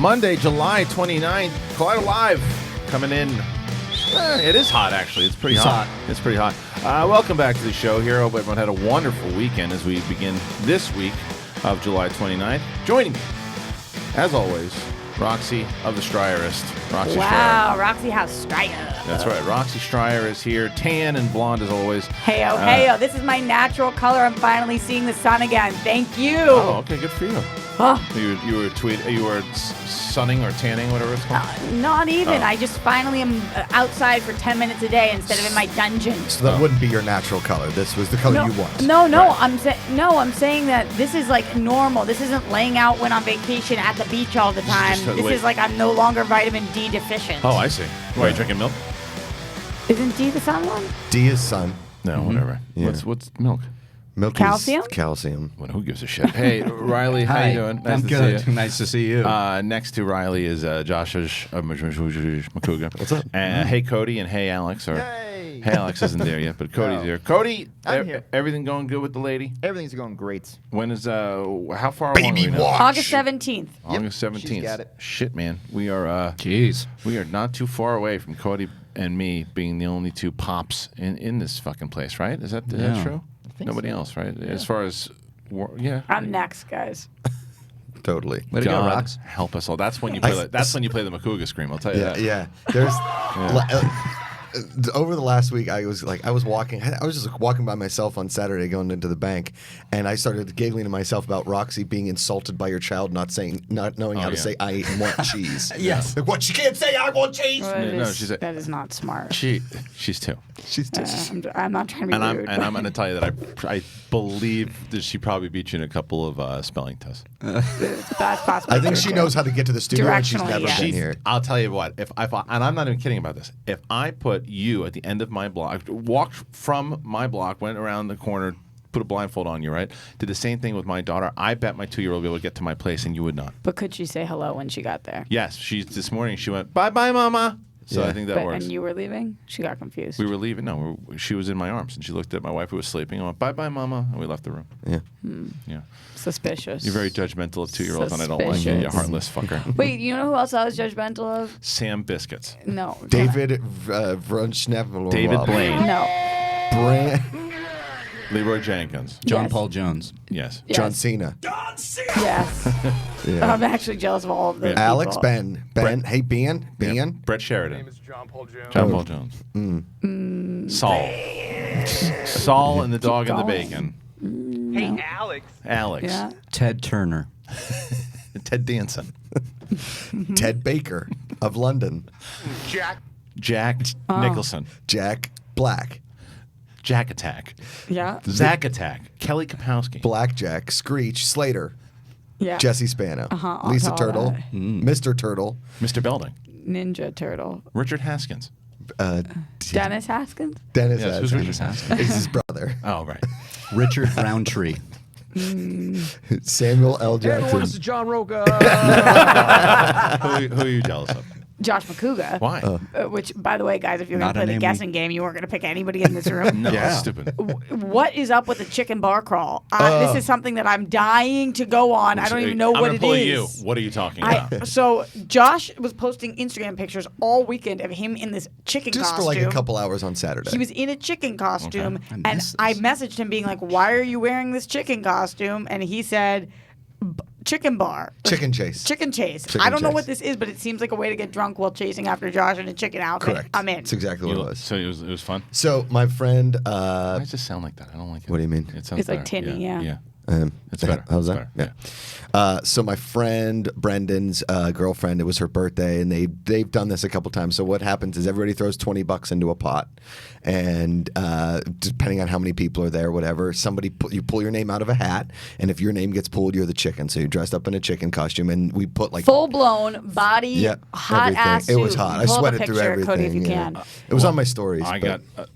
Monday, July 29th. Collider Live coming in. It is hot, actually. It's pretty hot. It's pretty hot. Welcome back to the show here. Hope everyone had a wonderful weekend as we begin this week of July 29th. Joining me, as always, Roxy of the Stryerist. Roxy Wow, Stryer. Roxy has Stryer. That's right. Roxy Stryer is here, tan and blonde as always. Heyo, heyo. This is my natural color. I'm finally seeing the sun again. Thank you. Oh, okay. Good for you. Oh. You were sunning or tanning, whatever it's called? Not even. Oh. I just finally am outside for 10 minutes a day instead of in my dungeon. So that wouldn't be your natural color. This was the color you want. No. Right. I'm saying that this is like normal. This isn't laying out when on vacation at the beach all the time. This is like I'm no longer vitamin D deficient. Oh, I see. Why, are you drinking milk? Isn't D the sun one? D is sun. No, whatever. Yeah. What's milk? Milk Calcium? is calcium. Well, who gives a shit? Hey, Riley, how you doing? I'm good. Nice to see you. Next to Riley is Josh Makuga. What's up? Hey, Cody, and hey, Alex. Hey, Alex isn't there yet, but Cody's here. Cody, I'm here. Everything going good with the lady? Everything's going great. When is how far Baby along are we now? watch. August 17th. August 17th. she's got it. Shit, man. We are Jeez. we are not too far away from Cody and me being the only two pops in this fucking place, right? Is that true? think Nobody so. else, right? As far as yeah. I'm next, guys. Totally. Way to go, God Rox. help us all. That's when you play. That's when you play the Makuga scream. I'll tell you Yeah, that. yeah. There's over the last week, I was just walking by myself on Saturday going into the bank, and I started giggling to myself about Roxy being insulted by your child not knowing how to say I want cheese. Yes. Like, what, she can't say I want cheese. That is not smart. She's two. She's just I'm not trying to be rude. I'm going to tell you that I believe that she probably beat you in a couple of spelling tests. That's possible. I think she knows how to get to the studio, and she's Directionally, never yeah. been here. I'll tell you what. And I'm not even kidding about this. If I put you at the end of my block, walked from my block, went around the corner, put a blindfold on you, right? Did the same thing with my daughter. I bet my 2-year-old would be able to get to my place, and you would not. But could she say hello when she got there? Yes, this morning she went, bye-bye, Mama. So Yeah. I think that works. And you were leaving? She got confused. We were leaving. No, she was in my arms, and she looked at my wife who was sleeping and went, bye-bye, Mama, and we left the room. Yeah. Yeah. Suspicious. You're very judgmental of 2-year-olds, and I don't like you, you heartless fucker. Wait, you know who else I was judgmental of? Sam Biscuits. No. David Vrunchnev. David Blaine. No. Brand. Leroy Jenkins. John Yes. Paul Jones. Yes. Yes. John Cena. Yes. Yeah. I'm actually jealous of all of those Alex, people. Ben. Brett. Hey, Ben. Yeah. Brett Sheridan. My name is John Paul Jones. John Paul Jones. Saul. Saul and the dog and the going. bacon. Hey, Alex. Alex. Yeah. Ted Turner. Ted Danson. Ted Baker of London. Jack. Nicholson. Jack Black. Jack Attack. Yeah. Zach Attack. Kelly Kapowski. Blackjack. Screech. Slater. Yeah. Jesse Spano. I'll Lisa call Turtle. that. Mr. Turtle. Mr. Belding. Ninja Turtle. Richard Haskins. Dennis Haskins? Dennis Yes, who's Haskins. Richard Haskins? Is his brother. Oh, right. Richard Roundtree. Samuel L. Hey, everyone, this is Jackson. John Roca. Who are you jealous of? Josh Makuga. Why? Which, by the way, guys, if you're going Not to a play the name guessing game, you weren't going to pick anybody in this room. No, Yeah. that's stupid. What is up with the chicken bar crawl? This is something that I'm dying to go on. I don't even know I'm what gonna it pull is. you. What are you talking about? So Josh was posting Instagram pictures all weekend of him in this chicken Just costume. for like a couple hours on Saturday. He was in a chicken costume, I and missed I this. messaged him being like, "Why are you wearing this chicken costume?" And he said, "Chicken bar, Chicken chase. chicken chase." Chicken I don't know chase. what this is, but it seems like a way to get drunk while chasing after Josh in a chicken outfit. Correct. I'm in. That's exactly what it was. So it was fun. So my friend, Why does it sound like that? I don't like it. What do you mean? It sounds It's like better. tinny, yeah. Yeah. It's better. How's It's that? better, So my friend Brendan's girlfriend, it was her birthday, and they've done this a couple times. So what happens is everybody throws $20 into a pot, and depending on how many people are there, whatever, you pull your name out of a hat, and if your name gets pulled, you're the chicken. So you're dressed up in a chicken costume, and we put like Full blown body, hot everything. ass It was suit. hot. I Pull up a sweated through picture, everything. Cody, if you yeah. can. It was on my stories. I but- got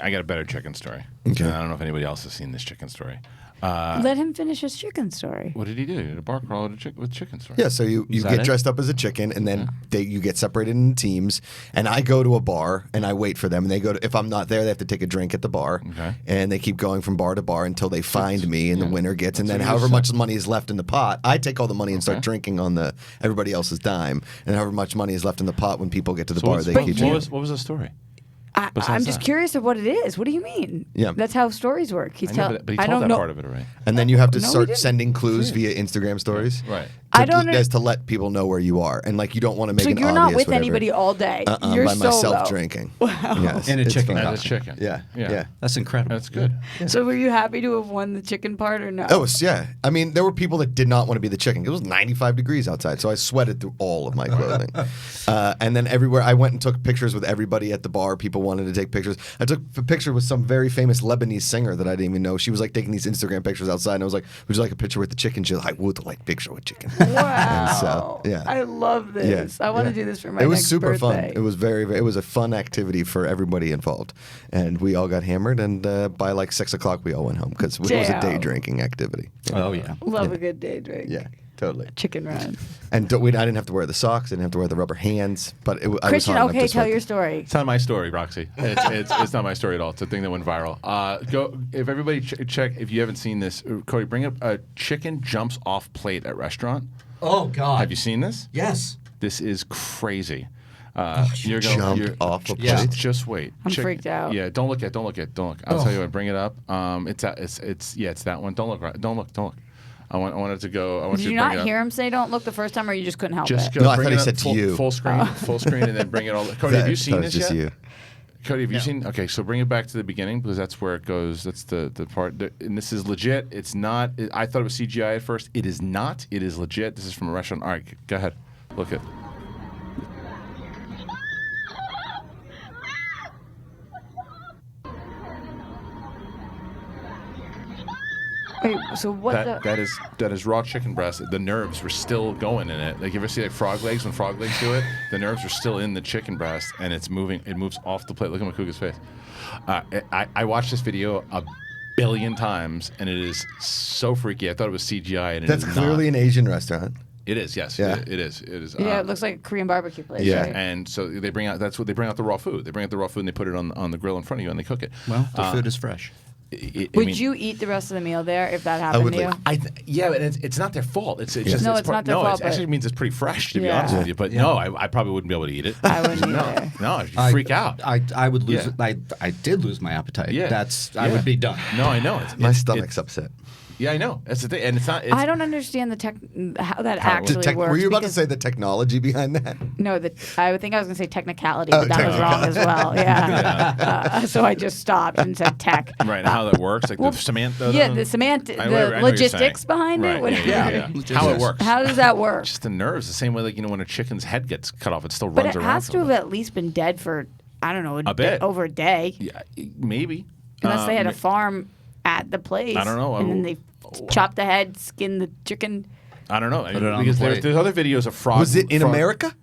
I got a better chicken story. Okay. I don't know if anybody else has seen this chicken story. Let him finish his chicken story. What did he do? He did a bar crawl with chicken story. Yeah, so you that get it? dressed up as a chicken, and then you get separated into teams. And I go to a bar, and I wait for them. And they go to, if I'm not there, they have to take a drink at the bar. Okay. And they keep going from bar to bar until they find me, and the winner gets. And then what you however said. much money is left in the pot, I take all the money and start drinking on everybody else's dime. And however much money is left in the pot when people get to the So bar, what's- they what keep drinking. was the story? I'm Besides just that. curious of what it is. What do you mean? Yeah. That's how stories work. He's I know, telling. but he I told don't that know. part of it already. And then you have to No, we start didn't. sending clues via Instagram stories. Right. I don't as to let people know where you are, and like you don't want to make So an you're not obvious with whatever. anybody all day. You're by myself solo. drinking. Wow. Yes, In a it's chicken fun. That is chicken. Yeah. That's incredible. That's good. So were you happy to have won the chicken part or no? Oh, yeah. I mean, there were people that did not want to be the chicken. It was 95 degrees outside, so I sweated through all of my clothing. And then everywhere, I went and took pictures with everybody at the bar. People wanted to take pictures. I took a picture with some very famous Lebanese singer that I didn't even know. She was like taking these Instagram pictures outside, and I was like, would you like a picture with the chicken? She was like, I would like picture with chicken. Wow. And so, yeah. I love this. I want to do this for my It was next super fun. birthday. It was it was a fun activity for everybody involved, and we all got hammered. And by like 6 o'clock, we all went home because it was a day Damn. drinking activity. Oh, yeah. Love a good day drink. Yeah, totally. Chicken run. And I didn't have to wear the socks. I didn't have to wear the rubber hands. But I was Christian, hot enough okay, to tell sweat. your story. It's not my story, Roxy. It's not my story at all. It's a thing that went viral. Go if everybody check if you haven't seen this. Cody, bring up a chicken jumps off plate at restaurant. Oh, God. Have you seen this? Yes. This is crazy. Jumped off a Yeah. plate. Just wait. I'm freaked out. Yeah, don't look. I'll tell you what. Bring it up. It's that one. Don't look. Right. Don't look. I want it to go. I want Did you you to bring not it hear up. him say don't look the first time or you just couldn't help Just it? go. No, I bring thought it he up said to full, you. full screen, full screen, and then bring it all. Cody, have you seen That this was just yet? you. Cody, have you seen? Okay, so bring it back to the beginning because that's where it goes. That's the part. And this is legit. It's not. I thought it was CGI at first. It is not. It is legit. This is from a restaurant. All right, go ahead. Look at. Wait, so what That is raw chicken breast. The nerves were still going in it. Like you ever see like frog legs when frog legs do it? The nerves are still in the chicken breast and it's moving. It moves off the plate. Look at Makuga's face. I watched this video a billion times and it is so freaky. I thought it was CGI and it That's is clearly not. an Asian restaurant. It is. Yes. Yeah. It is. It is. Yeah, it looks like a Korean barbecue place. Yeah. Right? And so they bring out. That's what they bring out the raw food. They bring out the raw food and they put it on the grill in front of you and they cook it. Well, the food is fresh. Would you eat the rest of the meal there if that happened would to you? like- Yeah, but it's not their fault. It's just No, it's it's not their no, fault, it actually but- means it's pretty fresh to be Yeah. honest with you. But no, I probably wouldn't be able to eat it. I wouldn't either. No, you freak out. I would lose. Yeah. I did lose my appetite. Yeah. I would be done. No, I know. My stomach's upset. Yeah, I know. That's the thing, and it's not. It's, I don't understand how that How it works. actually works. Were you about to because- say the technology behind that? No, I would think I was going to say technicality, Oh, but that was wrong as well. Yeah. So I just stopped and said tech. right. And how that works, like Well, the semantic. Yeah, the semantic, I know the what you're logistics saying. behind Right, it. What- yeah. How it works. How does that work? Just the nerves, the same way like when a chicken's head gets cut off, it still But runs it around. has for to a have little at least been dead for, I don't know, A bit. over a day. bit. Yeah, maybe. Unless they had a farm at the place. I don't know. And then they chop the head, skin the chicken. I don't know. it on the Because plate. there's other videos of frogs. Was it in America?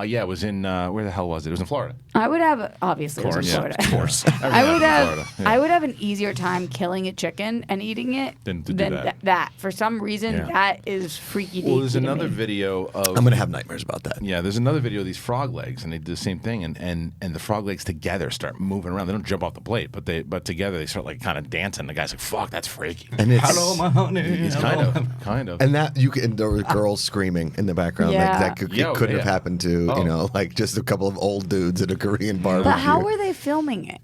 Yeah, it was in where the hell was it? It was in Florida. I would have, obviously, it was in Florida. Of course. I would have, Florida. Yeah. I would have an easier time killing a chicken and eating it Than to do than that. that. For some reason, Yeah. that is freaky. Well, there's deaky to another me. video of. I'm gonna have nightmares about that. Yeah, there's another video of these frog legs, and they do the same thing, and the frog legs together start moving around. They don't jump off the plate, but together they start like kind of dancing. The guy's like, "Fuck, that's freaky." And it's Hello, my honey. It's Hello. kind of. and that there were girls screaming in the background. Yeah. Like that could, Yeah, it couldn't have yeah. happened to like just a couple of old dudes at a Korean barbecue. But how were they filming it?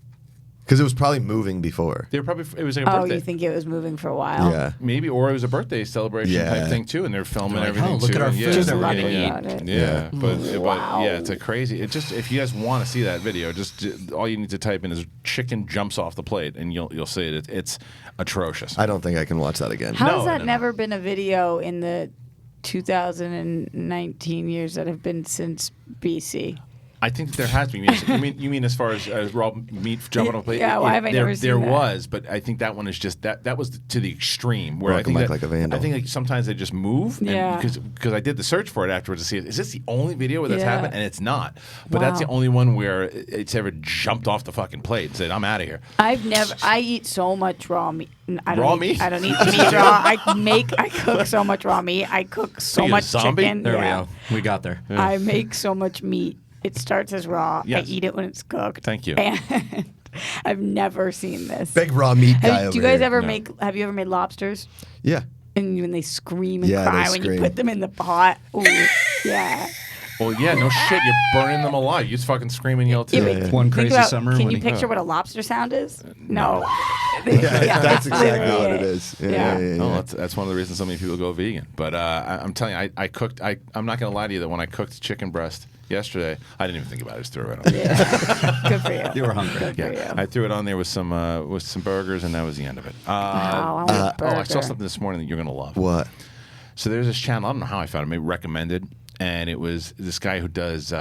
Because it was probably moving before. They were probably it was like a Oh, birthday, you think it was moving for a while? Yeah. maybe, or it was a birthday celebration Yeah. type thing too, and they're filming They're like, everything "Oh, look too. at our yeah, food Just that we're lucky gonna eat." about it. Yeah, but Wow. yeah, it's a crazy. It just if you guys want to see that video, just all you need to type in is chicken jumps off the plate, and you'll see it. It's atrocious. I don't think I can watch that again. How No, has that no. never been a video in the 2019 years that have been since BC? I think that there has been. You mean as far as raw meat jumping on a plate? Yeah, why have I never seen There that? was, but I think that one is just that was to the extreme. Where I Welcome think back like a vandal. I think like sometimes they just move. Yeah. Because I did the search for it afterwards to see is this the only video where that's Yeah. happened, and it's not. But that's the Wow. only one where it's ever jumped off the fucking plate and said, "I'm out of here." I eat so much raw meat. I don't Raw eat, meat? I don't eat meat raw. I cook so much raw meat. I cook so you're a much zombie? chicken. There Yeah. we go. We got there. I make so much meat. It starts as raw. Yes. I eat it when it's cooked. Thank you. And I've never seen this. Big raw meat guy Do over you guys here. ever No. have you ever made lobsters? Yeah. And when they scream and Yeah, they cry when you scream. put them in the pot? Ooh, yeah. Well, yeah, no shit. You're burning them alive. You just fucking scream and yell too. Yeah, but One think crazy about- summer Can when you he- picture what a lobster sound is? No. Yeah, that's it's exactly literally what it is. Yeah. Oh, that's one of the reasons so many people go vegan. But I'm telling you, I cooked. I'm not going to lie to you that when I cooked chicken breast yesterday, I didn't even think about it. I just threw it right on. Yeah. Good for you. You were hungry. Good for Yeah, you. I threw it on there with some burgers, and that was the end of it. Wow, I want a I saw burger. something this morning that you're going to love. What? So there's this channel. I don't know how I found it. Maybe recommended. And it was this guy who does,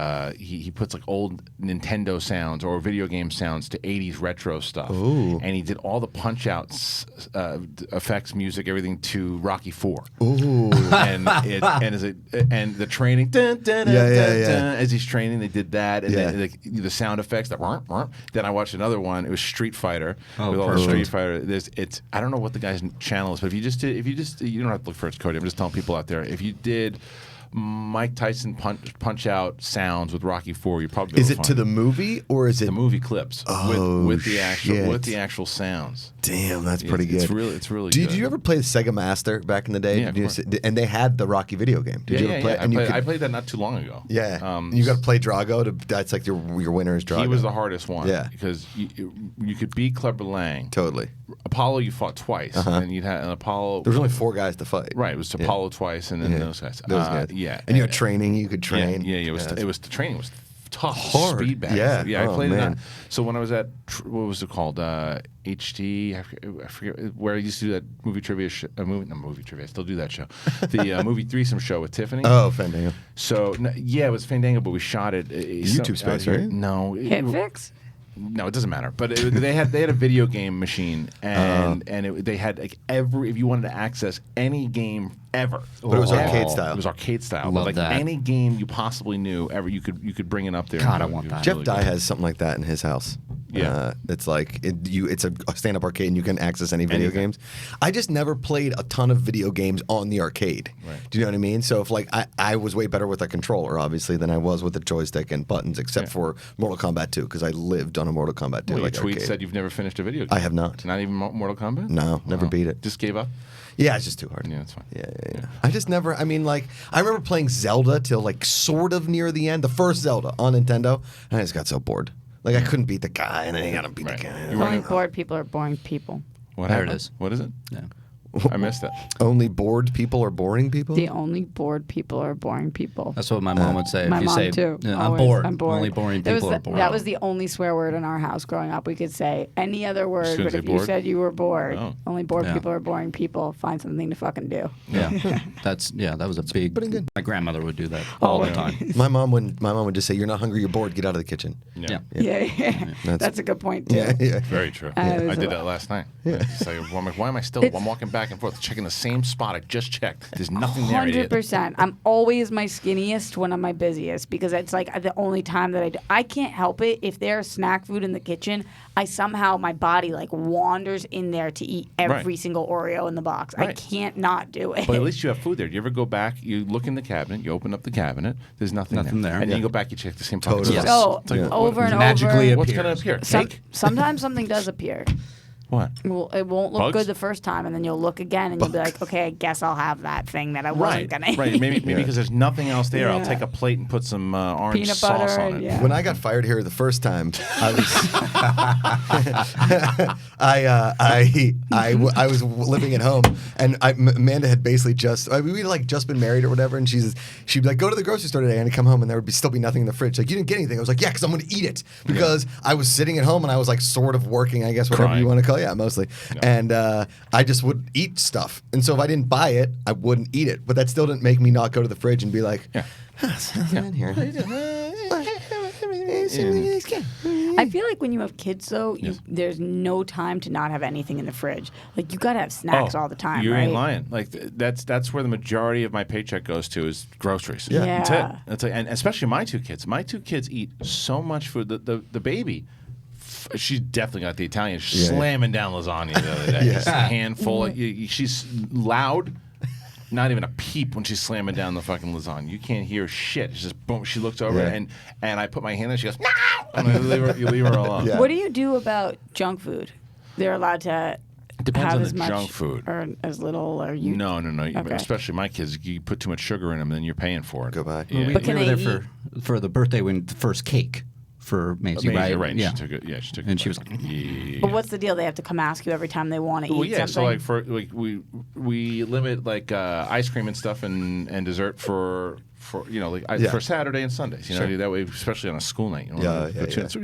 he puts like old Nintendo sounds or video game sounds to 80s retro stuff. Ooh. And he did all the punch outs, effects, music, everything to Rocky 4. Ooh. and the training, dun, dun, dun, Yeah, yeah, dun, yeah. dun, as he's training, they did that. And Yeah. then the sound effects, then I watched another one. It was Street Fighter Oh, with all the perfect. Street Fighter. I don't know what the guy's channel is, but you don't have to look for it, Cody. I'm just telling people out there, if you did Mike Tyson punch out sounds with Rocky 4, you probably Is it to the movie or is it? the movie clips Oh, with the shit. actual sounds. Damn, that's pretty good. It's really Did good. you ever play the Sega Master back in the day? Yeah, of course. And they had the Rocky video game. Did you ever play? Yeah. And you I could- played that not too long ago. Yeah. You got to play Drago. That's like your winner is Drago. He was the hardest one. Yeah. Because you could beat Clubber Lang. Totally. Apollo, you fought twice, and you'd had an Apollo. There was only 4 guys to fight. Right, it was Apollo twice, and then Yeah. those guys. Those guys. Yeah, And you had training. You could Yeah, train. yeah, it was. The training was tough, Hard. speed back. Yeah. yeah. I Oh, played man. it. So when I was at what was it called? HD. I forget where I used to do that movie trivia. Movie trivia. I still do that show. The movie threesome show with Tiffany. Oh, Fandango. So yeah, it was Fandango, but we shot it. YouTube space, right? No. Hitfix? No, it doesn't matter. But they had a video game machine, and they had like if you wanted to access any game ever. But it was arcade It style. was arcade style. Love But like that. any game you possibly knew ever, you could bring it up there. God, and I it want was that. Jeff really Dye good. has something like that in his house. Yeah. It's like it's a stand-up arcade and you can access any video Anything. games. I just never played a ton of video games on the arcade. Right. Do you know what I mean? So if like I was way better with a controller obviously than I was with a joystick and buttons, except for Mortal Kombat 2 because I lived on a Mortal Kombat 2 Well, like your tweet arcade. said you've never finished a video game. I have not. Not even Mortal Kombat? No, never beat it. Just gave up? Yeah, it's just too hard. Yeah, that's fine. Yeah. I just never. I mean, like I remember playing Zelda till like sort of near the end, the first Zelda on Nintendo, and I just got so bored. Like I couldn't beat the guy, and then you gotta beat Right. the guy. You Only bored people are boring people. What There it happened? is. What is it? Yeah. I missed that. Only bored people are boring people. The only bored people are boring people. That's what my mom would say. My if you mom say, too. "Yeah, I'm Always, bored. I'm bored. Only boring That was people the- are bored. That was the only swear word in our house growing up. We could say any other word, couldn't but say if you bored? said you were bored, Oh. only bored Yeah. people are boring people. Find something to fucking do. Yeah, that was a big. pretty good. My grandmother would do that all the time. My mom would just say, "You're not hungry, you're bored. Get out of the kitchen." Yeah. Yeah. That's a good point too. Yeah. Very true. it was I did a- that last night. It's like, why am I still? I'm walking back and forth, checking the same spot I just checked. There's nothing there. 100%. I'm always my skinniest when I'm my busiest because it's like the only time that I do. I can't help it. If there's snack food in the kitchen, my body like wanders in there to eat every Right. single Oreo in the box. I Right. can't not do it. But at least you have food there. Do you ever go back? You look in the cabinet. You open up the cabinet. There's nothing There. and then Yeah. you go back. You check the same Totally. fucking Yes. spot. So It's like, over and Magically over. what's going to appear? Some- Cake? sometimes something does appear. What? Well, it won't look Bugs? good the first time, and then you'll look again, and you'll be like, "Okay, I guess I'll have that thing that I wasn't gonna eat." Right. Maybe because there's nothing else there. I'll Yeah. take a plate and put some orange Peanut sauce butter on and- it. yeah. When I got fired here the first time, I was living at home, and Amanda had basically we'd like just been married or whatever, and she'd be like, "Go to the grocery store today," and I'd come home and there would still be nothing in the fridge. Like, you didn't get anything. I was like, "Yeah, because I'm going to eat it," because I was sitting at home and I was like sort of working, I guess, whatever Crying. you want to call it, yeah, mostly, and I just would eat stuff, and so if I didn't buy it, I wouldn't eat it, but that still didn't make me not go to the fridge and be like, Yeah. "There's nothing in here." I feel like when you have kids, though, there's no time to not have anything in the fridge. Like, you got to have snacks all the time, you right? ain't lying. Like that's where the majority of my paycheck goes to is groceries. Yeah. That's it. That's like, and especially my two kids. My two kids eat so much food. The baby, she definitely got the Italian slamming down lasagna the other day. Just a handful. She's loud. Not even a peep when she's slamming down the fucking lasagna. You can't hear shit. It's just boom. She looks over and I put my hand there. She goes, no! And you leave her alone. Yeah. What do you do about junk food? They're allowed to Depends have on as the much junk food. or as little, or you? No. Okay. Especially my kids, you put too much sugar in them, then you're paying for it. Goodbye. Yeah. But can we were they there for the birthday when the first cake for Maisie, right? Yeah. She took it. Yeah, she took it. And she was like, yeah. But what's the deal? They have to come ask you every time they want to Well, eat yeah. something? So we limit ice cream and stuff and dessert for for Saturday and Sundays. You know, that way, especially on a school night. So,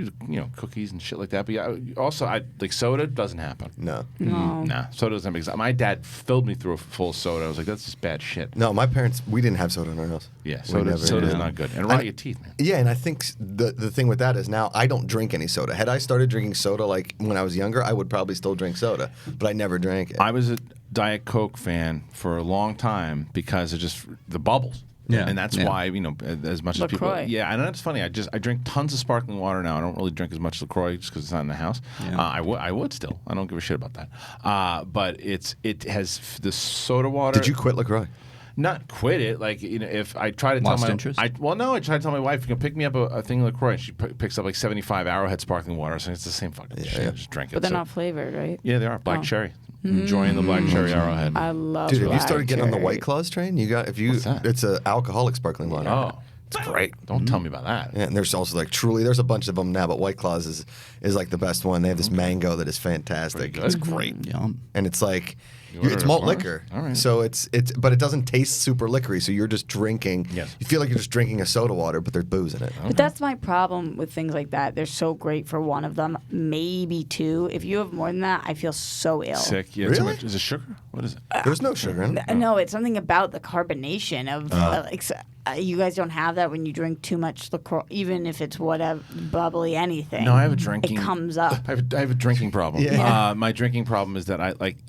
cookies and shit like that. But also soda doesn't happen. No. Nah, soda doesn't happen. My dad filled me through a full soda. I was like, that's just bad shit. No, my parents, we didn't have soda in our house. Yeah, We soda's not good. And rot your teeth, man. Yeah, and I think the thing with that is now I don't drink any soda. Had I started drinking soda like when I was younger, I would probably still drink soda, but I never drank it. I was a Diet Coke fan for a long time because of just the bubbles. Yeah. And that's why, as much as people... LaCroix. Yeah, and that's funny. I drink tons of sparkling water now. I don't really drink as much LaCroix just because it's not in the house. Yeah. I would still. I don't give a shit about that. But it has the soda water... Did you quit LaCroix? Not quit it. If I try to tell Lost my... interest? I try to tell my wife, you can pick me up a thing of LaCroix, and she picks up 75 Arrowhead sparkling water. So it's the same fucking shit. Just drink it. But they're not flavored, right? Yeah, they are. Black cherry. Enjoying the black cherry Arrowhead. I love Dude, have you black started getting on the cherry. White Claws train? What's that? It's an alcoholic sparkling water. Oh. It's great. Don't tell me about that. Yeah, and there's also Truly. There's a bunch of them now, but White Claws is the best one. They have this mango that is fantastic. Pretty It's good. great, Yum. and it's like ordered it's it malt for us? liquor. All right. So but it doesn't taste super liquory. So you're just drinking. Yes. You feel like you're just drinking a soda water, but there's booze in it. But that's my problem with things like that. They're so great for one of them, maybe two. If you have more than that, I feel so ill. Sick. Yeah, Really? too much. Is it sugar? What is it? There's no sugar in it. No, it's something about the carbonation of you guys don't have that when you drink too much LaCroix, even if it's whatever bubbly anything. No, I have a drinking. It comes up. I have a drinking problem. Yeah. My drinking problem is that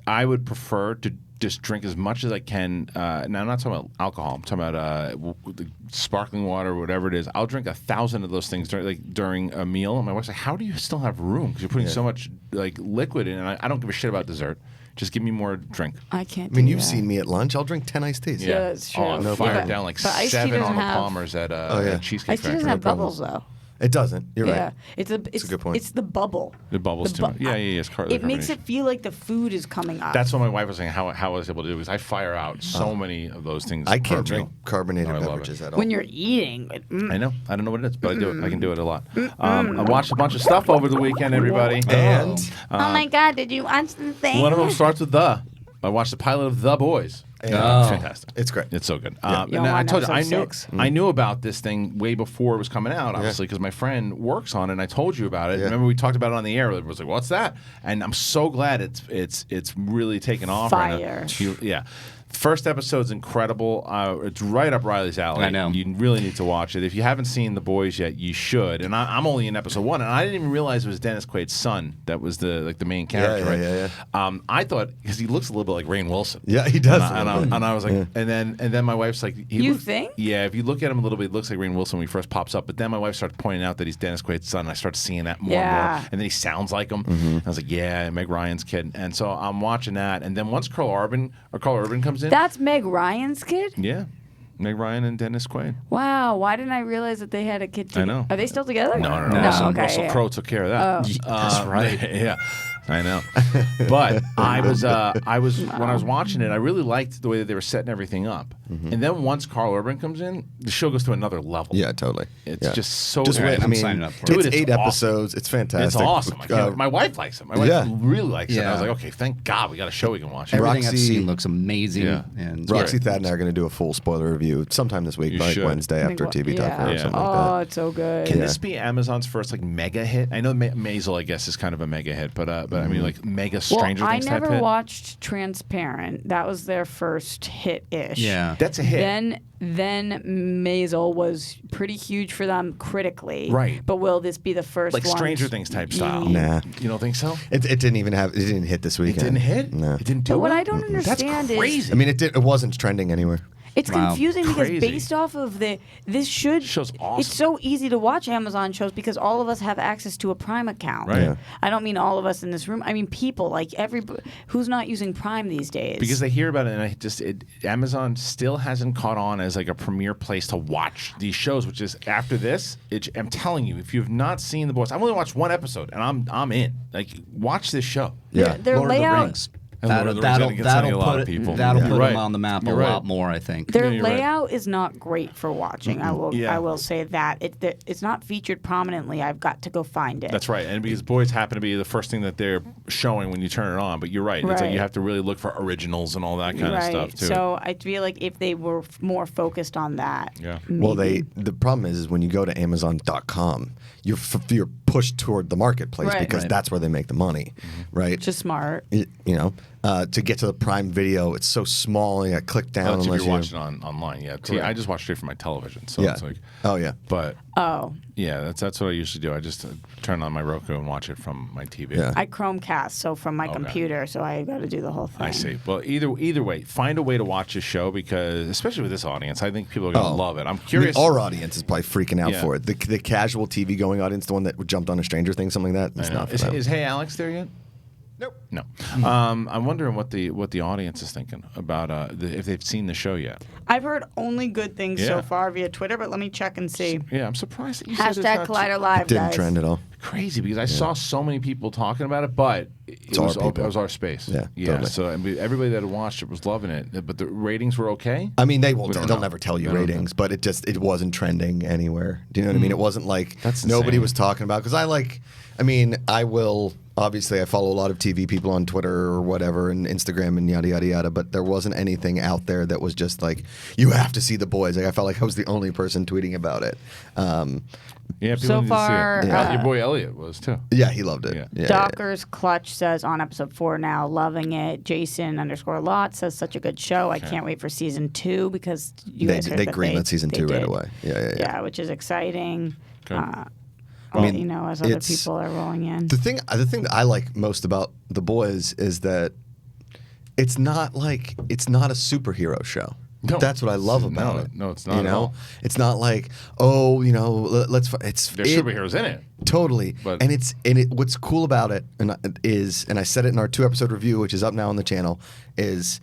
I would prefer to just drink as much as I can. Now I'm not talking about alcohol. I'm talking about the sparkling water, whatever it is. I'll drink 1,000 of those things during a meal. And my wife's like, "How do you still have room? Because you're putting so much liquid in." And I don't give a shit about dessert. Just give me more drink. I can't. I mean, do you've that. seen me at lunch. I'll drink 10 iced teas. Yeah, it's true. Oh, No, fire but- down but iced tea 7 doesn't on the have- Palmer's at Cheesecake Ice tea Factory. doesn't have bubbles though. It doesn't. You're Yeah, right. it's a good point. It's the bubble. The bubbles too much. Yeah. It's It makes it feel like the food is coming up. That's what my wife was saying. How I was able to do because I fire out so many of those things. I per can't drink meal. carbonated No, I love beverages it. at all. when you're eating. I know. I don't know what it is, but I do it. I can do it a lot. I watched a bunch of stuff over the weekend, everybody. And oh my God! Did you watch the thing? One of them starts with the. I watched the pilot of The Boys. Oh. Fantastic. It's great. It's so good. Yeah. And You're I on told you, episode 6. I knew about this thing way before it was coming out, obviously, because my friend works on it, and I told you about it. Yeah. Remember we talked about it on the air. It was like, what's that? And I'm so glad it's really taken off. right now. Fire. Yeah. First episode's incredible. It's right up Riley's alley. I know. You really need to watch it. If you haven't seen The Boys yet, you should. And I'm only in episode 1, and I didn't even realize it was Dennis Quaid's son that was the main character. Yeah. I thought because he looks a little bit like Rainn Wilson. Yeah, he does. And I was like, and then my wife's like, You think? Yeah, if you look at him a little bit, it looks like Rainn Wilson when he first pops up. But then my wife started pointing out that he's Dennis Quaid's son, and I started seeing that more and Yeah. more. And then he sounds like him. And I was like, yeah, Meg Ryan's kid. And so I'm watching that. And then once Carl Urban comes in, That's Meg Ryan's kid. yeah, Meg Ryan and Dennis Quaid. Wow, why didn't I realize that they had a kid? I know. Are they still together? No. okay, Russell yeah. Crowe took care of that. That's right. Yeah, I know. But I was when I was watching it, I really liked the way that they were setting everything up. And then once Carl Urban comes in, the show goes to another level. Yeah, totally. It's Yeah. just so Just good. wait. I I'm mean, signing up for it. Dude, it's it's 8 awesome. episodes. It's fantastic. It's awesome. I can't- my wife likes it. My wife yeah. really likes it. And I was Yeah. like, okay, thank God we got a show we can watch. Everything I've Roxy- seen looks amazing. Yeah. And Roxy, Thad, and I are going to do a full spoiler review sometime this week, You like should. Wednesday after TV Talk or Yeah. something Oh, like it's so good. Can Yeah. this be Amazon's first mega hit? I know Maisel, I guess, is kind of a mega hit, but but I mean, like mega Well, Stranger I Things type never hit. watched Transparent. That was their first hit-ish. Yeah. That's a hit. Then Maisel was pretty huge for them critically. Right. But will this be the first Like one? Stranger Things type style. Nah. You don't think so? It didn't even have. It didn't hit this It weekend. didn't hit? No. It didn't do But what well? I don't understand That's crazy. is I mean, it wasn't trending anywhere. it's Wow. confusing because Crazy. based off of this show's awesome. It's so easy to watch Amazon shows because all of us have access to a Prime account. Right. Yeah. I don't mean all of us in this room. I mean people like everybody who's not using Prime these days. Because they hear about it, and Amazon still hasn't caught on as like a premier place to watch these shows. Which is after this, I'm telling you, if you've not seen The Boys, I've only watched one episode, and I'm in. Like, watch this show. Yeah. Their Lord of the layout. Rings. And Lord of the Rings, I think it's sending a lot of people. That'll You're put right. them on the map You're a right. lot more, I think. Their you're right. layout is not great for watching. I Yeah. will say that it's not featured prominently. I've got to go find it. That's right, and because Boys happen to be the first thing that they're showing when you turn it on. But you're right. It's like Right. you have to really look for originals and all that kind of stuff too. So I feel like if they were more focused on that. Yeah. Well, maybe. the problem is when you go to Amazon.com, you're pushed toward the marketplace Right. because Right. that's where they make the money, right? Just smart. You know, to get to the Prime Video, it's so small. You got to click down That's if unless you're you. watching online. Yeah, I just watch straight from my television, so Yeah. it's like. Oh yeah. But Oh, yeah, that's what I usually do. I just turn on my Roku and watch it from my TV. Yeah. I Chromecast, so from my Okay. computer, so I got to do the whole thing. I see. Well, either way, find a way to watch this show because, especially with this audience, I think people are going to love it. I'm I mean, curious. our audience is probably freaking out Yeah. for it. The casual TV going audience, the one that jumped on a Stranger Thing, something like that, it's I know. not for them. Is Hey Alex there yet? Nope. No. I'm wondering what the audience is thinking about if they've seen the show yet. I've heard only good things Yeah. so far via Twitter, but let me check and see. Yeah, I'm surprised that you said it's Hashtag not Collider Live, Didn't guys. trend at all. crazy because I saw so many people talking about it, but it our was people. it was our space. Yeah, yeah. totally. So I mean, everybody that watched it was loving it, but the ratings were okay. I mean, We don't they'll know. never tell you I don't ratings, but it wasn't trending anywhere. Do you know what I mean? It wasn't like That's nobody insane. was talking about because I will obviously I follow a lot of TV people on Twitter or whatever and Instagram and yada yada yada, but there wasn't anything out there that was just like you have to see The Boys. Like I felt like I was the only person tweeting about it. Yeah, people So need to see it. far, Your boy Elliot was too. Yeah, he loved it. Yeah. Yeah, Dockers Clutch says on episode 4 now, loving it. Jason_Lot says such a good show. I can't wait for season 2 because you guys heard they that greenlit season they 2 right did. away. Yeah. Yeah, which is exciting. Okay. I'll mean, let you know as other it's- people are rolling in. The thing that I like most about The Boys is that it's not a superhero show. No. That's what I love No, about it. no, it's not You at know, all. it's not like let's. It's There's superheroes in it. Totally, But- what's cool about it and I said it in our 2-episode review, which is up now on the channel, is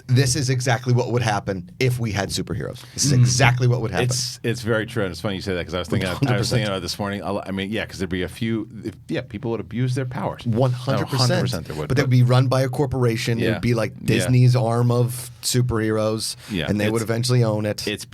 this is exactly what would happen if we had superheroes. This is exactly what would happen. It's very true, and it's funny you say that because I was thinking 100%. about it this morning. I mean, yeah, because there'd be a few, people would abuse their powers. 100%. 100% they would. But they'd be run by a corporation. It Yeah. would be like Yeah. Disney's arm of superheroes. Yeah. And they would It's- eventually own it. It's a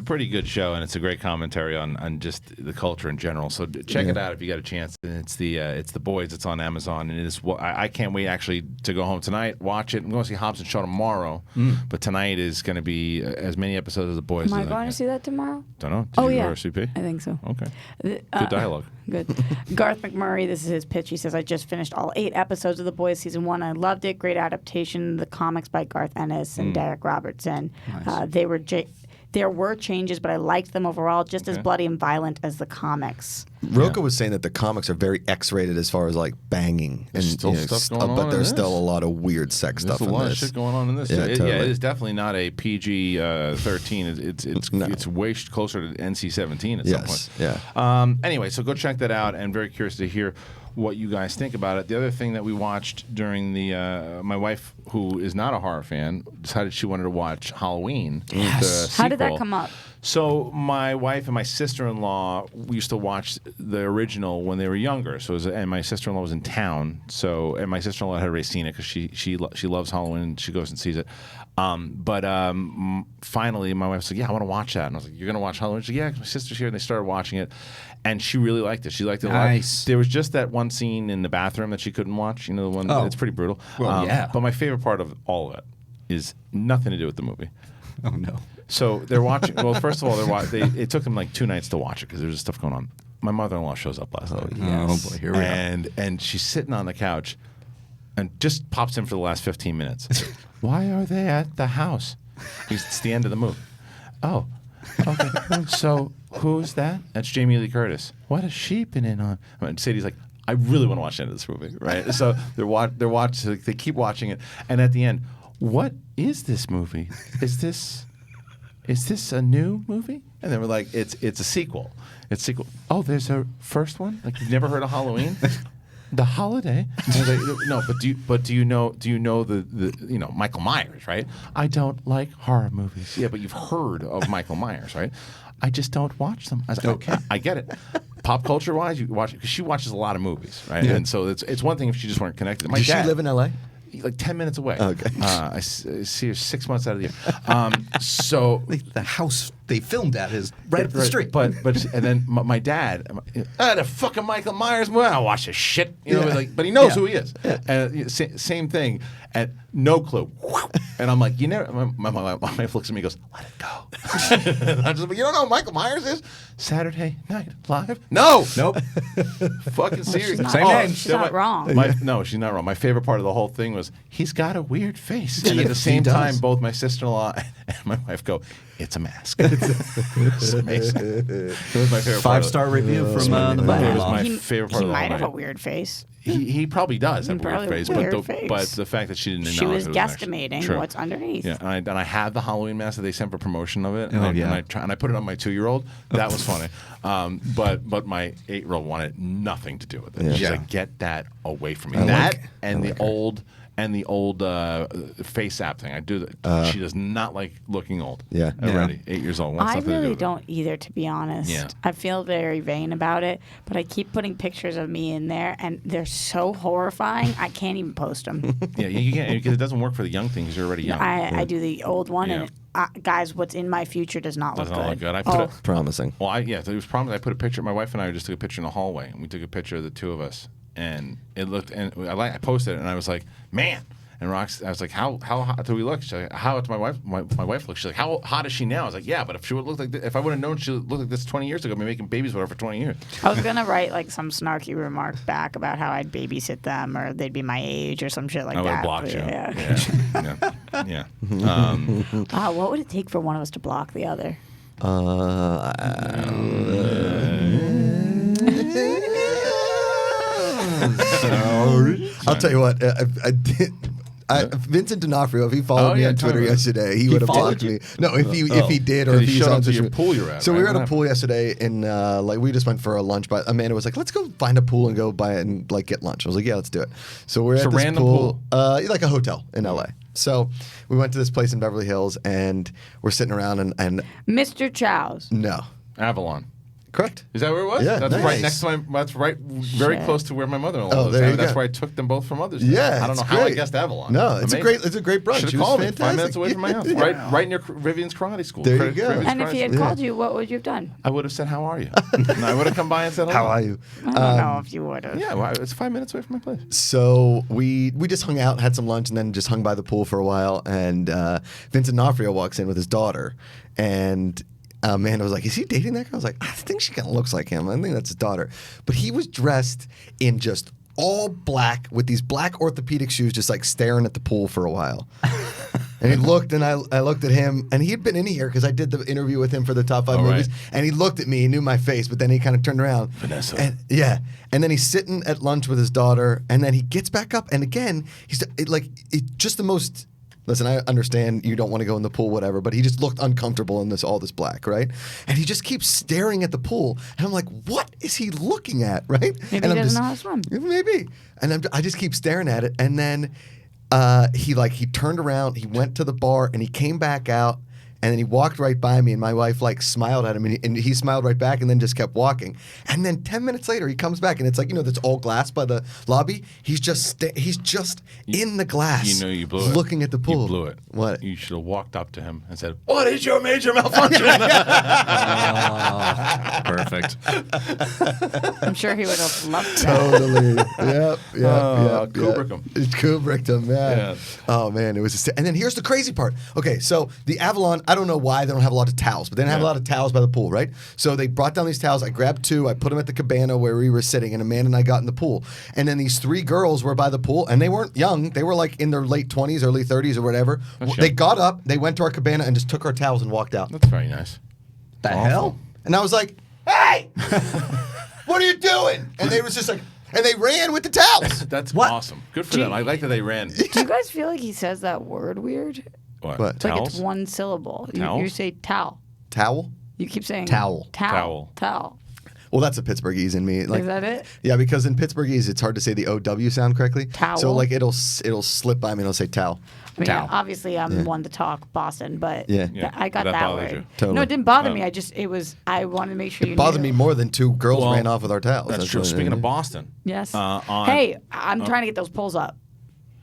pretty good show, and it's a great commentary on just the culture in general. So check it out if you got a chance. And it's the Boys. It's on Amazon, and it is. I can't wait actually to go home tonight, watch it. I'm going to see Hobbs and Shaw tomorrow, but tonight is going to be as many episodes of the Boys. Am I as going to see that tomorrow? Don't know. Did Oh, you yeah. RSVP? I think so. Okay. Good Good dialogue. Good. Garth McMurray, this is his pitch. He says, I just finished all 8 episodes of The Boys season 1. I loved it. Great adaptation. The comics by Garth Ennis and Derek Robertson. There were changes, but I liked them overall, just as bloody and violent as the comics. Roka was saying that the comics are very X-rated as far as like banging. There's still stuff going on but in there's this. still a lot of weird sex There's stuff a in lot this. of shit going on in this. Yeah, It totally. is definitely not a PG 13. It's way closer to NC 17 at some Yes, point. yeah. Anyway, so go check that out, and very curious to hear what you guys think about it. The other thing that we watched during the my wife, who is not a horror fan, decided she wanted to watch Halloween. The How did that sequel. come up? So my wife and my sister-in-law, we used to watch the original when they were younger. And my sister-in-law was in town. And my sister-in-law had already seen it because she loves Halloween and she goes and sees it. Finally, my wife said, "Yeah, I want to watch that." And I was like, "You're gonna watch Halloween?" She said, "Yeah, 'cause my sister's here." And they started watching it, and she really liked it. She liked it a lot. Nice. There was just that one scene in the bathroom that she couldn't watch. You know, the one it's pretty brutal. Well, yeah. But my favorite part of all of it is nothing to do with the movie. Oh no. So they're watching. Well, first of all, it took them like 2 nights to watch it because there was stuff going on. my mother-in-law shows up last night. Oh boy, here we go. And she's sitting on the couch and just pops in for the last 15 minutes. Why are they at the house? It's the end of the movie. Oh, okay. So who's that? That's Jamie Lee Curtis. What has she been in on? And Sadie's like, I really want to watch the end of this movie, right? So they're watching. They keep watching it, and at the end, what is this movie? Is this a new movie? And then we're like, it's a sequel. It's a sequel. Oh, there's a first one? Like you've never heard of Halloween? The Holiday? Like, no, but do you know the Michael Myers, right? I don't like horror movies. Yeah, but you've heard of Michael Myers, right? I just don't watch them. I was like, okay, I get it. Pop culture wise, you watch it because she watches a lot of movies, right? Yeah. And so it's one thing if she just weren't connected. Does she live in LA? Like 10 minutes away. Okay. I see her 6 months out of the year. So The house they filmed at is right up the street. But and then my dad, the fucking Michael Myers movie. I watch this shit, but he knows who he is. Yeah. And same thing. And no clue. And I'm like, my wife looks at me and goes, let it go. And I'm just like, you don't know who Michael Myers is? Saturday Night Live? No. Nope. Fucking serious. Same name. She's not wrong. No, she's not wrong. My favorite part of the whole thing was he's got a weird face. And Yeah, at the same he does. time, both my sister-in-law and my wife go, it's a mask. It's amazing. It was my favorite part. 5-star review from the It was mother-in-law. my favorite part He of the might whole have a night. weird face. He probably does have a weird probably face, a weird but face. but the fact that she didn't She know was it was actually guesstimating true. what's underneath. Yeah, and I have the Halloween mask that they sent for promotion of it, Oh, and, yeah. I put it on my 2-year-old. That was funny, but my 8-year-old wanted nothing to do with it. Yeah. She's Yeah. like, get that away from me. I That like- and I the like her. old. And the old face app thing. I do that. She does not like looking old. Yeah. Already. 8 years old. Wants I nothing to do really with it. don't either, to be honest. Yeah. I feel very vain about it, but I keep putting pictures of me in there, and they're so horrifying, I can't even post them. Yeah, you can't because it doesn't work for the young thing because you're already young. I do the old one, Yeah. and guys, what's in my future does not Does look not good. look good. I put Oh, it. Promising. Well, it was promised. I put a picture. My wife and I just took a picture in the hallway, and we took a picture of the two of us, and it looked. And I posted it, and I was like, man. And Roxy, I was like, how hot do we look? She's like, how hot do my wife look? She's like, how hot is she now? I was like, yeah, but if she would look like this, if I would have known she looked like this 20 years ago, I'd be making babies with her for 20 years. I was gonna write like some snarky remark back about how I'd babysit them, or they'd be my age, or some shit like I would that. have blocked but you. Yeah. Yeah. What would it take for one of us to block the other? I'll tell you what. I did. Vincent D'Onofrio, if he followed me on Twitter yesterday, he would have followed blocked you? me. No, if he did, or Because if he he's showed on up to social your pool you were at, So we right? were at What a pool yesterday, and we just went for a lunch. But Amanda was like, "Let's go find a pool and go buy it and get lunch." I was like, "Yeah, let's do it." So we're It's at a this random pool, like a hotel in LA. So we went to this place in Beverly Hills, and we're sitting around, and Mr. Chow's. no, Avalon. correct. Is that where it was? Yeah, that's nice. right next to my. That's right, very Shit. close to where my mother-in-law Oh, lives. there you That's go. where I took them both for Mother's Day. Yeah, I don't it's know how I great. guessed Avalon. No, it's Amazing. a great brunch. Should It have was called me fantastic. 5 minutes away from my house, right near Vivian's karate school. There you go. Vivian's And if karate he had school. called you, what would you have done? I would have said, "How are you?" And I would have come by and said, "Hello." How are you? I don't know if you would have. Yeah, well, it's 5 minutes away from my place. So we just hung out, had some lunch, and then just hung by the pool for a while. And Vincent D'Onofrio walks in with his daughter, and Amanda was like, "Is he dating that girl?" I was like, "I think she kind of looks like him. I think that's his daughter." But he was dressed in just all black with these black orthopedic shoes, just like staring at the pool for a while. And he looked, and I looked at him, and he had been in here because I did the interview with him for the top 5 Oh, movies. right. And he looked at me, he knew my face, but then he kind of turned around. Vanessa. And, yeah. And then he's sitting at lunch with his daughter, and then he gets back up, and again, he's just the most. Listen, I understand you don't want to go in the pool, whatever, but he just looked uncomfortable in all this black, right? And he just keeps staring at the pool, and I'm like, what is he looking at, right? Maybe and he I'm doesn't know how to swim. Maybe. And I just keep staring at it, and then he turned around, he went to the bar, and he came back out, and then he walked right by me, and my wife smiled at him, and he smiled right back, and then just kept walking. And then 10 minutes later, he comes back, and it's that's all glass by the lobby. He's just in the glass. You know you blew it. looking at the pool. You blew it. What? You should have walked up to him and said, "What is your major malfunction?" Perfect. I'm sure he would have loved that. Totally. Yep. Kubrick him. Kubricked him, man. Yeah. Oh man, it was. And then here's the crazy part. Okay, so the Avalon. I don't know why they don't have a lot of towels, but they didn't have a lot of towels by the pool, right? So they brought down these towels. I grabbed 2. I put them at the cabana where we were sitting, and Amanda and I got in the pool. And then these 3 girls were by the pool, and they weren't young. They were like in their late 20s, early 30s, or whatever. They got up, they went to our cabana, and just took our towels and walked out. That's very nice. The hell? And I was like, "Hey, what are you doing?" And they was just like, and they ran with the towels. That's awesome. Good for them. I like that they ran. Do you guys feel like he says that word weird? What? It's like it's one syllable. You say towel. Towel? You keep saying Towel. Towel. Well, that's a Pittsburghese in me. Like, Is that it? Yeah, because in Pittsburghese, it's hard to say the OW sound correctly. Towel. So like it'll slip by me and it'll say towel. I mean, Towel. obviously, I'm one to talk Boston, but Yeah. I got That that bothers word. you. Totally. No, it didn't bother me. I wanted to make sure you It bothered knew. me more than 2 girls Well, ran off with our towels. That's true. what- Speaking of Boston. Yes. On- Hey, I'm trying to get those polls up.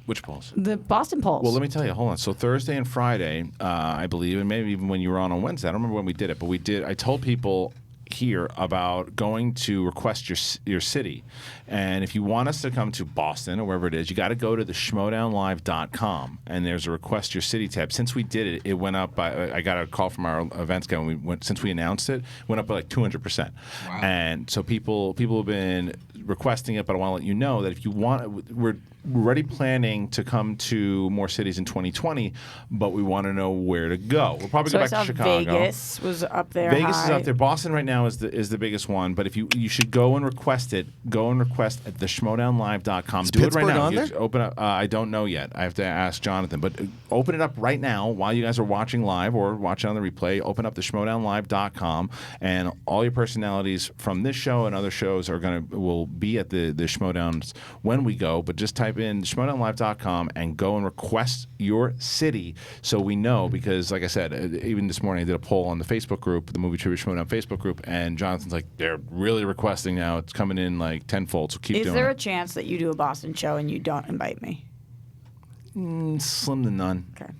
Which polls? The Boston polls. Well, let me tell you. Hold on. So Thursday and Friday, I believe, and maybe even when you were on Wednesday, I don't remember when we did it, but we did. I told people here about going to request your city, and if you want us to come to Boston or wherever it is, you got to go to the schmodownlive.com, and there's a request your city tab. Since we did it, it went up by. I got a call from our events guy since we announced it, went up by like 200%. Wow. And so people have been requesting it, but I want to let you know that if you want, we're already planning to come to more cities in 2020, but we want to know where to go. We'll probably go back to Chicago. Vegas was up there. Vegas is high. up there. Boston right now is the biggest one, but if you should go and request it. Go and request at the schmodownlive.com. Do Pittsburgh it right now. on there? Open up. I don't know yet. I have to ask Jonathan, but open it up right now while you guys are watching live or watching on the replay. Open up the schmodownlive.com, and all your personalities from this show and other shows will be at the Schmodowns when we go. But just type in schmodownlive.com and go and request your city so we know, because like I said, even this morning I did a poll on the Facebook group, the Movie Trivia Schmodown Facebook group, and Jonathan's like, they're really requesting now. It's coming in like tenfold, so keep doing it. Is there a chance that you do a Boston show and you don't invite me? Slim to none. Okay.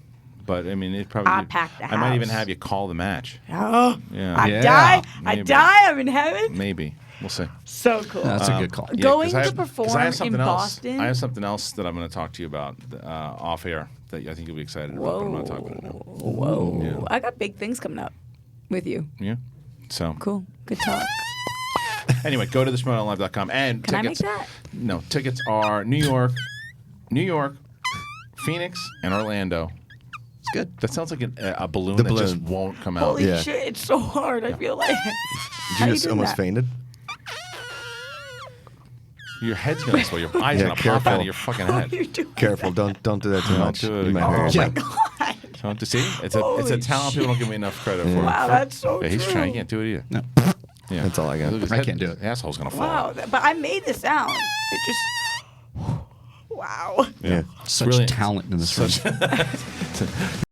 But I mean, it probably. I pack the I might even house. have you call the match. Oh, Yeah. I Yeah, die. maybe. I die. I'm in heaven. Maybe we'll see. So cool. That's a good call. Yeah, Going 'cause I to have- 'cause perform I have in something else. Boston? I have something else that I'm going to talk to you about off air that I think you'll be excited about. But I'm not talking about it now. Whoa. Yeah. I got big things coming up with you. Yeah. So Cool. Good talk. anyway, go to thesmodownlive.com and Can I make tickets. that? No, tickets are New York, Phoenix, and Orlando. It's good. That sounds like a balloon The that just balloon. won't come out. Holy Yeah. shit. It's so hard. I feel like. Did you just almost fainted? Your head's gonna swell. Your eyes Yeah, gonna pop careful. out of your fucking head. You're doing Careful, don't do that too Don't much. do it You might again. hurt Oh yourself. my God. Don't you see? It's a Holy talent people don't give me enough credit for. Wow, that's so Yeah, he's true. trying. He can't do it either. No. Yeah. That's all I got. Look, his I head- can't do it. his Asshole's gonna fall. Wow. out. But I made the sound. It just. Wow. Yeah. Such Brilliant. talent in this room.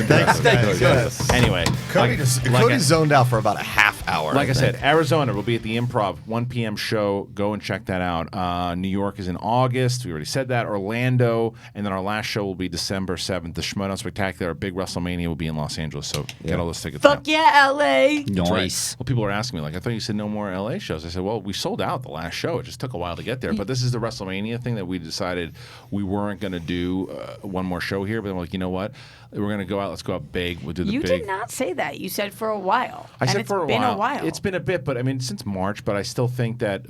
Thanks, guys. Anyway, Cody zoned out for about a half hour. Like I think. said, Arizona will be at the Improv, 1 p.m. show. Go and check that out. New York is in August. We already said that. Orlando. And then our last show will be December 7th. The Schmodown Spectacular, our big WrestleMania, will be in Los Angeles. So get all those tickets now. Fuck yeah, LA. That's right. Nice. Well, people are asking me, like, I thought you said no more LA shows. I said, well, we sold out the last show. It just took a while to get there. But this is the WrestleMania thing that we decided we weren't going to do one more show here. But I'm like, you know what? We're going to go out. Let's go out big. We'll do the You big. did not say that. You said for a while. I said it's for a been while. a while. It's been a bit, but I mean since March. But I still think that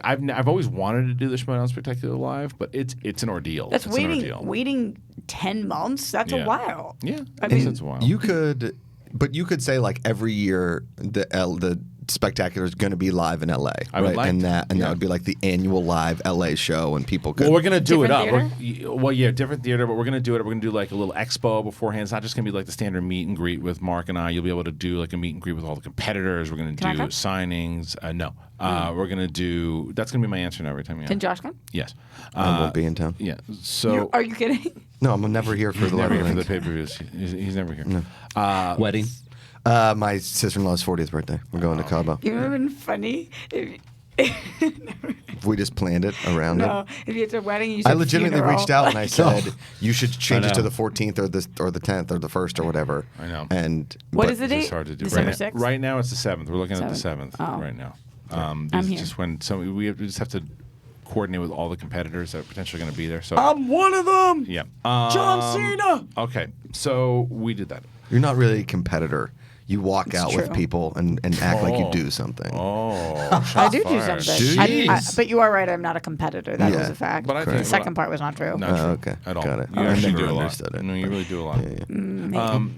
I've always wanted to do the Schmodown Spectacular live, but it's an ordeal. That's It's an ordeal. waiting 10 months. That's Yeah. a while. Yeah, I I guess mean, it's a while. You could say like every year the Spectacular is going to be live in LA, I would right? like and to. that would be like the annual live LA show, and people could. Well, we're gonna do it up. Different Different theater, but we're gonna do it. We're gonna do like a little expo beforehand. It's not just gonna be like the standard meet and greet with Mark and I. You'll be able to do like a meet and greet with all the competitors. We're gonna Can I do come? signings. No, we're gonna do. That's gonna be my answer now every time you. Can Josh come? Yes. I won't be in town. Yeah. So Are you kidding? No, I'm never here for he's the never here for the Leatherlands. pay-per-views. He's never here. Wedding. My sister-in-law's 40th birthday. We're going to Cabo. You would have been funny if We just planned it around no, it. if it's a wedding, you said I legitimately funeral. reached out and I said you should change I it to know. the 14th or the 10th or the 1st or whatever. I know. And What but- is the It's date? just hard to do. December right, 6th? Right now, it's the 7th. We're looking at the 7th. 7th Oh. right now. I'm These here. Just when we just have to coordinate with all the competitors that are potentially going to be there. So I'm one of them. yeah, John Cena. Okay, so we did that. You're not really a competitor. You walk out true. with people and act like you do something. Oh, I do shots something. fired. But you are right. I'm not a competitor. That Yeah. was a fact. But I think- the second part was not true. Not true okay. at all. Got it. You I actually never do a lot. understood it. No, you really do a lot.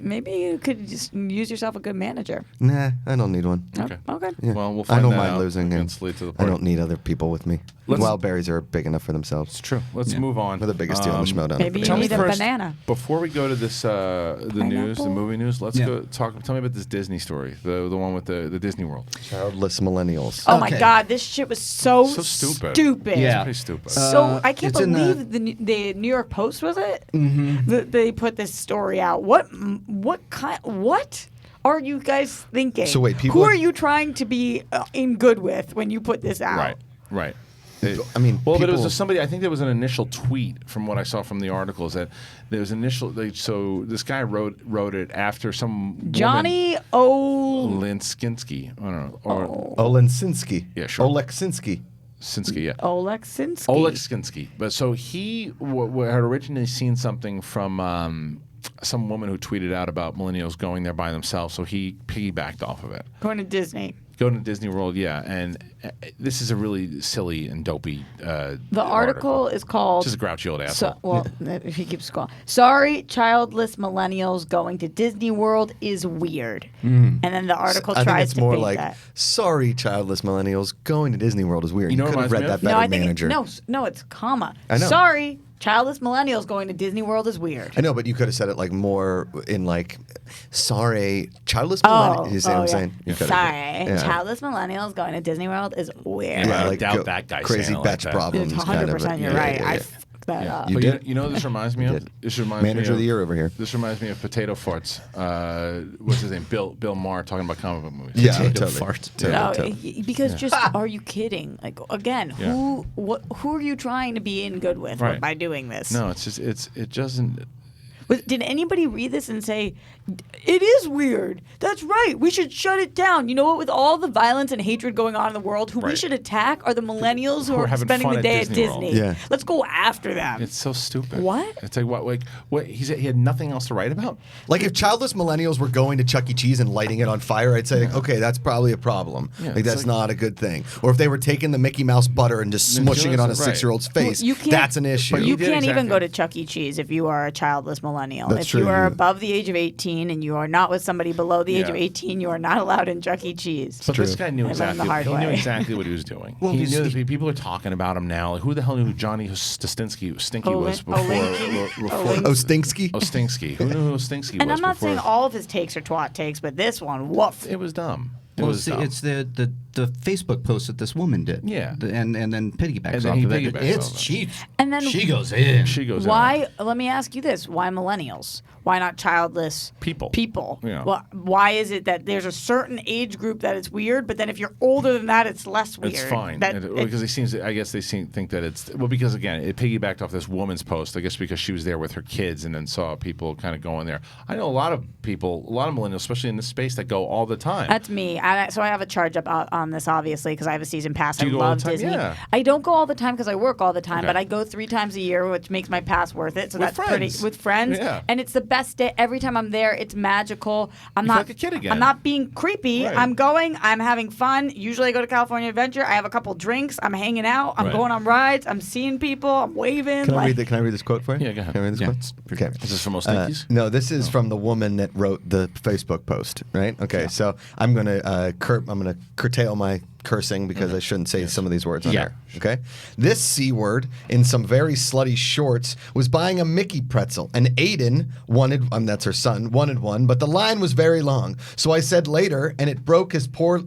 Maybe you could just use yourself a good manager. Nah, I don't need one. Okay. Okay. Yeah. Well, we'll find I don't that mind out losing. And against Late to the I Party. don't need other people with me. Wild berries are big enough for themselves. It's true. Let's move on. We're the biggest deal in the Schmodown. Maybe you Tell me need a first, banana. Before we go to this, the news, the Pineapple? movie news, let's Yeah. go talk. Tell me about this Disney story, the one with the Disney World. Childless millennials. Oh my Okay. God, this shit was so So stupid. stupid. Yeah. Pretty stupid. So I can't it's in believe the New York Post was it? That they put this story out. What are you guys thinking? So wait, people who are- are you trying to be in good with when you put this out? Right. I mean, well, but it people- was somebody. I think there was an initial tweet from what I saw from the articles that there was initial. So this guy wrote it after some Johnny O. Linskinski. I don't know. Or Oleksinsky. Yeah, sure. Oleksinsky. Sinsky, yeah. Oleksinsky. Oleksinsky. But so he had originally seen something from some woman who tweeted out about millennials going there by themselves. So he piggybacked off of it. Going to Disney. Go to Disney World, yeah. And this is a really silly and dopey The article is called. Just a grouchy old asshole. So, well, if he keeps going. Sorry, childless millennials going to Disney World is weird. And then the article I think tries it's to more paint like, that. sorry, childless millennials, going to Disney World is weird. You know You could what have read reminds that me better, No, I think manager. no, it's comma. I know. Sorry, childless millennials going to Disney World is weird. I know, but you could have said it like more in like, sorry, childless Oh, millennials. You see what I'm yeah. saying? You could've- Sorry, yeah. childless millennials going to Disney World is weird. Yeah, I like doubt that guy crazy saying it like batch that. problems. It's kind of, 100% you're yeah, right. yeah, I yeah. fucked that up. You But did. You know what this reminds me of? did. This reminds Manager me of the year over here. This reminds me of Potato Farts. What's his name? Bill Maher talking about comic book movies. Yeah, Potato totally. fart. Totally, No, totally. because just are you kidding? Like again, Yeah. who are you trying to be in good with Right. by doing this? No, it's just it doesn't. Did anybody read this and say, it is weird? That's right. We should shut it down. You know what? With all the violence and hatred going on in the world, who we Right. should attack are the millennials who Who are are having spending fun the at day at Disney World. Disney. Yeah. Let's go after them. It's so stupid. What? It's like what he said. He had nothing else to write about. Like if childless millennials were going to Chuck E. Cheese and lighting it on fire, I'd say, okay, that's probably a problem. Yeah, like it's that's like- not a good thing. Or if they were taking the Mickey Mouse butter and just Then smushing it on a right. 6-year-old's face, You can't- that's an issue. But You did can't even exactly. go to Chuck E. Cheese if you are a childless millennial. That's if true, you are yeah. above the age of 18 and you are not with somebody below the age Yeah. of 18, you are not allowed in Chuck E. Cheese. But this guy knew I learned the exactly. hard He knew way. exactly what he was doing. Well, he he's- knew that people are talking about him now. Like, who the hell knew who Johnny Stinky was before? Oh, Stinksky? Ostinsky. Who knew who Ostinsky And was I'm not before? saying all of his takes are twat takes, but this one, woof. It was dumb. It Well, was see, dumb. it's the Facebook post that this woman did. Yeah. And then piggybacks And then off he of it. piggybacks It's off of it. she. And then She goes in. She goes in. why? Let me ask you this: why millennials? Why not childless People. People. Yeah. Well, why is it that there's a certain age group that it's weird, but then if you're older than that, it's less weird? It's fine That, because he seems. I guess they think that it's because again it piggybacked off this woman's post. I guess because she was there with her kids and then saw people kind of going there. I know a lot of people, a lot of millennials, especially in this space, that go all the time. That's me. So I have a charge up on this, obviously, because I have a season pass. Do you I go all love the time? Disney. Yeah. I don't go all the time because I work all the time, Okay. but I go 3 times a year, which makes my pass worth it. So With that's friends. pretty with friends. Yeah. And it's the best day. Every time I'm there, it's magical. I'm You feel not like a kid again. I'm not being creepy. Right. I'm going. I'm having fun. Usually I go to California Adventure. I have a couple drinks. I'm hanging out. I'm Right. going on rides. I'm seeing people. I'm waving. Can I like, read this quote for you? Yeah, go ahead. Can I read this Yeah, quote? it's pretty Okay. Is this from Ostinkies? No, this is from the woman that wrote the Facebook post, right? Okay, so I'm gonna curtail my cursing because I shouldn't say some of these words on Yeah. there. Okay, this C word in some very slutty shorts was buying a Mickey pretzel, and Aiden wanted, that's her son, wanted one, but the line was very long. So I said later, and it broke his poor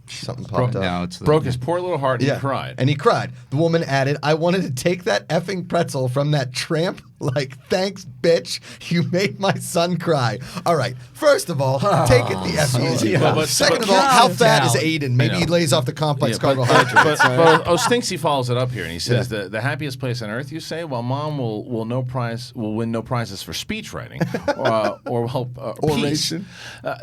something popped up. No, it's the, Broke his poor little heart and he cried. And he cried. The woman added, I wanted to take that effing pretzel from that tramp. Like, thanks, bitch. You made my son cry. All right. First of all, take it the F easy. Yeah. But- Second but- of all, how Calm fat down. is Aiden? Maybe I he know. lays off the complex Yeah, carbohydrates. but Ostinksy follows it up here, and he says the happiest place on earth. You say, well, mom will win no prizes for speech writing or peace. Oration.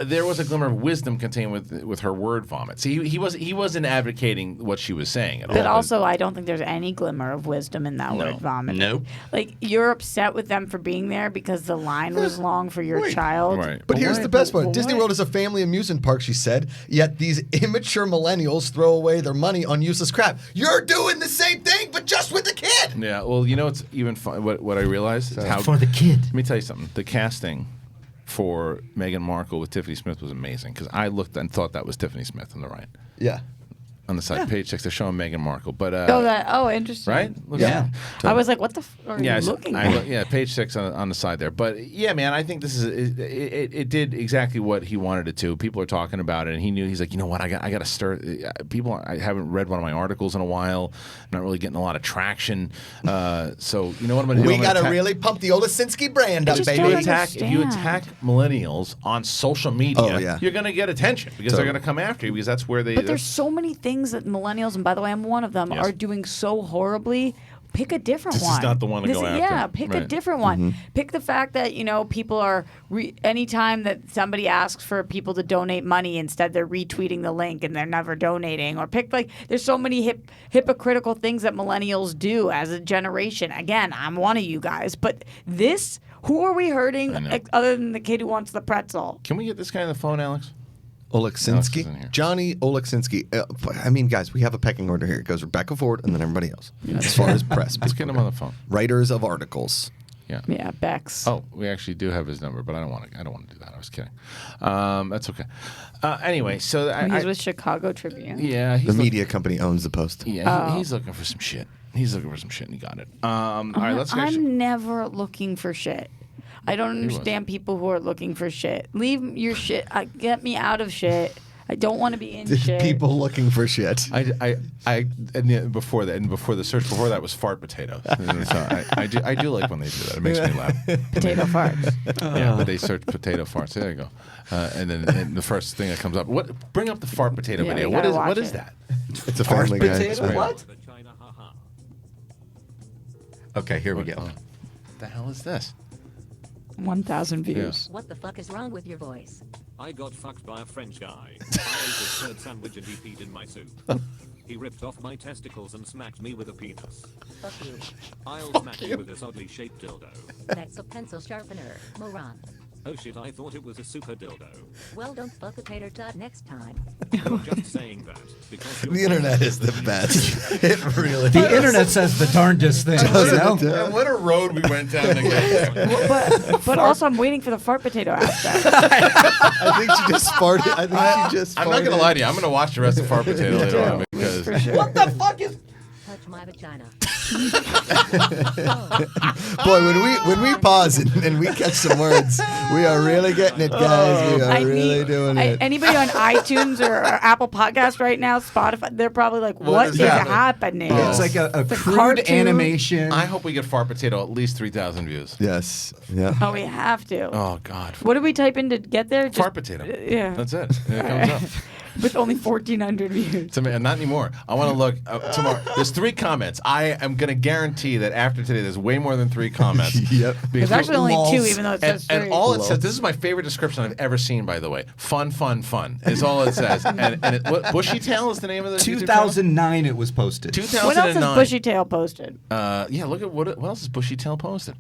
There was a glimmer of wisdom contained with her word vomit. See, he wasn't advocating what she was saying at all. But also, I don't think there's any glimmer of wisdom in that No. word vomit. Nope. Like, you're upset with them for being there because the line was long for your child. Right. But here's the best part. but Disney why? World is a family amusement park, she said, yet these immature millennials throw away their money on useless crap. You're doing the same thing, but just with the kid. Yeah, well, you know what's even fun? What I realized is how For the kid. Let me tell you something. The casting for Meghan Markle with Tiffany Smith was amazing because I looked and thought that was Tiffany Smith on the right. Yeah. On the side, page 6, they're showing Meghan Markle, but Interesting. right? Looks Yeah. good. I was like, what the are Yeah, you looking at? yeah, page 6 on the side there. But yeah, man, I think this is it did exactly what he wanted it to. People are talking about it, and he knew. He's like, you know what? I got to stir. People, I haven't read one of my articles in a while. I'm not really getting a lot of traction. So you know what I'm going to do? We got to really pump the Olasinski brand up, just baby. don't if you understand. attack millennials on social media, Oh, yeah. you're going to get attention because they're going to come after you because that's where they. But there's so many things that millennials, and by the way, I'm one of them, Yes. are doing so horribly. Pick a different This is one. not the one to go after. Yeah, pick a Right. different one. Pick the fact that people are anytime that somebody asks for people to donate money, instead they're retweeting the link and they're never donating. Or pick there's so many hypocritical things that millennials do as a generation. Again, I'm one of you guys, but this, who are we hurting other than the kid who wants the pretzel? Can we get this guy on the phone, Alex? Alex is in here. Oleksinski. Johnny Oleksinski. I mean, guys, we have a pecking order here. It goes Rebecca Ford and then everybody else. As far as press. Let's get him on the phone. Writers of articles. Yeah. Yeah, Bex. Oh, we actually do have his number, but I don't want to do that. I was kidding. That's okay. Anyway, so He's with Chicago Tribune. yeah, The media company owns the Post. Yeah, he's looking for some shit. He's looking for some shit, and he got it. All right, let's actually. I'm never looking for shit. I don't understand people who are looking for shit. Leave your shit. Get me out of shit. I don't want to be in shit. People looking for shit. Before the search before that was fart potatoes. So I do like when they do that. It makes me laugh. Potato farts. Yeah, but they search potato farts. There you go. And then the first thing that comes up. Bring up the fart potato Yeah, video. we What gotta is watch is it. that? It's a Family Guy. Potato? What? Okay, here we go. What the hell is this? 1,000 views. What the fuck is wrong with your voice? I got fucked by a French guy. I ate his third sandwich and he peed in my soup. He ripped off my testicles and smacked me with a penis. Fuck you. I'll smack you with this oddly shaped dildo. That's a pencil sharpener, moron. Oh shit, I thought it was a super dildo. Well, don't fuck a tater tot next time. I'm just saying that because The internet is the best. It really The internet says the darndest things, you know? Yeah, what a road we went down to get there. But also, I'm waiting for the fart potato aspect. I think she just farted. I think she just farted. I'm not gonna lie to you. I'm gonna watch the rest of Fart Potato later on because What the fuck is... Touch my vagina. Boy, when we pause and we catch some words, we are really getting it, guys. We are really doing it. Anybody on iTunes or Apple Podcast right now, Spotify, they're probably like, what is happening? It's like a crude cartoon. animation. I hope we get Fart Potato at least 3,000 views. Yes. Yeah. Oh, we have to. Oh God. What did we type in to get there? Just- Fart Potato. Yeah. That's it. It comes up. With only 1,400 views. Not anymore. I want to look tomorrow. There's 3 comments. I am going to guarantee that after today, there's way more than 3 comments. Yep. There's actually only 2, even though it says 3. And all it says, this is my favorite description I've ever seen, by the way. Fun, fun, fun is all it says. And Bushytail is the name of the YouTube channel? 2009 it was posted. 2009. What else has Bushytail posted? Yeah, look at what else has Bushytail posted.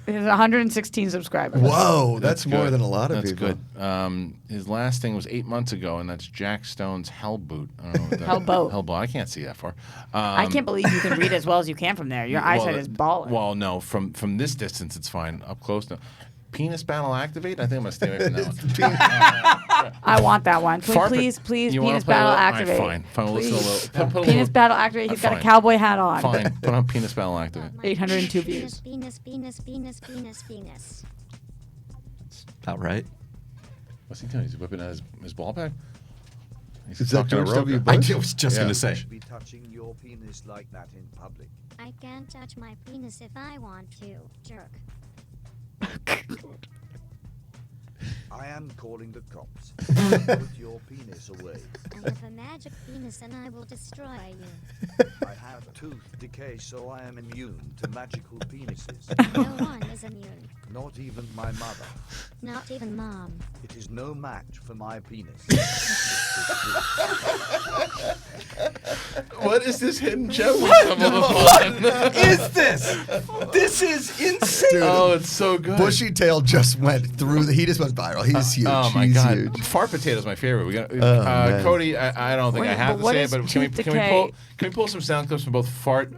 It has 116 subscribers. Whoa, that's more good. than a lot of That's people. good. His last thing was 8 months ago, and that's Jack Stone's Hell Boot. I don't know what that Hellboat. Hellboat. I can't see that far. I can't believe you can read as well as you can from there. Your eyesight is balling. Well, no, from this distance it's fine. Up close, no. Penis battle activate. I think I'm gonna stay away from that one. I want that one. Can we Farp- please, You wanna penis play battle a little? activate. All right, fine. We'll listen to a little. Put a Penis little, battle activate. He's got a fine. cowboy hat on. Fine. Put on penis battle activate. 802 views. Penis, penis, penis, penis, penis. About right. What's he doing? Is he whipping out his ball bag? He's Is that talking to George Roka. W. Bush? I was just Yeah. going to say. Be touching your penis like that in public. I can touch my penis if I want to. Jerk. I am calling the cops. Put your penis away. I have a magic penis and I will destroy you. I have tooth decay, so I am immune to magical penises. No one is immune. Not even my mother. Not even mom. It is no match for my penis. What is this hidden gem? What is this? This is insane. Oh, it's so good. Bushytail just went through. He just went viral. He's huge. Oh my He's god, huge. fart potato is my favorite. We got man. Cody. I don't think Wait, I have but to what say it, is but tooth can we pull some sound clips from both fart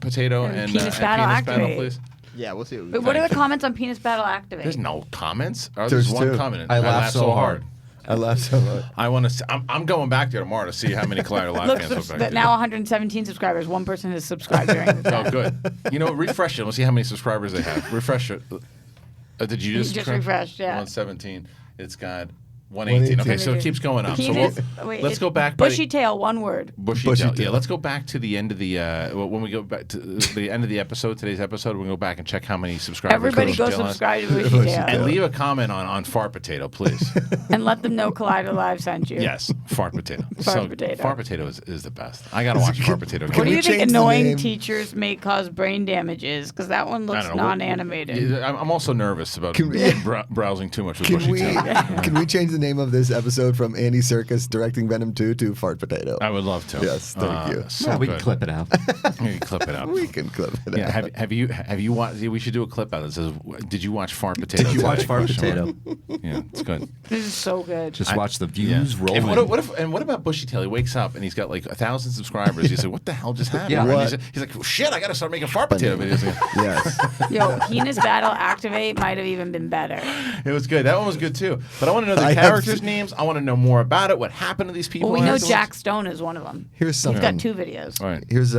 potato and Penis Battle Activate. please? Yeah, we'll see. Wait, what are the comments on Penis Battle Activate? There's no comments. Oh, There's one two. comment. I laughed so hard. I laugh so much. I want to. I'm going back there tomorrow to see how many Collider Live Look, fans look back that there. now 117 subscribers. One person has subscribed during the Oh, good. You know, refresh it. We'll see how many subscribers they have. Refresh it. Did you just? Just refreshed, yeah. 117. It's got 118. Okay, so it keeps going up. So let's go back. Bushy tail, one word. Bushy tail. Yeah, let's go back to the end of the when we go back to the end of the episode. Today's episode, we'll go back and check how many subscribers. Everybody go Bushy Tail has. subscribe to Bushy Tail. And leave a comment on fart potato, please. And let them know Collider Live sent you. Yes, fart potato. Fart potato. Fart potato is the best. I gotta watch fart potato. What do you think change the annoying name? teachers may cause brain damage is? Because that one I looks don't know. non-animated. I'm also nervous about browsing too much with Can Bushy we Tail. can we change the name of this episode from Andy Serkis directing Venom 2 to Fart Potato? I would love to. Yes, thank you. So Yeah, we good. can clip it out. We can clip it out. We can clip it Yeah, out. have you watched? We should do a clip out that says, "Did you watch Fart Potato?" Did you watch today?" Fart Question mark. Potato? Yeah, it's good. This is so good. Just watch the views roll. And what about Bushy Tail? He wakes up and he's got like 1,000 subscribers. He's like, "What the hell just happened?" Yeah. And What? he's like, well, "Shit, I got to start making Fart Potato videos." Yes. Yo, Penis Battle Activate might have even been better. It was good. That one was good too. But I want to know the I have characters' to- names. I want to know more about it. What happened to these people? Well, we know afterwards. Jack Stone is one of them. Here's He's something. got 2 videos. All right. Here's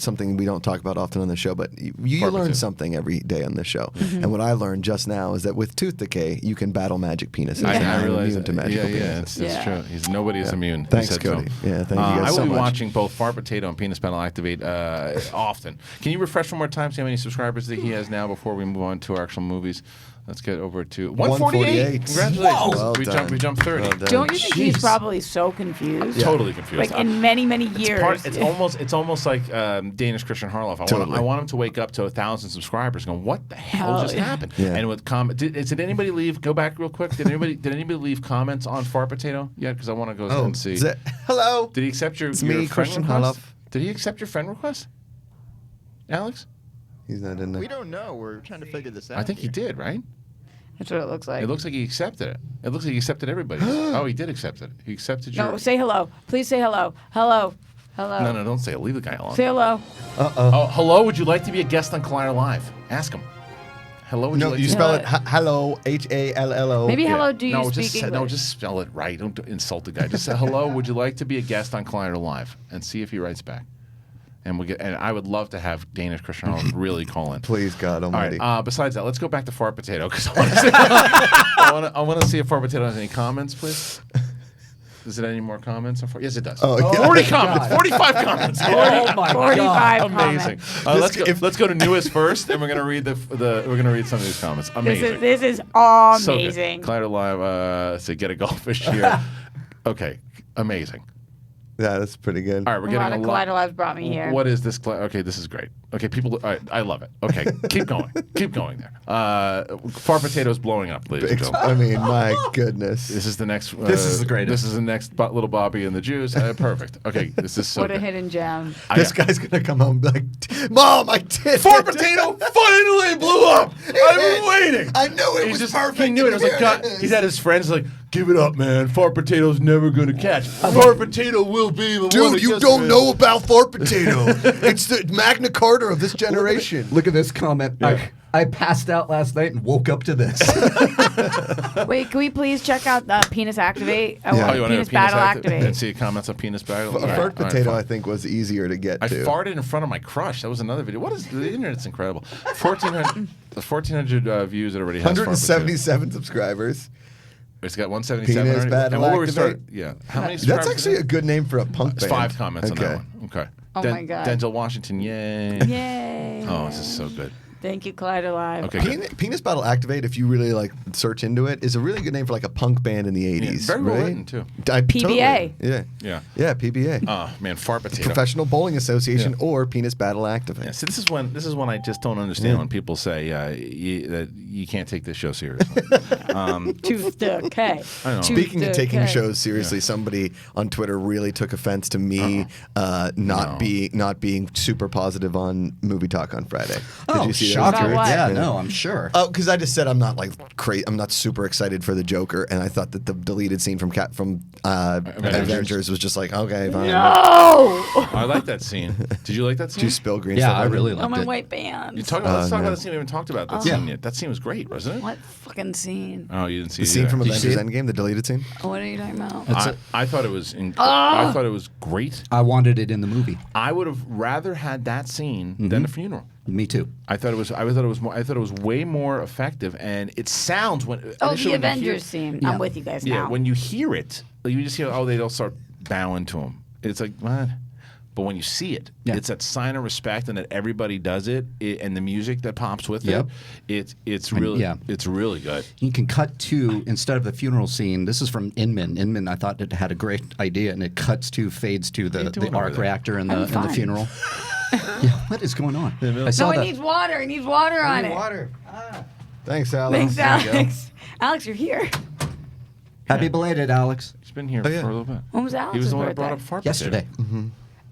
something we don't talk about often on the show, but you Fart learn potato. something every day on this show. Mm-hmm. And what I learned just now is that with tooth decay, you can battle magic penises. I I'm realize immune to that. magical Yeah, penises. it's Yeah. true. Nobody is immune. He Thanks, said so. Cody. Yeah, thank you guys I will so be much. watching both Fart Potato and Penis Battle Activate often. Can you refresh one more time, see how many subscribers that he has now before we move on to our actual movies? Let's get over to 148. 148. Congratulations. Well We jumped 30. Well done. Don't you think he's Jeez. probably so confused? Totally confused. Like in many, many years. It's almost like Danish Christian Harloff. Totally. I want him to wake up to 1,000 subscribers, going, "What the hell Hell just yeah. happened?" Yeah. And with did anybody leave? Go back real quick. Did anybody leave comments on Fart Potato yet? Because I want to go and see. Is it- hello. Did he accept your me, friend Kristian request? Harloff. Did he accept your friend request, Alex? He's not in there. We don't know. We're trying to figure this out. I think he did, right? That's what it looks like. It looks like he accepted it. It looks like he accepted everybody. Oh, he did accept it. He accepted your. No, say hello. Please say hello. Hello. Hello. No, don't say it. Leave the guy alone. Say hello. Oh, hello. Would you like to be a guest on Collider Live? Ask him. Hello. Would you No, like you to spell it Yeah. hello, Hallo. Maybe Yeah. hello, do you no, speak just English? no, just spell it right. Don't insult the guy. Just say hello. Would you like to be a guest on Collider Live? And see if he writes back. And I would love to have Danish Christian Harloff really call in. Please, God All right. Almighty. Besides that, let's go back to Fart Potato because I want to see if Fart Potato has any comments, please. Does it have any more comments on Fart? Yes, it does. Oh, yeah. 40 comments. 45 comments. Oh my 45 Amazing. comments. Let's go to newest first, and we're gonna read we're gonna read some of these comments. Amazing. This is So good. amazing. Collider Live. Say get a goldfish here. Okay. Amazing. Yeah, that's pretty good. All right, we're A getting lot of Collider Lives brought me here. What is this? Okay, this is great. Okay, people. All right, I love it. Okay, keep going. Keep going there. Fart Potato's blowing up, ladies and gentlemen. I mean, my goodness. This is the next. This is the greatest. This is the next little Bobby and the Jews. Perfect. Okay, this is so What a good. hidden gem. This guy's gonna come home and be like, "Mom, I did Fart it." Potato finally blew up. I've been waiting. I knew it He's was just, perfect. He knew it. I was like, God. He's had his friends like, give it up, man. Fart Potato's never gonna catch. Fart Potato will be the one. Dude, that you gets don't it. know about Fart Potato. It's the Magna Carta of this generation. Look at this comment. Yeah. I passed out last night and woke up to this. Wait, can we please check out Penis Activate? Yeah. Oh, you want Penis to Battle and Activate. see comments on Penis Battle? A All right, Fart all right, Potato, fine. I think, was easier to get I to. farted in front of my crush. That was another video. What is the internet's incredible? 1,400 views. It already has. Fart Potato. 177 subscribers. It's got 177 Penis already. Battle And what were we Activate. started? Yeah. How many? That's subscribers actually is a it? good name for a punk It's band. 5 comments on that one. Okay. Oh my God. Denzel Washington, yay. Yay. Oh, this is so good. Thank you, Clyde Alive. Okay. Penis Battle Activate, if you really like search into it, is a really good name for like a punk band in the 80s. very well right? written, too. PBA. Yeah. Yeah. Yeah, PBA. Oh man, fart potato. Professional Bowling Association or Penis Battle Activate. Yeah, see, this is when I just don't understand when people say that you can't take this show seriously. Tooth the K. I don't know. Speaking of taking K. shows seriously, somebody on Twitter really took offense to me not being super positive on movie talk on Friday. Did you see About that? what? Yeah, no, I'm sure. Oh, because I just said I'm not like crazy. I'm not super excited for the Joker, and I thought that the deleted scene from Avengers was just like, okay, fine. No! I like that scene. Did you like that Did scene? you spill green Yeah, stuff? I over really it? On liked my it. white pants. Let's talk about that scene. We haven't talked about that scene yet. That scene was great, wasn't it? What fucking scene? Oh, you didn't see The it scene either. from Did you see Avengers it? Endgame, the deleted scene. What are you talking about? I thought it was. I thought it was great. I wanted it in the movie. I would have rather had that scene than the funeral. Me too. I thought it was way more effective, and it sounds when. Oh, initially the when you hear- Avengers scene. Yeah. I'm with you guys Yeah, now. when you hear it, like, you just hear, they all start bowing to him. It's like, what? But when you see it, Yeah. it's that sign of respect, and that everybody does it, and the music that pops with Yep. it. It's really, yeah. it's really good. You can cut to, instead of the funeral scene, this is from Inman. Inman, I thought it had a great idea, and it cuts to, fades to What are you the doing over arc there? reactor and I'm the fine. funeral. Yeah, what is going on? I No, saw it that. needs water. It needs water on it. Water. Thanks, Alex. Thanks, There you go. Alex. Alex, you're here. Happy belated, Alex. He's been here Oh, yeah. for a little bit. When was He Alex's was the one that birthday? brought up fart Yesterday.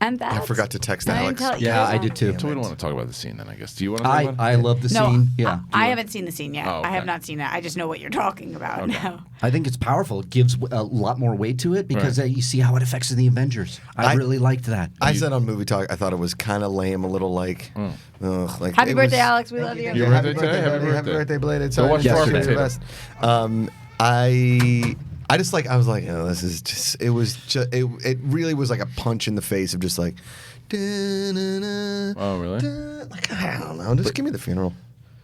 And that. I forgot to text I didn't Alex. tell you. Yeah, I did too. So we don't want to talk about the scene then, I guess. Do you want to talk about it? I love the No, scene. Yeah. I haven't seen the scene yet. Oh, okay. I have not seen that. I just know what you're talking about now. I think it's powerful. It gives a lot more weight to it because Right. you see how it affects the Avengers. I really liked that. I said on Movie Talk, I thought it was kind of lame, a little like, like Happy it birthday, was- Alex. We love you. Your Happy birthday today? Happy buddy. Happy birthday. birthday, belated. Go Sorry, watch just Fart your Potato. best. I just like, I was like, oh, this is just, it was just, it really was like a punch in the face of just like, Oh, really? like, I don't know, just give me the funeral.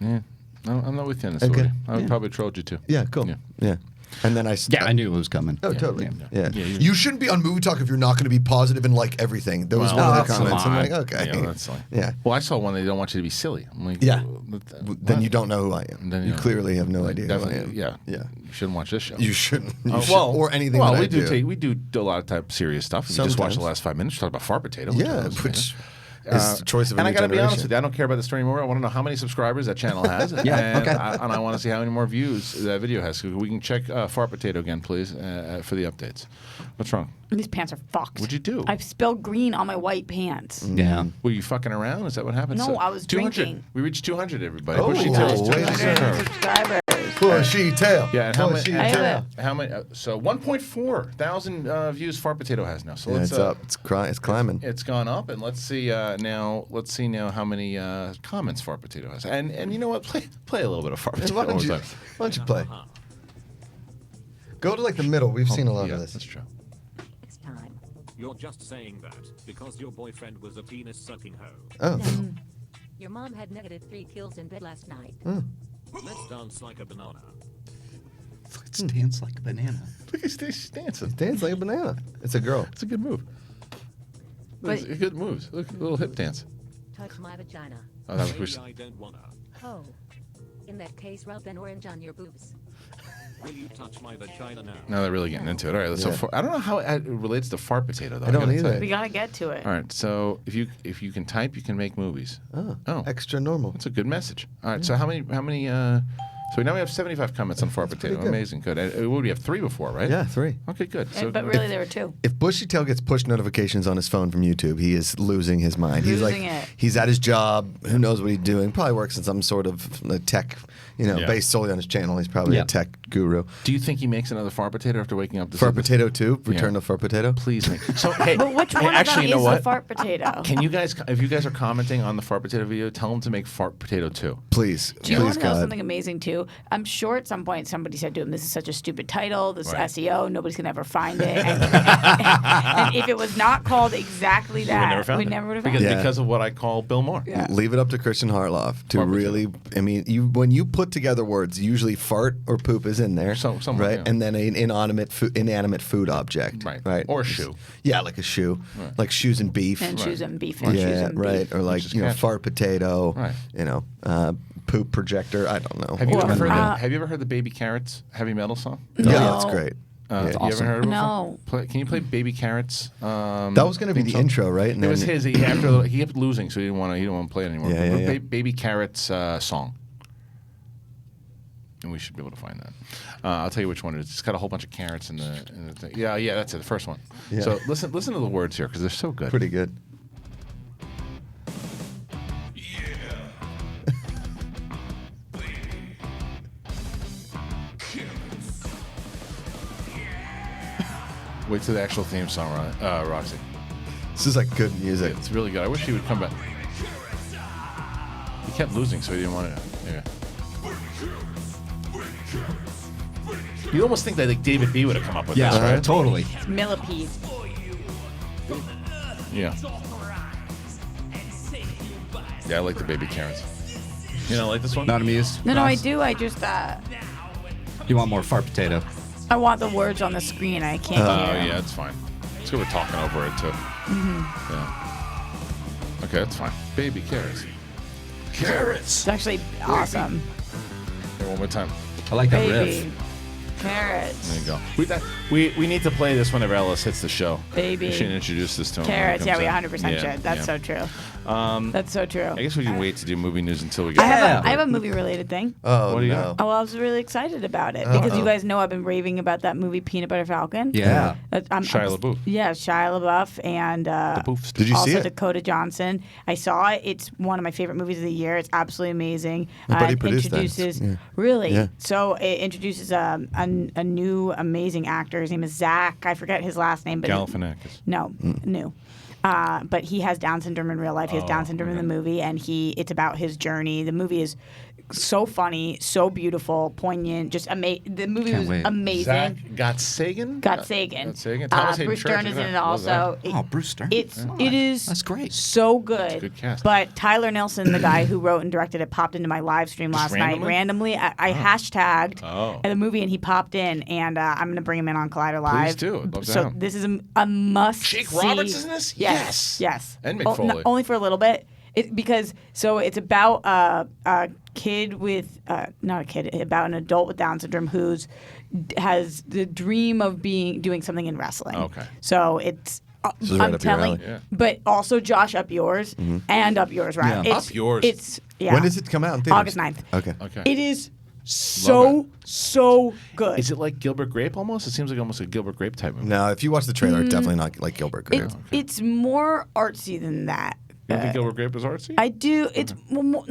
Yeah. No, I'm not with you on this, Okay. Woody. I would probably trolled you too. Yeah, cool. Yeah. Yeah. And then I Yeah, I knew it was coming. Oh, Yeah, totally. yeah. Yeah. You shouldn't be on Movie Talk if you're not going to be positive and like everything. Those Well, were the come comments. I'm on. like, okay. Yeah, that's silly. Yeah. Well, I saw one they don't want you to be silly. I'm like, Yeah. what? Then you don't know who I am. Then you don't. clearly have no idea who I Definitely, am. yeah. Yeah. You shouldn't watch this show. You shouldn't. You should, well, or anything Well, that we I do. We do a lot of type serious stuff. If you just watch the Sometimes. last 5 minutes, talk about fart potato. which I Yeah, was which fan. is the choice of a And I new got to be honest generation. with you, I don't care about the story anymore. I want to know how many subscribers that channel has. Yeah, and okay. and I want to see how many more views that video has. So we can check fart potato again, please, for the updates. What's wrong? These pants are fucked. What'd you do? I've spilled green on my white pants. Yeah. Were you fucking around? Is that what happened? No, I was 200. drinking. We reached 200, everybody. Oh, Bushytail is wait a 200. second. Subscribers. Bushy tail. Yeah, and how many? Bushy I have tail. How many? So 1.4 thousand views fart potato has now. So Yeah, let's it's up. It's climbing. It's gone up, and let's see now. Let's see now how many comments fart potato has. And you know what? Play a little bit of fart potato. Why don't you, one more time. why don't you play? Go to like the middle. We've seen a lot Yeah, of this. that's true. Next time. You're just saying that because your boyfriend was a penis sucking hoe. Oh. Your mom had -3 kills in bed last night. Let's dance like a banana. Let's dance like a banana. Look, he's dancing. Dance like a banana. It's a girl. It's a good move. But- It's good moves. Look, a little hip dance. Touch my vagina. Maybe Oh, that was Bush. I don't wanna. Oh. In that case, rub an orange on your boobs. Will you touch my vagina now? Now they're really getting into it. All right. So Yeah. I don't know how it relates to fart potato though. I don't gotta tell either. you. We gotta get to it. All right. So if you can type, you can make movies. Oh. Extra normal. That's a good message. All right. So how many? So now we have 75 comments on fart potato. pretty good. Amazing. Good. What do we have? 3 before, right? Yeah, 3. Okay. Good. So But really, there were 2. If Bushytail gets push notifications on his phone from YouTube, he is losing his mind. He's Losing like, it. he's at his job. Who knows what he's doing? Probably works in some sort of tech, Yeah. based solely on his channel. He's probably Yeah. a tech guru. do you think he makes another fart potato after waking up? To Fart see this? Potato 2, Return Yeah. to Fart Potato. Please make. So hey, But which hey, one actually, of you them know is what? the fart potato? Can you guys, if you guys are commenting on the fart potato video, tell them to make fart potato 2. Please, Do you want please, to know God. something amazing too? I'm sure at some point somebody said to him, "This is such a stupid title. This Right. SEO. Nobody's gonna ever find it." And if it was not called exactly that, we never would have found because, it. Yeah. because of what I call Bill Moore. Yeah. Leave it up to Kristian Harloff to Fart really. I mean, when you put together words, usually fart or poop is in there, Somewhat, right? yeah. And then an inanimate food object, Right. Or a shoe. Yeah, like a shoe, like shoes and beef. And shoes and beef and shoes Yeah, and right. beef. Or like is fart potato. Right. Poop projector. I don't know. Have you, Or- have you ever heard the Baby Carrots heavy metal song? No. Yeah, that's great. You awesome. ever heard of it before? No. Can you play Baby Carrots? That was going to be theme the song? intro, right? And It was then- his. He kept losing, so he didn't want to play it anymore. Yeah, But yeah, yeah. Baby Carrots song, and we should be able to find that. I'll tell you which one it is. It's got a whole bunch of carrots in the thing. Yeah, that's it. The first one. Yeah. So listen to the words here because they're so good. Pretty good. Wait till the actual theme song, Roxy. This is like good music. It's really good. I wish he would come back. He kept losing, so he didn't want to. Yeah. You almost think that like David B would have come up with Yeah, this, right? totally. Millipede. Yeah. Yeah, I like the Baby Carrots. You don't like this one? Not amused? No, I Ross? do. I just You want more fart potato? I want the words on the screen. I can't Oh, hear 'em. yeah, it's fine. It's good we're talking over it, too. Mm-hmm. Yeah. Okay, that's fine. Baby Carrots. Carrots! It's actually awesome. Here, one more time. I like that Baby. riff. Carrots. There you go. We need to play this whenever Ellis hits the show. Baby. We should introduce this to him. Carrots. when Yeah, he we comes 100% in. should. That's so true. That's so true. I guess we can wait to do movie news until we get I have a movie related thing. Oh, What do you no. got? Oh, well, I was really excited about it because you guys know I've been raving about that movie Peanut Butter Falcon. Yeah. Shia LaBeouf. Yeah, Shia LaBeouf and Boofs. Did you also see it? Dakota Johnson. I saw it. It's one of my favorite movies of the year. It's absolutely amazing. My buddy It produced that. introduces Yeah. really. Yeah. So it introduces a new amazing actor. His name is Zach. I forget his last name, but Galifianakis. no, new. But he has Down syndrome in real life. He has Down syndrome in the movie, and it's about his journey. The movie is so funny, so beautiful, poignant, just amazing. The movie Can't was wait. amazing. Zach Gotsagen? Gotsagen. Gotsagen. Thomas Hayden Bruce Church, Dern is in isn't it also. Oh, Bruce Dern. It is. That's great. So good. Good cast. But Tyler Nelson, the guy who wrote and directed it, popped into my live stream last night randomly. I hashtagged the movie and he popped in, and I'm gonna bring him in on Collider Live. Please do. I'd love to So have him. this is a must. Jake see. Roberts is in this? Yes. Yes. And Mick Foley. Only for a little bit. Because it's about a kid with not a kid, about an adult with Down syndrome who's has the dream of doing something in wrestling. Okay. So it's This is right I'm up your telling, alley. Yeah. but also Josh Up Yours and Up Yours, right? Yeah. It's, Up Yours. It's yeah. When does it come out in theaters? August 9th. Okay. Okay. It is so good. Is it like Gilbert Grape almost? It seems like almost a Gilbert Grape type movie. No, if you watch the trailer, it's definitely not like Gilbert Grape. It's more artsy than that. You don't think Gilbert Grape is artsy? I do. It's more,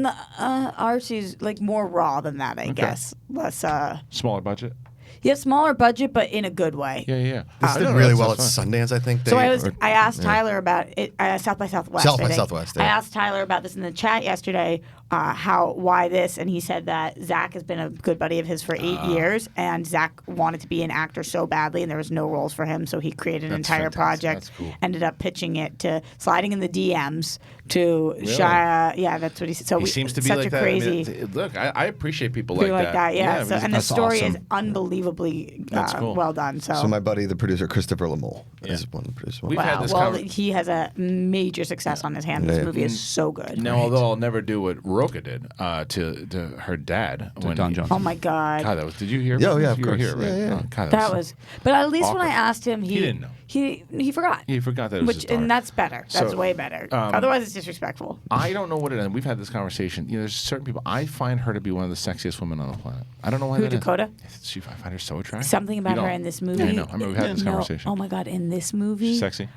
artsy's like more raw than that, I guess. Less Smaller budget? yeah, smaller budget, but in a good way. Yeah. This I did know, really that well at sounds fun. Sundance, I think. So They- I asked Tyler about it. South by Southwest. South I by think. Southwest, I yeah. asked Tyler about this in the chat yesterday. Why this? And he said that Zach has been a good buddy of his for 8 years, and Zach wanted to be an actor so badly, and there was no roles for him, so he created an That's entire fantastic. project. That's cool. Ended up pitching it to sliding in the DMs to Shia. Yeah, that's what he said. So He seems to be such like a that. crazy. I mean, look, I appreciate people Feel like like that, yeah. So, and the that's story is awesome. unbelievably That's cool. well done. So, So my buddy, the producer, Christopher Lamole, Yeah. is one of the producers. We've had wow. this Well, conver- he has a major success on his hands. This Yeah. movie is so good. Now, although I'll never do what Roka did to her dad. When Don Johnson. Oh my God. God, that was. Did you hear? Yeah, yeah, of you were course. here, right? Yeah, yeah. Oh, God, That was, but at least when I awkward. asked him, He didn't know. He forgot. He forgot that it was his daughter. And that's better. That's So, way better. Otherwise, it's disrespectful. I don't know what it is. We've had this conversation. You know, there's certain people. I find her to be one of the sexiest women on the planet. I don't know why Who, that is. Dakota? I find her so attractive. Something about You her don't? in this movie. Yeah, I know. I remember we had this No, conversation. Oh my God, in this movie, She's sexy.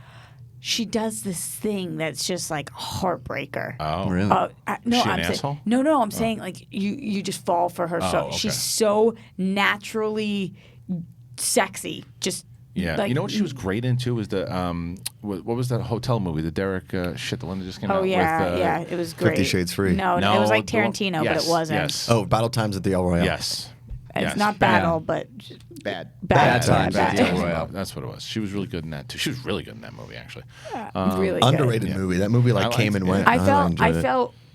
she does this thing that's just like heartbreaker. Oh, Really? No, Is she an I'm saying asshole? no. I'm saying like you just fall for her. So okay. she's so naturally sexy. Just Yeah, like, you know what she was great into was the what was that hotel movie? The Derek the one that just came out. Oh yeah, with, yeah, it was great. 50 Shades Free. No, No, it was like the one- Tarantino, yes, but it wasn't. Yes. Oh, Battle Times at the El Royale. Yes. It's Yes. not battle, but Bad. bad Times at the El bad. Royale. That's what it was. She was really good in that too. She was really good in that movie, actually. Really good. Underrated movie. That movie I like liked came and it. went. I really felt enjoyed it.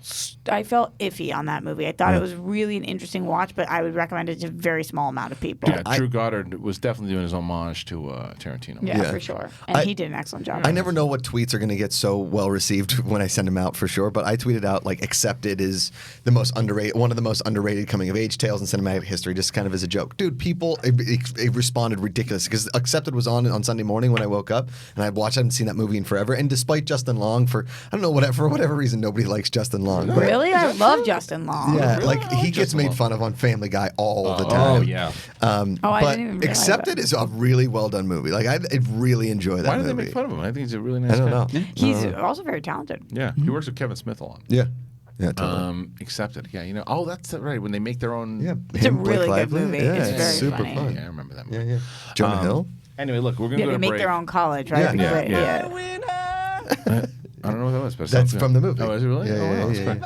iffy on that movie. I thought it was really an interesting watch, but I would recommend it to a very small amount of people. Yeah, Drew Goddard was definitely doing his homage to Tarantino. Yeah, for sure. And he did an excellent job. I never know what tweets are going to get so well received when I send them out for sure, but I tweeted out like Accepted is the most underrated, one of the most underrated coming of age tales in cinematic history, just kind of as a joke. Dude, people it responded ridiculous because Accepted was on Sunday morning when I woke up and I hadn't seen that movie in forever. And despite Justin Long, for whatever reason, nobody likes Justin Long. But, really? I love Justin Long. yeah, Really? like he gets made fun of on Family Guy all the time. Oh yeah. I didn't But even realize Accepted is a really well done movie. Like I really enjoy that Why do movie. they make fun of him? I think he's a really nice I don't guy. know. He's also very talented. Yeah, he works with Kevin Smith a lot. Yeah. Yeah, totally. Accepted. Yeah, Oh, that's right. When they make their own. Yeah, It's a him, Blake really good Lively. movie. Yeah, It's very super funny. fun. Yeah, I remember that movie. Yeah. Jonah Hill. Anyway, look, we're gonna Yeah, go they to make break. their own college, right? Yeah. Yeah. I don't know what that was, but it That's sounds good. from the movie. Oh, is it really? Yeah, Oh, yeah, wow, that's yeah, great.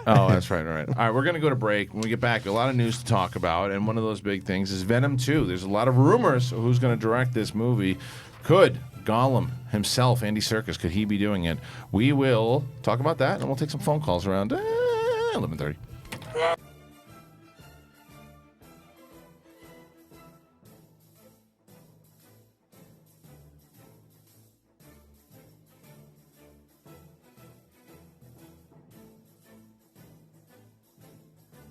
Oh, that's right. All right. All right, we're going to go to break. When we get back, a lot of news to talk about, and one of those big things is Venom 2. There's a lot of rumors of who's going to direct this movie. Could Gollum himself, Andy Serkis, could he be doing it? We will talk about that, and we'll take some phone calls around 11:30.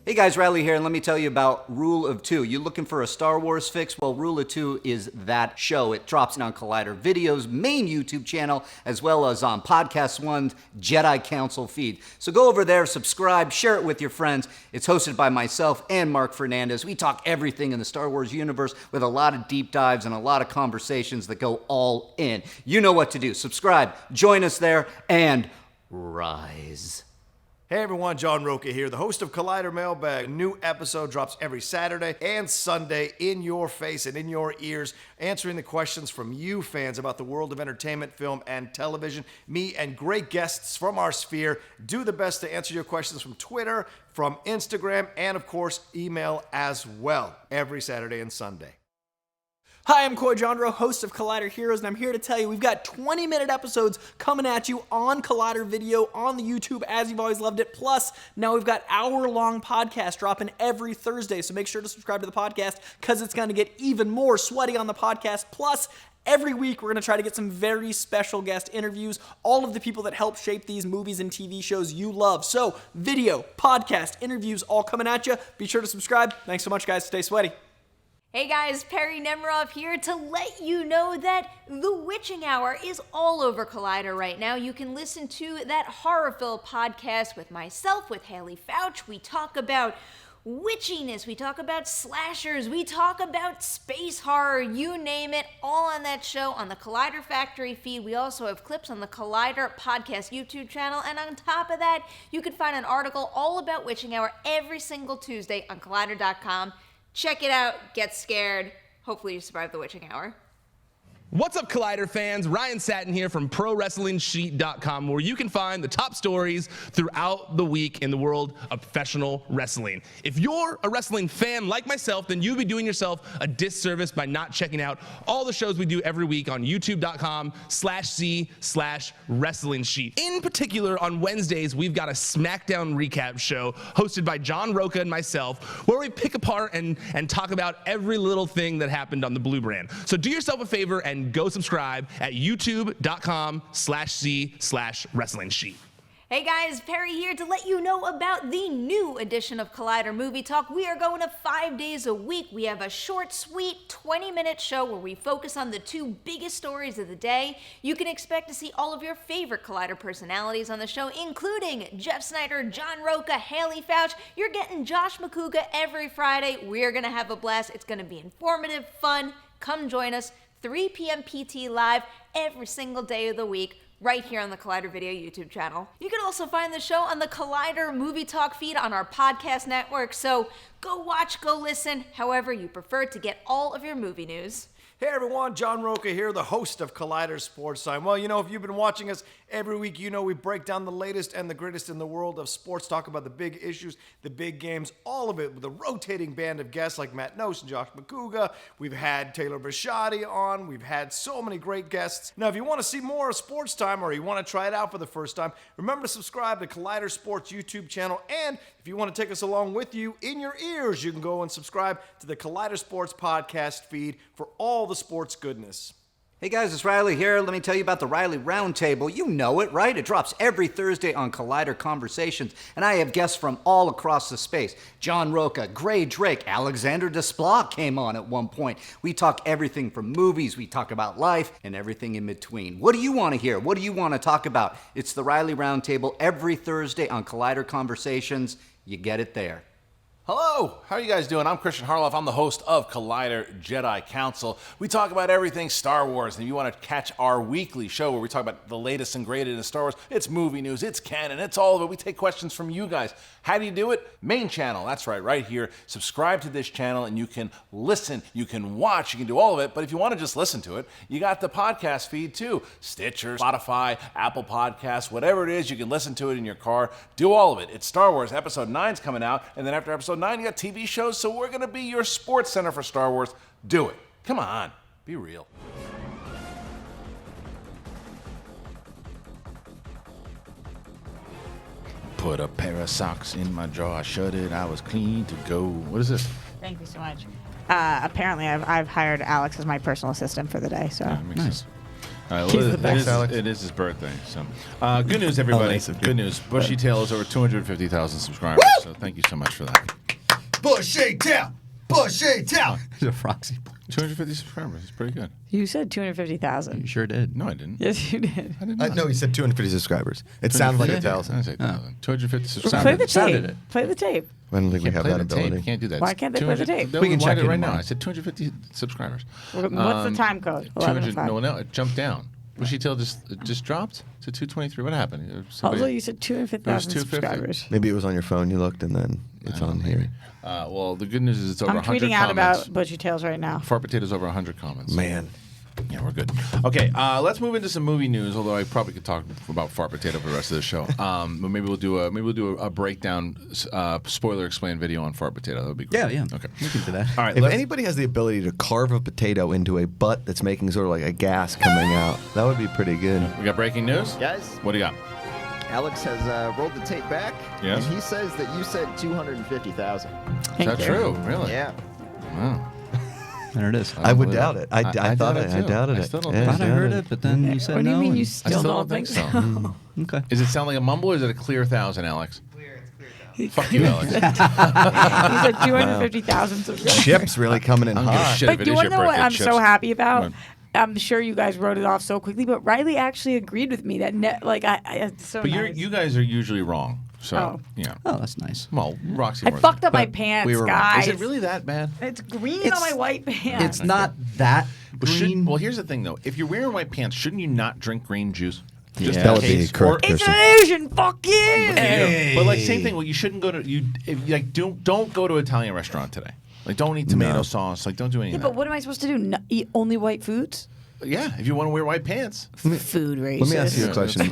Hey guys, Riley here, and let me tell you about Rule of Two. You looking for a Star Wars fix? Well, Rule of Two is that show. It drops in on Collider Video's main YouTube channel, as well as on Podcast One's Jedi Council feed. So go over there, subscribe, share it with your friends. It's hosted by myself and Mark Fernandez. We talk everything in the Star Wars universe with a lot of deep dives and a lot of conversations that go all in. You know what to do. Subscribe, join us there, and rise. Hey everyone, John Roca here, the host of Collider Mailbag. A new episode drops every Saturday and Sunday in your face and in your ears, answering the questions from you fans about the world of entertainment, film, and television. Me and great guests from our sphere do the best to answer your questions from Twitter, from Instagram, and of course, email as well, every Saturday and Sunday. Hi, I'm Coy Jandro, host of Collider Heroes, and I'm here to tell you we've got 20-minute episodes coming at you on Collider Video, on the YouTube, as you've always loved it. Plus, now we've got hour-long podcasts dropping every Thursday, so make sure to subscribe to the podcast because it's going to get even more sweaty on the podcast. Plus, every week we're going to try to get some very special guest interviews, all of the people that help shape these movies and TV shows you love. So, video, podcast, interviews, all coming at you. Be sure to subscribe. Thanks so much, guys. Stay sweaty. Hey guys, Perry Nemerov here to let you know that The Witching Hour is all over Collider right now. You can listen to that horror-filled podcast with myself, with Haley Fouch. We talk about witchiness, we talk about slashers, we talk about space horror, you name it, all on that show on the Collider Factory feed. We also have clips on the Collider Podcast YouTube channel, and on top of that, you can find an article all about Witching Hour every single Tuesday on Collider.com. Check it out, get scared. Hopefully you survive the Witching Hour. What's up, Collider fans? Ryan Satin here from ProWrestlingSheet.com, where you can find the top stories throughout the week in the world of professional wrestling. If you're a wrestling fan like myself, then you'd be doing yourself a disservice by not checking out all the shows we do every week on YouTube.com/C/Wrestling Sheet. In particular, on Wednesdays, we've got a SmackDown recap show hosted by John Roca and myself, where we pick apart and talk about every little thing that happened on the Blue brand. So do yourself a favor and go subscribe at youtube.com/C/Wrestling Sheet. Hey guys, Perry here to let you know about the new edition of Collider Movie Talk. We are going to 5 days a week. We have a short, sweet 20-minute show where we focus on the two biggest stories of the day. You can expect to see all of your favorite Collider personalities on the show, including Jeff Snyder, John Roca, Haley Fouch. You're getting Josh McCouga every Friday. We're going to have a blast. It's going to be informative, fun. Come join us. 3 p.m. PT live every single day of the week, right here on the Collider Video YouTube channel. You can also find the show on the Collider Movie Talk feed on our podcast network, so go watch, go listen, however you prefer to get all of your movie news. Hey everyone, John Roca here, the host of Collider Sports Time. Well, if you've been watching us every week, we break down the latest and the greatest in the world of sports, talk about the big issues, the big games, all of it with a rotating band of guests like Matt Nose and Josh McCouga. We've had Taylor Bushytail on. We've had so many great guests. Now, if you want to see more of Sports Time or you want to try it out for the first time, remember to subscribe to Collider Sports YouTube channel. And if you want to take us along with you in your ears, you can go and subscribe to the Collider Sports podcast feed for all the sports goodness. Hey guys, it's Riley here. Let me tell you about the Riley Roundtable. You know it, right? It drops every Thursday on Collider Conversations, and I have guests from all across the space. John Roca, Gray Drake, Alexander Desplat came on at one point. We talk everything from movies, we talk about life, and everything in between. What do you want to hear? What do you want to talk about? It's the Riley Roundtable every Thursday on Collider Conversations. You get it there. Hello, how are you guys doing? I'm Kristian Harloff. I'm the host of Collider Jedi Council. We talk about everything Star Wars, and if you want to catch our weekly show where we talk about the latest and greatest in Star Wars, it's movie news, it's canon, it's all of it. We take questions from you guys. How do you do it? Main channel, that's right here. Subscribe to this channel, and you can listen, you can watch, you can do all of it, but if you want to just listen to it, you got the podcast feed too. Stitcher, Spotify, Apple Podcasts, whatever it is, you can listen to it in your car. Do all of it. It's Star Wars. Episode 9's coming out, and then after Episode 9, you got TV shows, so we're going to be your sports center for Star Wars. Do it. Come on. Be real. Put a pair of socks in my drawer. I shut it. I was clean to go. What is this? Thank you so much. Apparently, I've hired Alex as my personal assistant for the day. So Nice. All right, He's well, the best. it is his birthday. So, good news, everybody. Good news. Bushytail is over 250,000 subscribers. Woo! So thank you so much for that. Bushytail! Bushytail! There's a Roxy. 250 subscribers. It's pretty good. You said 250,000. You sure did. No, I didn't. Yes, you did. I did not. No, he said 250 subscribers. It sounded like 1,000. I said 1,000. 250 subscribers. Play the Sounded tape. it. Play the tape. I don't think we Can't have play that the tape. ability. Can't do that. Why can't they play the tape? We can check it it right tomorrow. now. I said 250 subscribers. What's the time code? 200. 11:05. No, it jumped down. Bushytail just dropped to 223. What happened? Although you said 250,000 250. subscribers. Maybe it was on your phone. You looked, and then it's on here. Well, the good news is it's over I'm 100 tweeting out comments. about Bushytails right now. Fart Potatoes over 100 comments. Man. Yeah, we're good. Okay, let's move into some movie news. Although I probably could talk about Fart Potato for the rest of the show. But maybe we'll do a breakdown, spoiler explain video on Fart Potato. That would be cool. Yeah. Okay, We can do that. all right. If let's- anybody has the ability to carve a potato into a butt that's making sort of like a gas coming out, that would be pretty good. we got breaking news. Guys, What do you got? Alex has rolled the tape back. Yes. And he says that you said 250,000. Is that true? Really? Yeah. Wow. There it is. I would doubt it. I thought it. I doubted I it. still don't Yeah, think thought I heard it, but then you said What do no. you mean you and- still don't think so? Okay. Does it sound like a mumble or is it a clear 1,000, Alex? Fuck you, Alex. He said 250,000 subscribers. Chips really coming in I don't give a hot. shit if But it do you is want your to know what birthday, I'm Chips. so happy about? What? I'm sure you guys wrote it off so quickly, but Riley actually agreed with me that it's so But nice. you guys are usually wrong. So, Oh. yeah. Oh, that's nice. Well, Roxy I was. fucked up my But pants, we were wrong. guys. Is it really that bad? It's green on my white pants. It's not that Well, green. well, here's the thing, though. If you're wearing white pants, shouldn't you not drink green juice? Yeah. in That would be case? correct, It's Kristian. an Asian. Fuck you. Hey. But like same thing. Well, you shouldn't go to don't go to an Italian restaurant today. Like don't eat tomato sauce. Like don't do any Yeah, of but that. what am I supposed to do? Eat only white foods? Yeah, if you want to wear white pants. Food racist. Let me ask you a question.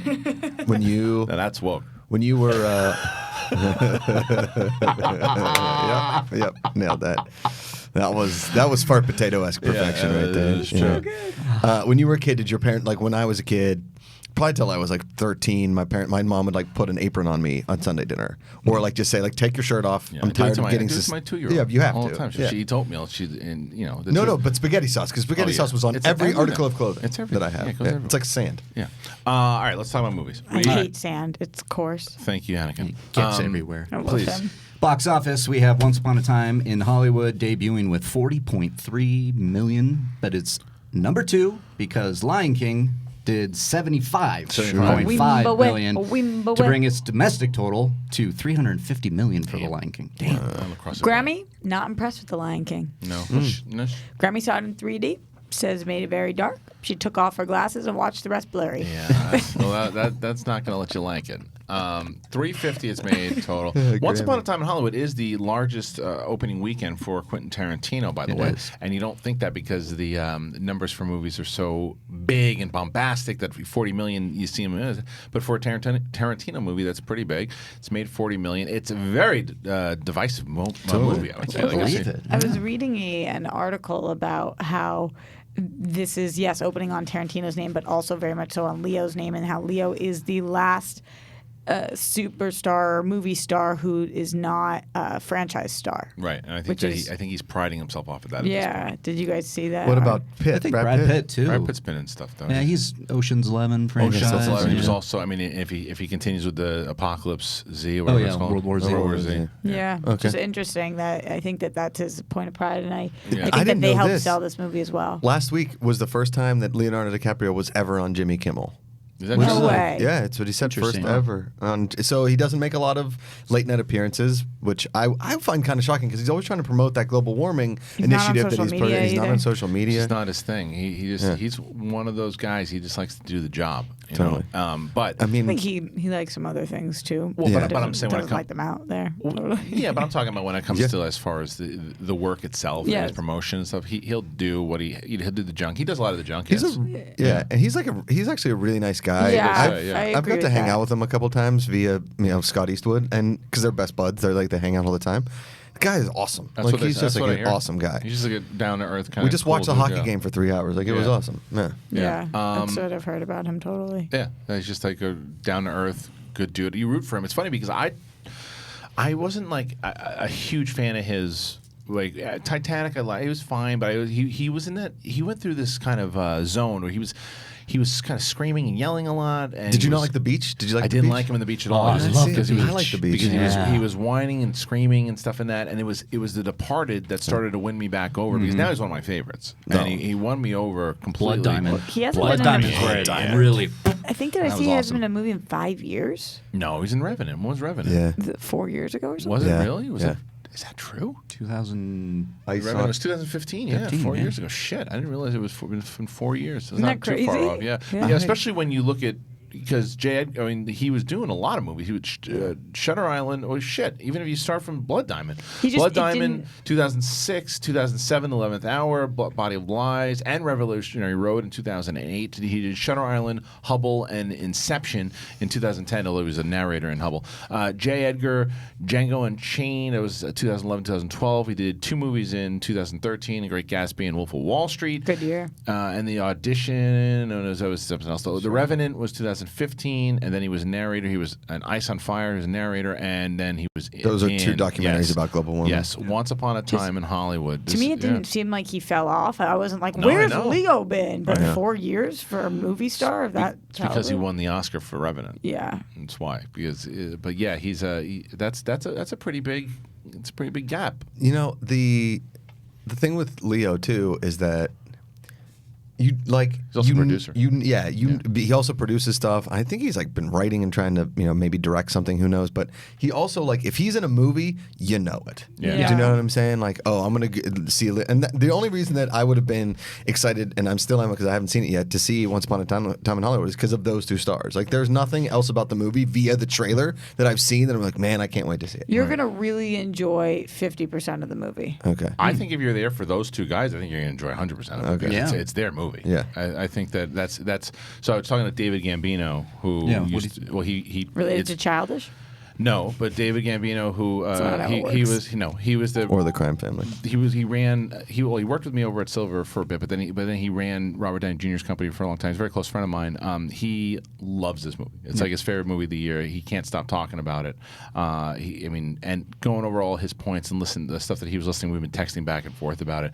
When you Now that's woke. when you were yep, nailed that. That was fart potato-esque perfection right there. It's true. When you were a kid, did your parent, like when I was a kid, probably till I was like 13, my mom would like put an apron on me on Sunday dinner, or like just say like take your shirt off. Yeah, I'm I do it tired to of my- getting I do it to my 2-year-old. Yeah, you have all to. the time. Yeah. She eats oatmeal. No, but spaghetti sauce, because spaghetti sauce was on It's every everything. article of clothing It's everything. that I have. Yeah, it goes Yeah, everywhere. it's like sand. Yeah. All right, let's talk about movies. I hate sand. It's coarse. Thank you, Anakin. Gets everywhere. I love Please. him. Box office, we have Once Upon a Time in Hollywood debuting with 40.3 million, but it's number 2 because Lion King did 75.5 million to bring its domestic total to 350 million for The Lion King. Grammy, not impressed with The Lion King. No. Grammy saw it in 3D. says made it very dark. She took off her glasses and watched the rest blurry. Yeah, well, that's not going to let you like it. 350 it's made total. Once Upon a Time in Hollywood is the largest opening weekend for Quentin Tarantino, by the way. And you don't think that because the numbers for movies are so big and bombastic that 40 million you see them in. But for a Tarantino movie, that's pretty big. It's made 40 million. It's a very divisive movie, I would say. I was reading an article about how this is, yes, opening on Tarantino's name, but also very much so on Leo's name, and how Leo is the last superstar or movie star who is not a franchise star. Right, and I think I think he's priding himself off of that. Yeah, did you guys see that? What about Pitt? I think Brad Pitt too. Brad Pitt's been in stuff though. Yeah, he's Ocean's 11 franchise. Ocean's 11. He was also. I mean, if he continues with the Apocalypse Z, or whatever it's called, World War Z. World War Z. Yeah, Okay. just interesting that I think that's his point of pride, and I I think that didn't they know helped this. sell this movie as well. Last week was the first time that Leonardo DiCaprio was ever on Jimmy Kimmel. Is that No way. Yeah, it's what he said, first Interesting. ever. So he doesn't make a lot of late night appearances, which I find kind of shocking because he's always trying to promote that global warming He's not on initiative that social he's media He's not either. on social media. It's not his thing. He's one of those guys. He just likes to do the job. You Totally. know? But I I mean, think he likes some other things too. Well, Yeah. but I'm saying when it doesn't comes, like them out there. Totally. yeah, but I'm talking about when it comes to as far as the work itself, Yes. and his promotion and stuff. He'll do what he'll do the junk. He does a lot of the junk. he's yes. and he's actually a really nice guy. Yeah, I I've agree got to with hang that. out with him a couple times via Scott Eastwood, and because they're best buds, they hang out all the time. The guy is awesome. That's what he's that's just what I an hear. awesome guy. He's just like a down to earth kind of. We just watched a hockey game for 3 hours. It was Yeah. awesome. Yeah. Yeah, that's what I've heard about him. Totally. Yeah, he's just like a down to earth, good dude. You root for him. It's funny because I wasn't like a huge fan of his. Like Titanic, he was fine, but he was in that. He went through this kind of zone where he was kind of screaming and yelling a lot. And Did you not like The Beach? Did you like? I The didn't Beach? like him in The Beach at all. I Because love he The was- Beach. I like The Beach. because he was whining and screaming and stuff in that, and it was The Departed that started to win me back over because now he's one of my favorites, and he won me over completely. Blood Diamond. He hasn't Blood been in Diamond's a where movie. it really. I think that I That see was he hasn't awesome. been in a movie in 5 years. No, he's in Revenant. What was Revenant? Yeah. 4 years ago or something. Was Yeah. it really? Was Yeah. it? Is that true? 2000. Revenant was 2015. Yeah, 15, 4 yeah. years ago. Shit, I didn't realize it was been 4 years. It's Isn't not that too far crazy? off. Yeah. Yeah. Yeah, especially when you look at. Because he was doing a lot of movies. He would Shutter Island. Oh shit! Even if you start from Blood Diamond, Blood Diamond, 2006, 2007, 11th Hour, Body of Lies, and Revolutionary Road in 2008. He did Shutter Island, Hubble, and Inception in 2010. Although he was a narrator in Hubble. J. Edgar, Django Unchained. That was 2011, 2012. He did 2 movies in 2013: The Great Gatsby and Wolf of Wall Street. Good year. And The Audition. No, that was something else. The Revenant was 2015, and then he was a narrator. He was an Ice on Fire. He was a narrator, and then he was. Those are 2 documentaries about global warming. Yes, Once Upon a Time in Hollywood. To me, it didn't seem like he fell off. I wasn't like, No, I "Where's know. Leo been?" But Yeah. 4 years for a movie star of that. It's because he caliber? won the Oscar for Revenant. Yeah. That's why. Because, but yeah, that's a pretty big. It's a pretty big gap. You know, the thing with Leo too is that you like He's also a producer. He also produces stuff. I think he's like been writing and trying to maybe direct something. Who knows? But he also like if he's in a movie, you know it. Yeah. Do you know what I'm saying? Like, oh, I'm gonna see. And the only reason that I would have been excited, and I'm still am because I haven't seen it yet, to see Once Upon a Time in Hollywood is because of those 2 stars. Like, there's nothing else about the movie via the trailer that I've seen that I'm like, man, I can't wait to see it. You're gonna really enjoy 50% of the movie. Okay. I think if you're there for those 2 guys, I think you're going to enjoy 100% of it. Okay. because Yeah. It's their movie. Yeah. I think that's. So I was talking to David Gambino, who he Related to Childish? No, but David Gambino, who That's not how it he works. was the or the Crime Family. He worked with me over at Silver for a bit, but then he ran Robert Downey Jr.'s company for a long time. He's a very close friend of mine. He loves this movie. It's like his favorite movie of the year. He can't stop talking about it. And going over all his points and listening to the stuff that he was listening, we've been texting back and forth about it.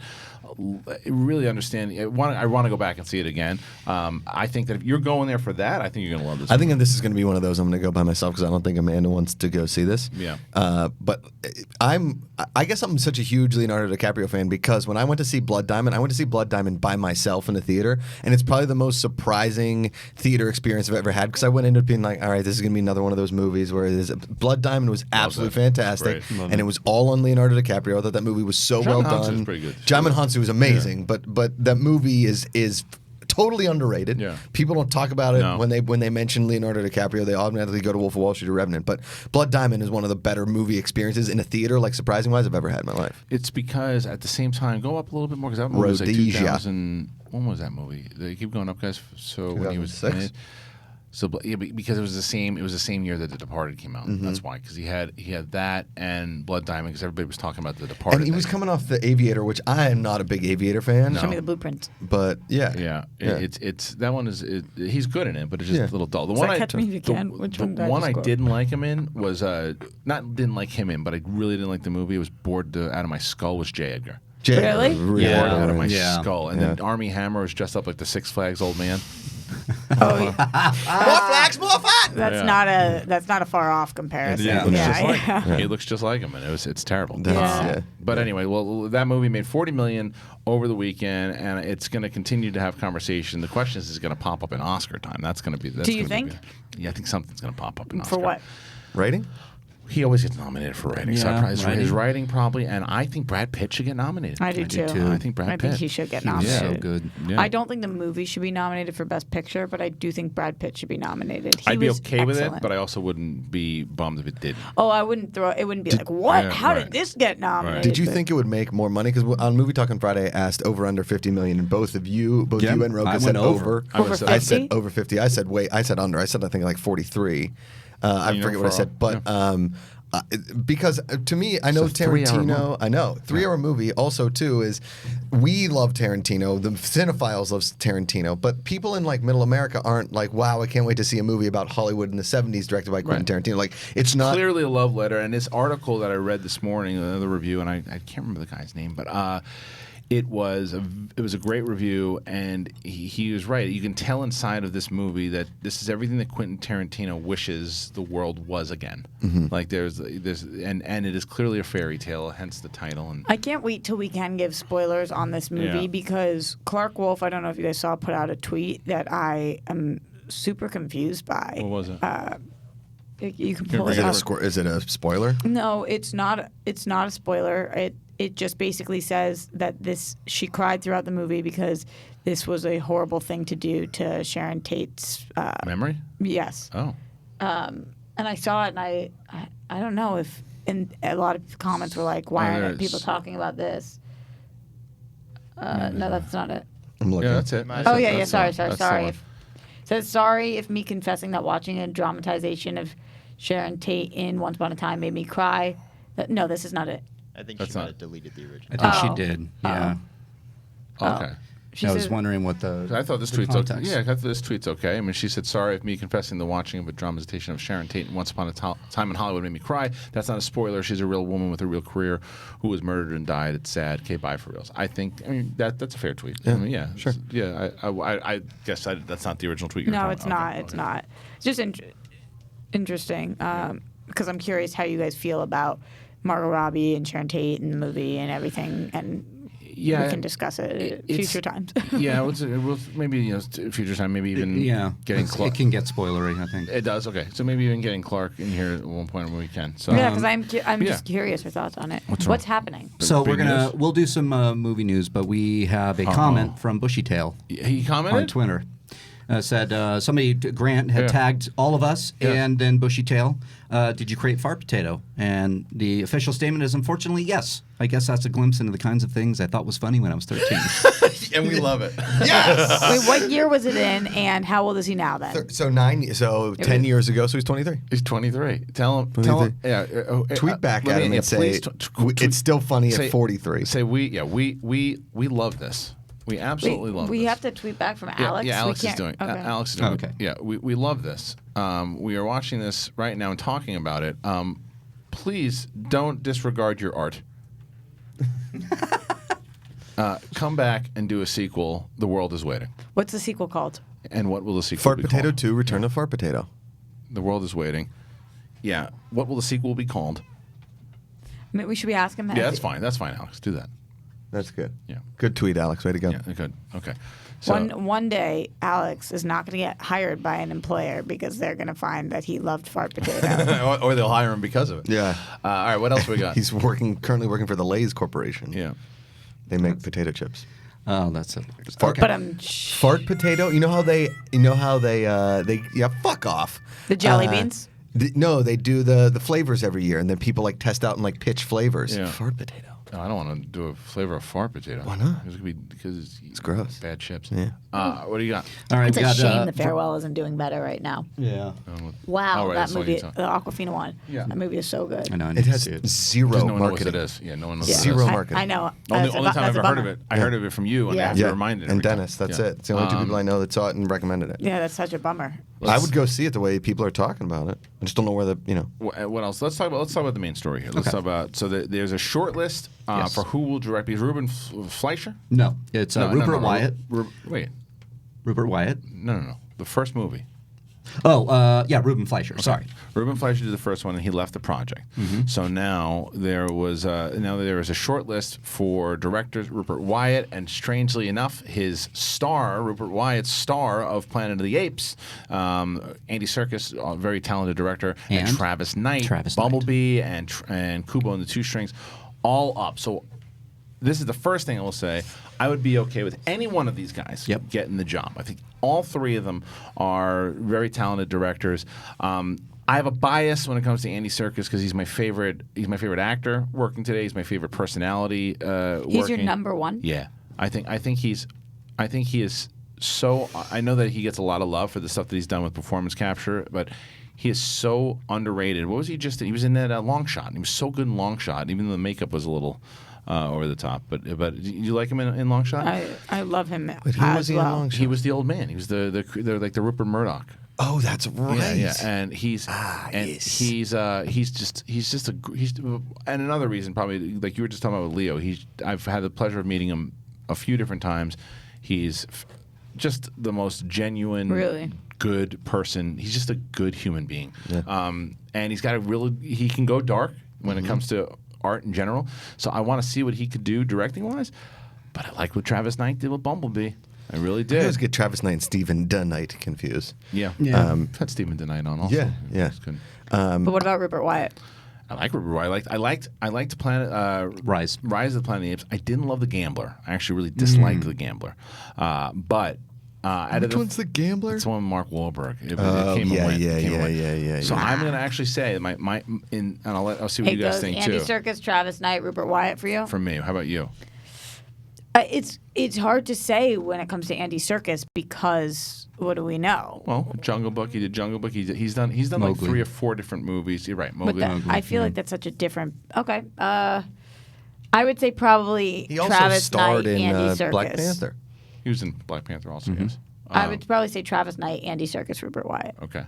Really understand. I want to go back and see it again. I think that if you're going there for that, I think you're going to love this. I think this is going to be one of those I'm going to go by myself because I don't think Amanda wants chance to go see this. Yeah. But I guess I'm such a huge Leonardo DiCaprio fan because when I went to see Blood Diamond, I went to see Blood Diamond by myself in the theater, and it's probably the most surprising theater experience I've ever had because I went into it being like, all right, this is going to be another one of those movies where it is. Blood Diamond was absolutely fantastic, and it was all on Leonardo DiCaprio. I thought that movie was so well done. Was pretty good. Djimon Hounsou was amazing, but that movie is totally underrated. Yeah. People don't talk about it when they mention Leonardo DiCaprio. They automatically go to Wolf of Wall Street or Revenant. But Blood Diamond is one of the better movie experiences in a theater, like surprising wise, I've ever had in my life. It's because at the same time, go up a little bit more because that movie was like Rhodesia. 2000. When was that movie? They keep going up, guys. So when he was in it. So yeah, because it was the same year that The Departed came out. Mm-hmm. That's why, because he had that and Blood Diamond because everybody was talking about The Departed. And he was coming off The Aviator, which I am not a big Aviator fan. Show me the blueprint. But yeah. It's that one is he's good in it, but it's just a little dull. The Does one that catch me if you can? Which one did I just I quote? didn't like him in was not didn't like him in, but I really didn't like the movie. It was bored out of my skull. Was J. Edgar. Really? Bored out of my skull. And then Armie Hammer was dressed up like the Six Flags old man. Oh, yeah. More flags, more fun. That's not a far off comparison. He looks just like him, and it's terrible. But anyway, well, that movie made $40 million over the weekend, and it's going to continue to have conversation. The question is it going to pop up in Oscar time? That's going to be. Do you think? Yeah, I think something's going to pop up in Oscar. For what? Writing? He always gets nominated for writing. So his writing probably, and I think Brad Pitt should get nominated. I do too. I think Brad Pitt. I think he should get nominated. So good. Yeah. I don't think the movie should be nominated for Best Picture, but I do think Brad Pitt should be nominated. I'd be okay with it, but I also wouldn't be bummed if it didn't. Oh, I wouldn't throw. It wouldn't be like, what? How did this get nominated? Did you think it would make more money? Because on Movie Talk on Friday, I asked over under 50 million, and both you and Roka said over. Over 50? I said over 50. I said wait. I said under. I said I think like 43. I forget what I said, but. Because to me, I know Tarantino. I know 3-hour movie. Also, too, is we love Tarantino. The cinephiles love Tarantino, but people in like Middle America aren't like, wow, I can't wait to see a movie about Hollywood in the '70s directed by Quentin Tarantino. Like, it's not clearly a love letter. And this article that I read this morning, another review, and I can't remember the guy's name, but. It was a great review, and he was right. You can tell inside of this movie that this is everything that Quentin Tarantino wishes the world was again. Mm-hmm. Like there's and it is clearly a fairy tale, hence the title. And I can't wait till we can give spoilers on this movie because Clark Wolf, I don't know if you guys saw, put out a tweet that I am super confused by. What was it? You can pull it up. Is it a spoiler? No, it's not. It's not a spoiler. It just basically says that she cried throughout the movie because this was a horrible thing to do to Sharon Tate's memory. Yes. Oh. And I saw it, and I don't know if, and a lot of comments were like, "Why aren't people talking about this?" No, that's not it. I'm looking. Yeah, that's it. Oh yeah. Sorry. It says sorry if me confessing that watching a dramatization of Sharon Tate in Once Upon a Time made me cry. No, this is not it. I think she might have deleted the original. I think she did. Yeah. Okay. I was wondering what the. I thought this the tweet's context. okay. Yeah, I thought this tweet's okay. I mean, she said, "Sorry if me confessing the watching of a dramatization of Sharon Tate in Once Upon a Time in Hollywood made me cry. That's not a spoiler. She's a real woman with a real career who was murdered and died. It's sad. Okay, bye for reals." I mean that's a fair tweet. Yeah, I mean, yeah, sure. Yeah, I guess that's not the original tweet. No, it's not. It's not. It's just interesting because I'm curious how you guys feel about Margot Robbie and Sharon Tate in the movie and everything, and we can discuss it at future times. Yeah, we'll maybe future time, maybe even getting Clark. It can get spoilery, I think. It does. Okay, so maybe even getting Clark in here at one point when we can. So yeah, because I'm just curious your thoughts on it. What's happening? So we'll do some movie news, but we have a comment from Bushytail. He commented on Twitter. Said Grant had tagged all of us and then Bushytail. Did you create Fart Potato? And the official statement is, unfortunately, yes. I guess that's a glimpse into the kinds of things I thought was funny when I was 13. And we love it. Yes. Wait, what year was it in, and how old is he now then? So 10 years ago, so he's 23. He's 23. Tell him. Tweet back at him and say it's still funny at 43. Say we love this. We absolutely love this. We have to tweet back from Alex. Yeah, Alex is doing. Okay. Alex is doing. Okay. Yeah, we love this. We are watching this right now and talking about it. Please don't disregard your art. Come back and do a sequel. The world is waiting. What's the sequel called? And what will the sequel Fart be Potato called? 2: Return of Fart Potato. The world is waiting. Yeah. What will the sequel be called? I mean, should we ask him? Yeah, that's fine. That's fine, Alex. Do that. That's good. Yeah. Good tweet, Alex. Way to go. Yeah, good. Okay. So, One day, Alex is not going to get hired by an employer because they're going to find that he loved fart potato. or they'll hire him because of it. Yeah. All right. What else we got? He's currently working for the Lay's Corporation. Yeah. They make potato chips. Oh, that's it. Fart, fart potato. You know how they. Yeah. Fuck off. The jelly beans. No, they do the flavors every year, and then people like test out and like pitch flavors. Yeah. Fart potato. No, I don't want to do a flavor of fart potato. Why not? Because it's gross. Bad chips. Yeah. What do you got? All right. It's a shame the Farewell isn't doing better right now. Yeah. Wow, Oh, right, that that's all movie, you the saw. Aquafina one. Yeah. That movie is so good. I know. I It need to has see it. zero Because no one knows what marketing. it is. Yeah, no one knows Zero what it is. marketing. I know. Only That's time I've that's a ever heard of bummer. it. I heard of it from you, and I have to remind it. And every time. Dennis. That's Yeah. it. It's the only two people I know that saw it and recommended it. Yeah, that's such a bummer. I would go see it the way people are talking about it. I just don't know where the What else? Let's talk about the main story here. Let's talk about there's a short list Yes. for who will direct. Because Ruben Fleischer? No, it's Rupert Wyatt. Wait, Rupert Wyatt. no. The first movie. Oh, yeah, Ruben Fleischer. Okay. Sorry. Ruben Fleischer did the first one, and he left the project. So now there is a short list for directors Rupert Wyatt, and strangely enough, his star, Rupert Wyatt's star of Planet of the Apes, Andy Serkis, a very talented director, and Travis Knight, Bumblebee, and Kubo and the Two Strings, all up. So this is the first thing I will say. I would be okay with any one of these guys getting the job. I think all three of them are very talented directors. I have a bias when it comes to Andy Serkis because he's my favorite. He's my favorite actor working today. He's my favorite personality. He's your number one. Yeah, I think he is so. I know that he gets a lot of love for the stuff that he's done with performance capture, but he is so underrated. What was he just? He was in that Long Shot. And he was so good in Long Shot, even though the makeup was a little over the top. But you like him in Long Shot? I love him. But who was he in Long Shot? He was the old man. He was the like the Rupert Murdoch. Oh, that's right. Yeah, and he's and another reason probably like you were just talking about with Leo. I've had the pleasure of meeting him a few different times. He's just the most genuine, really good person. He's just a good human being. Yeah. And he's got he can go dark when it comes to art in general. So I want to see what he could do directing wise. But I like what Travis Knight did with Bumblebee. I really did. I always get Travis Knight and Stephen DeKnight confused. Yeah. Had Stephen DeKnight on also. Yeah. That's good. But what about Rupert Wyatt? I like Rupert Wyatt. I liked Planet Rise of the Planet of the Apes. I didn't love The Gambler. I actually really disliked The Gambler. But which one's The Gambler? It's the one with Mark Wahlberg. It came and went. Yeah. So I'm going to actually say and I'll see what you guys think Andy too. Serkis, Travis Knight, Rupert Wyatt for you? For me, how about you? It's hard to say when it comes to Andy Serkis because what do we know? Well, Jungle Book. He did Jungle Book. He's done like 3 or 4 different movies. You're right, Mowgli. But I feel like that's such a different. Okay, I would say probably he also Travis starred Knight, in Andy Serkis. Black Panther. He was in Black Panther also. Yes. I would probably say Travis Knight, Andy Serkis, Rupert Wyatt. Okay.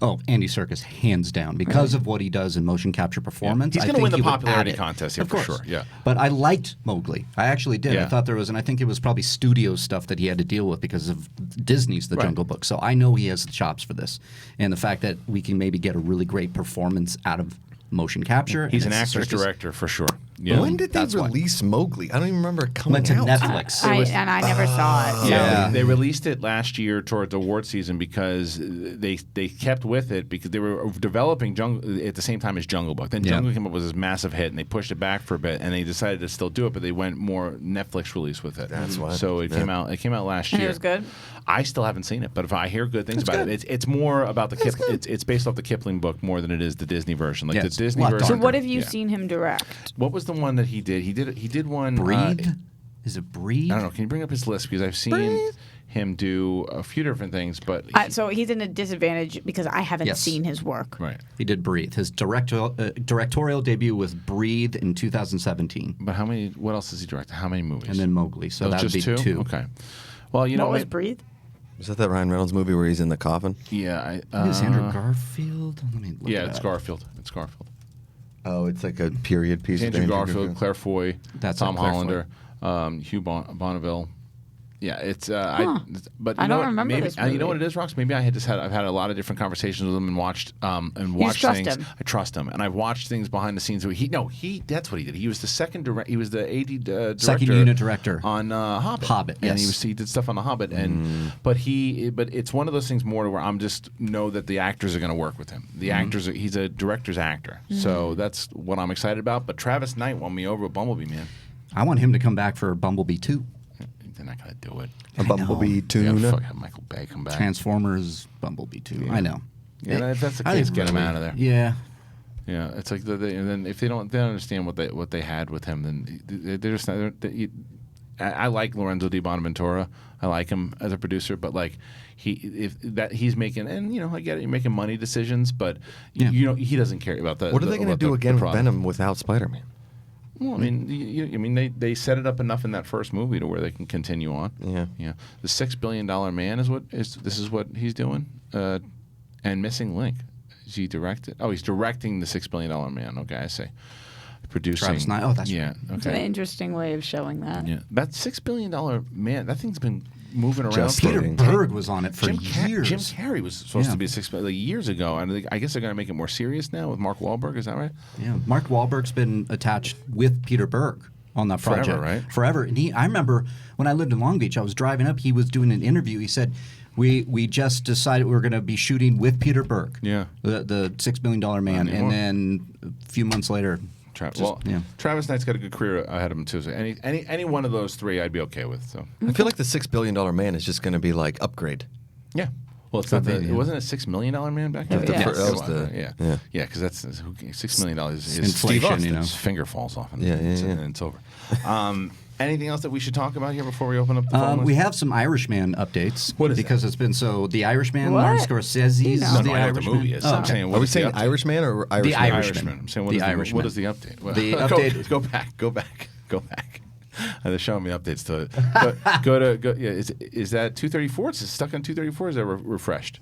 Oh, Andy Serkis, hands down, because of what he does in motion capture performance. He's I going to think win the he would popularity add it. contest here Of for course. sure. Yeah. But I liked Mowgli. I actually did. Yeah. I thought there was, and I think it was probably studio stuff that he had to deal with because of Disney's The Jungle Book. So I know he has the chops for this, and the fact that we can maybe get a really great performance out of motion capture. He's and an it's actor's Serkis. director for sure. Yeah. When did they release Mowgli? I don't even remember it coming Went to out. Netflix. And I never saw it. Yeah, they released it last year towards award season because they kept with it because they were developing Jungle at the same time as Jungle Book. Then Jungle came up with this massive hit, and they pushed it back for a bit, and they decided to still do it, but they went more Netflix release with it. That's why. So it came out. It came out last And year. it was good. I still haven't seen it, but if I hear good things about it, it's more about the it's based off the Kipling book more than it is the Disney version. Like the Disney version. So what have you seen him direct? What was the one that he did? He did one. Breathe? Is it Breathe? I don't know. Can you bring up his list because I've seen him do a few different things, but So he's in a disadvantage because I haven't Yes. seen his work. right. He did Breathe. His directorial debut was Breathe in 2017. But how many? What else has he directed? How many movies? And then Mowgli. So that would just be 2? two. Okay. Well, you know What was what? Breathe? Was that Ryan Reynolds movie where he's in the coffin? Yeah. Is Andrew Garfield? Let me look Yeah, it it's up. Garfield. It's Garfield. Oh, it's like a period piece. Andrew of Garfield, Claire Foy, That's Tom Claire Hollander, Hugh Bonneville. Yeah, it's but I don't remember maybe, this movie. you know what it is, Rox? Maybe I've had a lot of different conversations with him and watched just trust things. him. I trust him, and I've watched things behind the scenes. That's what he did. He was the he was the AD director, second unit director on Hobbit. Hobbit, and yes. he did stuff on the Hobbit, and but it's one of those things more where I'm just know that the actors are going to work with him. The actors, he's a director's actor, so that's what I'm excited about. But Travis Knight won me over with Bumblebee, man. I want him to come back for Bumblebee 2. They're not going to do it. A Bumblebee tuna. Fuck, have Michael Bay come back. Transformers, Bumblebee 2. Yeah. I know. Yeah, if that's the case, get him out of there. Yeah. Yeah, it's like and then if they don't understand what they had with him, then they're just not. I like Lorenzo Di Bonaventura. I like him as a producer, but like he's making, and I get it, you're making money decisions, but he doesn't care about that. What are they going to do again with Venom without Spider-Man? Well, I mean, they set it up enough in that first movie to where they can continue on. Yeah. The $6 billion man is what he's doing, and Missing Link. Is he directed? Oh, he's directing the $6 billion man. Okay, I see. Producing. Travis Knight. Oh, that's yeah. right. Okay. It's an interesting way of showing that. Yeah, that $6 billion man. That thing's been moving around. Peter Berg was on it for years. Jim Carrey was supposed to be $6 billion years ago, and I guess they're going to make it more serious now with Mark Wahlberg. Is that right? Yeah, Mark Wahlberg's been attached with Peter Berg on that project forever, right? Forever. And I remember when I lived in Long Beach, I was driving up. He was doing an interview. He said, "We just decided we were going to be shooting with Peter Berg, the $6 billion man." And then a few months later. Travis Knight's got a good career ahead of him too. So any one of those three, I'd be okay with. So I feel like the $6 billion man is just going to be like Upgrade. Yeah. Well, it's not it wasn't a $6 million man back then. Yeah, because that's $6 million is inflation. His finger falls off, and it's over. Anything else that we should talk about here before we open up the phone list? We have some Irishman updates. What is because that? it's been so the Irishman, Martin Scorsese's No, the I know what Irishman. the movie is. I'm saying, are we saying Irishman or Irishman? The Irishman. I'm saying, what is the update? Well, The update. Go back. They're showing me updates to it. Go. Yeah, is that 234? Is it stuck on 234? Is that refreshed?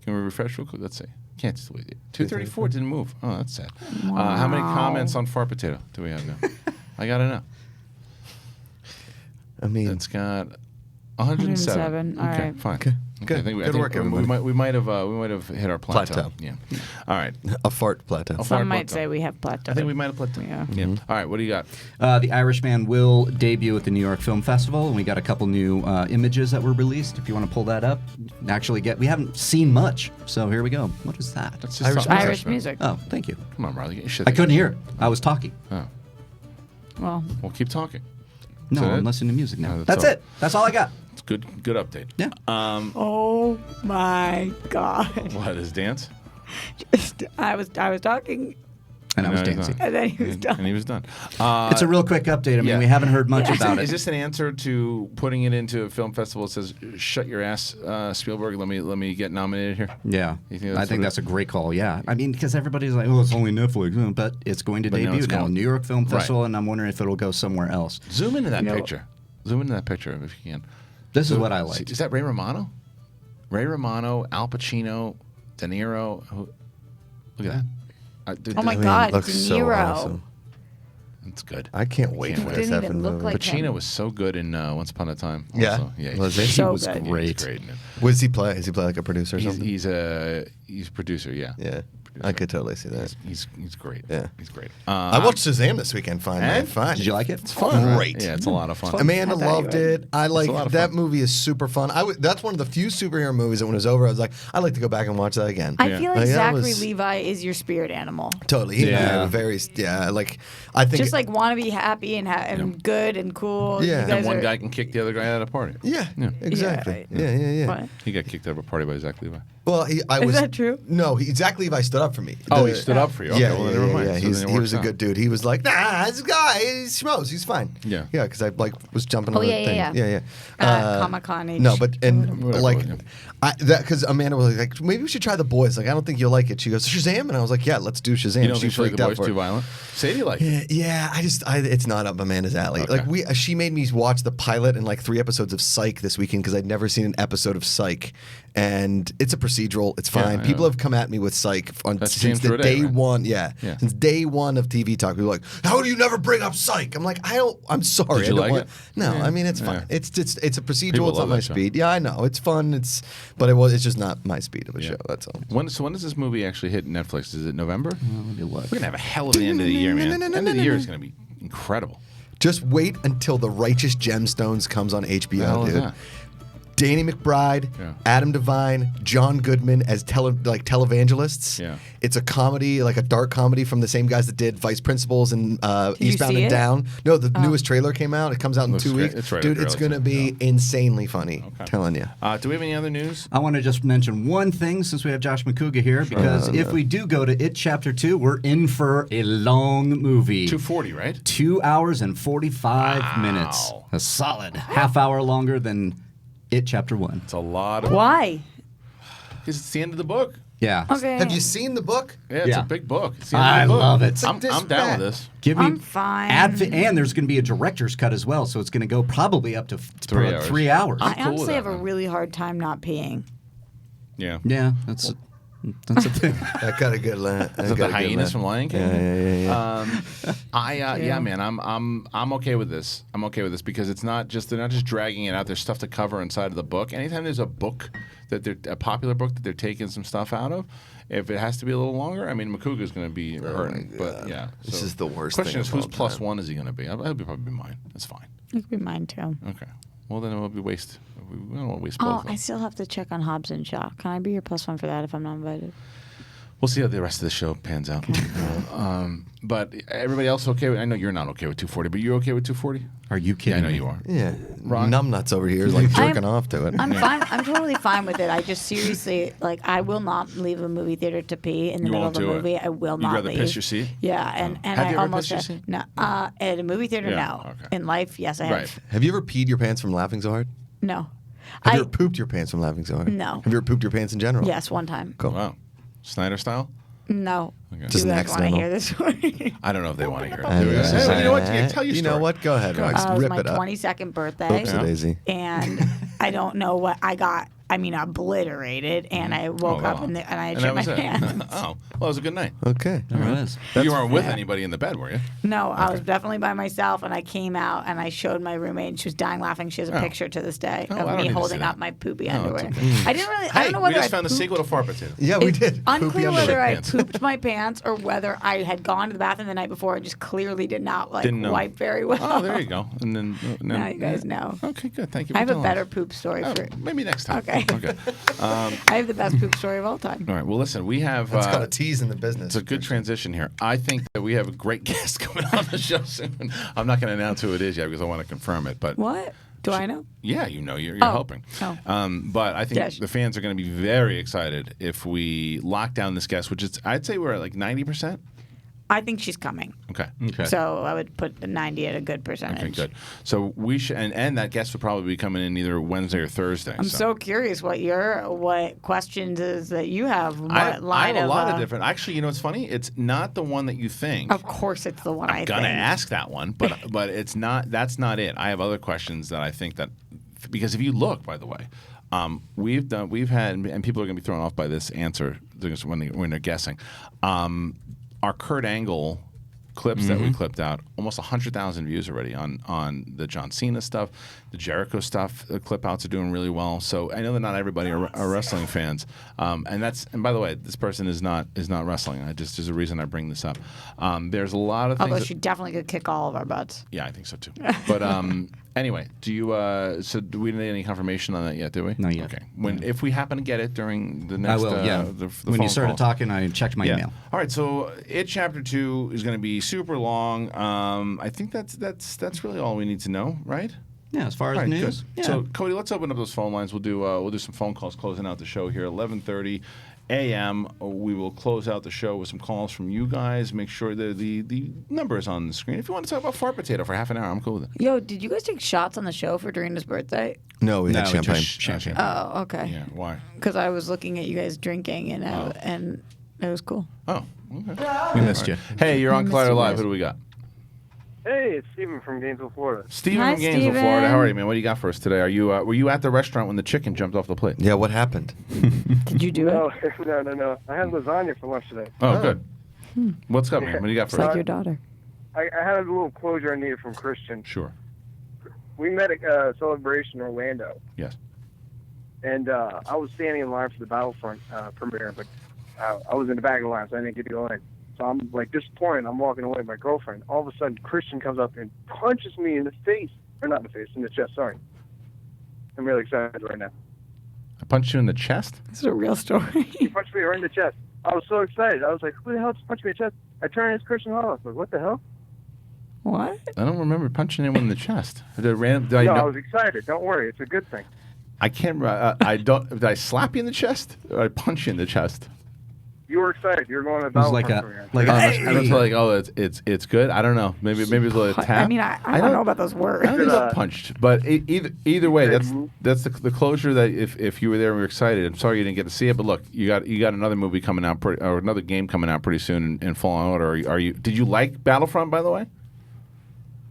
Can we refresh real quick? Let's see. Can't just wait. 234 didn't move. Oh, that's sad. Wow. How many comments on Fart Potato do we have now? I gotta know. I mean, it's got 107. All okay, right. fine. Okay. Okay, I think we might have hit our plateau. Yeah. All right. A fart plateau. Some might say we have plateau. I think we might have plateau. Yeah. All right. What do you got? The Irishman will debut at the New York Film Festival, and we got a couple new images that were released. If you want to pull that up, we haven't seen much, so here we go. What is that? That's just Irish music. Oh, thank you. Come on, Riley. Get your shit I couldn't hear it. I was talking. Oh. Well, keep talking. No, I'm listening to music now. That's it. That's all I got. It's good update. Yeah. Oh my God. What is dance? I was talking. And I was dancing. And then he was done. And he was done. It's a real quick update. I mean, we haven't heard much about it. Is this an answer to putting it into a film festival that says, shut your ass, Spielberg, let me get nominated here? Yeah. I think that's a great call, yeah. I mean, because everybody's like, it's only Netflix. But it's going to debut now. New York Film Festival, and I'm wondering if it'll go somewhere else. Zoom into that picture. Zoom into that picture if you can. This is what I like. Is that Ray Romano? Ray Romano, Al Pacino, De Niro. Look at that. Oh my God, De looks so Niro. awesome. It's good. I can't wait for this Didn't even look like Pacino him. was so good in Once Upon a Time. Yeah. Also. Yeah. Was he? He So was good. great. He's great in it. What does he play? Does he play like a producer or something? He's a producer. Yeah. Yeah. I could totally see that. He's great. Yeah. He's great. I watched Shazam this weekend. Fine. Did you like it? It's fun. Great. Yeah, it's a lot of fun. Amanda loved it. I like a lot of that fun. movie is super fun. That's one of the few superhero movies that when it was over, I was like, I'd like to go back and watch that again. I feel like that Zachary was- Levi is your spirit animal. Totally. He Yeah. I think Just like want to be happy and good and cool. Yeah. You guys And one are- guy can kick the other guy out of a party. Yeah. Exactly. Yeah. What? He got kicked out of a party by Zach Levi. Well, Is that true? No, Zach Levi stood up for me. Oh, he stood up for you. Okay, Yeah, well, then never mind. So then it He was works a out. good dude. He was like, this guy, he schmoes. He's fine. Yeah. Yeah, because I was jumping on the yeah, thing. yeah. Yeah. Comic-Con. No, but Whatever, like yeah. because Amanda was like, maybe we should try The Boys. Like, I don't think you'll like it. She goes, Shazam, and I was like, yeah, let's do Shazam. You don't She think like freaked the out boys for too it. violent? Sadie liked it. Yeah, it's not up Amanda's alley. Okay. Like she made me watch the pilot and like 3 episodes of Psych this weekend because I'd never seen an episode of Psych, and it's a procedural. It's fine. Yeah, People have come at me with Psych That's since James the Roday, day right? one. Yeah, Yeah. since day one of TV Talk, people are like, how do you never bring up Psych? I'm like, I'm sorry. Did you I don't like want, it? No, Yeah. I mean it's fine. Yeah. It's a procedural. People It's not love my that show. speed. Yeah, I know it's fun. But it's just not my speed of a show. That's all. When does this movie actually hit Netflix? Is it November? We're gonna have a hell of an end of the year, man. End of the year is gonna be incredible. Just wait until The Righteous Gemstones comes on The hell HBO, is dude. that? Danny McBride, Adam Devine, John Goodman as televangelists. Yeah. It's a comedy, like a dark comedy from the same guys that did Vice Principals and you Eastbound see and it? Down. No, the newest trailer came out. It comes out in Looks 2 great. weeks. It's right Dude, up your it's alley, going to be insanely funny. Telling you. Do we have any other news? I want to just mention one thing since we have Josh McCouga here, because if we do go to It Chapter 2, we're in for a long movie. 240, right? 2 hours and 45 minutes. A solid half hour longer than It Chapter 1. It's a lot of... Why? Because it's the end of the book. Yeah. Okay. Have you seen the book? Yeah, it's a big book. It's the end of I the book. love it. I'm down with this. Give me I'm fine. and there's going to be a director's cut as well, so it's going to go probably up to 3 hours. 3 hours. I honestly have a really hard time not peeing. Yeah. Yeah, that's a thing. I got a good line. Is it the hyenas from Lion King? Yeah. Yeah, man, I'm okay with this. I'm okay with this because it's not just they're not just dragging it out. There's stuff to cover inside of the book. Anytime there's a book a popular book that they're taking some stuff out of, if it has to be a little longer, I mean, Makuga's going to be hurting. But yeah, This is the worst Question thing is, of whose all plus time. one is he going to be? It'll probably be mine. That's fine. It could be mine too. Okay. Well, then it will be waste. We don't want to waste both Oh, of them. I still have to check on Hobbs and Shaw. Can I be your plus one for that if I'm not invited? We'll see how the rest of the show pans out. But everybody else okay? I know you're not okay with 240, but you're okay with 240? Are you kidding? Yeah, I know me? you are. Yeah. Ron? Numbnuts over here is like jerking off to it. I'm fine. I'm totally fine with it. I just seriously, I will not leave a movie theater to pee in the You middle won't of a do it. movie. I will You'd not rather leave. piss your seat? Yeah, and Have I you ever almost pissed your seat? no. At a movie theater, Yeah, no. okay. In life, yes, I have. Right. Have you ever peed your pants from laughing so hard? No. Have you ever pooped your pants from laughing so hard? No. Have you ever pooped your pants in general? Yes, one time. Cool. Wow. Snyder style? No. Okay. Just Do an you guys want to accidental. hear this story? I don't know if they want to hear it. I Do we? know. Hey, you know what? Yeah, tell your You story. know what? Go ahead, Rox. It was Rip my it up. 22nd birthday. Oopsie daisy. And I don't know what I got. I mean, obliterated. And I woke up and I And shit that my was it. pants. Oh, well, it was a good night. Okay. There it is. You weren't with anybody in the bed, were you? No, I was definitely by myself, and I came out and I showed my roommate, and she was dying laughing. She has a Oh. picture to this day Oh, I don't of need me to holding see up that. my poopy Oh, underwear. it's okay. I didn't really. I Hey, don't know we whether just I found the pooped. sequel to Fart Potato. Yeah, we It's did. unclear Poopy whether I pants. pooped my pants or whether I had gone to the bathroom the night before and just clearly did not Didn't know. wipe very well. Oh, there you go. And then Now you guys know. Okay, good. Thank you. I for have a telling better us. poop story Oh, for. maybe next time. Okay. Okay. I have the best poop story of all time. All right. Well, listen, we have. That's called a tease in the business. It's a good transition here. I think that we have a great guest coming on the show soon. I'm not going to announce who it is yet because I want to confirm it. But What? Do I know? yeah, you know, you're Oh. helping. Oh. But I think Yes. the fans are going to be very excited if we lock down this guest, which is I'd say we're at like 90%. I think she's coming. Okay. So I would put the 90 at a good percentage. Okay, good. So we should, and that guest would probably be coming in either Wednesday or Thursday. I'm so curious what questions is that you have. What I line have a lot of of different. Actually, you know what's funny? It's not the one that you think. Of course, it's the one I I'm gonna think. ask that one, but it's not. That's not it. I have other questions that I think that because if you look, by the way, we've had, and people are gonna be thrown off by this answer when they're guessing. Our Kurt Angle clips that we clipped out, almost 100,000 views already on the John Cena stuff, the Jericho stuff. The clip outs are doing really well. So I know that not everybody are wrestling fans, and by the way, this person is not wrestling. There's a reason I bring this up. There's a lot of things. Although that- she definitely could kick all of our butts. yeah, I think so too. But anyway, do we need any confirmation on that yet? Do we? Not yet. Okay. If we happen to get it during the next, I will, yeah. the When phone you started call. talking, I checked my email. All right, so It Chapter 2 is going to be super long. I think that's really all we need to know, right? Yeah, as far as All right, news. good. Yeah. So Cody, let's open up those phone lines. We'll do some phone calls closing out the show here. 11:30 a.m. We will close out the show with some calls from you guys. Make sure that the number is on the screen. If you want to talk about Fart Potato for half an hour, I'm cool with it. Yo, did you guys take shots on the show for Dorina's birthday? No, we had champagne. Champagne. Oh, okay. Yeah, why? Because I was looking at you guys drinking and it was cool. Oh, okay. We missed you. Hey, you're on Missed Collider you Live. guys. Who do we got? Hey, it's Steven from Gainesville, Florida. Steven Hi, from Gainesville, Steven. Florida. How are you, man? What do you got for us today? Are you were you at the restaurant when the chicken jumped off the plate? Yeah, what happened? Did you do it? No. I had lasagna for lunch today. Oh, good. What's up, man? What do you got for It's us? like your daughter. I had a little closure I needed from Kristian. Sure. We met at Celebration Orlando, Yes. and I was standing in line for the Battlefront premiere, but I was in the back of the line, so I didn't get to go in. So I'm like disappointed. I'm walking away with my girlfriend. All of a sudden, Kristian comes up and punches me in the face. Or not in the face, in the chest, sorry. I'm really excited right now. I punched you in the chest? This is a real story. He punched me right in the chest. I was so excited. I was like, who the hell just punched me in the chest? I turned to Kristian Hall. I was like, what the hell? What? I don't remember punching anyone in the chest. Did I was excited. Don't worry. It's a good thing. I can't. I don't. Did I slap you in the chest? Or did I punch you in the chest? You were excited. You were going to the It was like Battlefront a premiere. I don't feel like, oh, it's good. I don't know. Maybe it was a little tap. I mean, I don't know about those words. I don't think I got punched, but either way, that's the closure that if you were there and were excited. I'm sorry you didn't get to see it, but look, you got another movie coming out or another game coming out pretty soon in Fallen Order. Did you like Battlefront, by the way?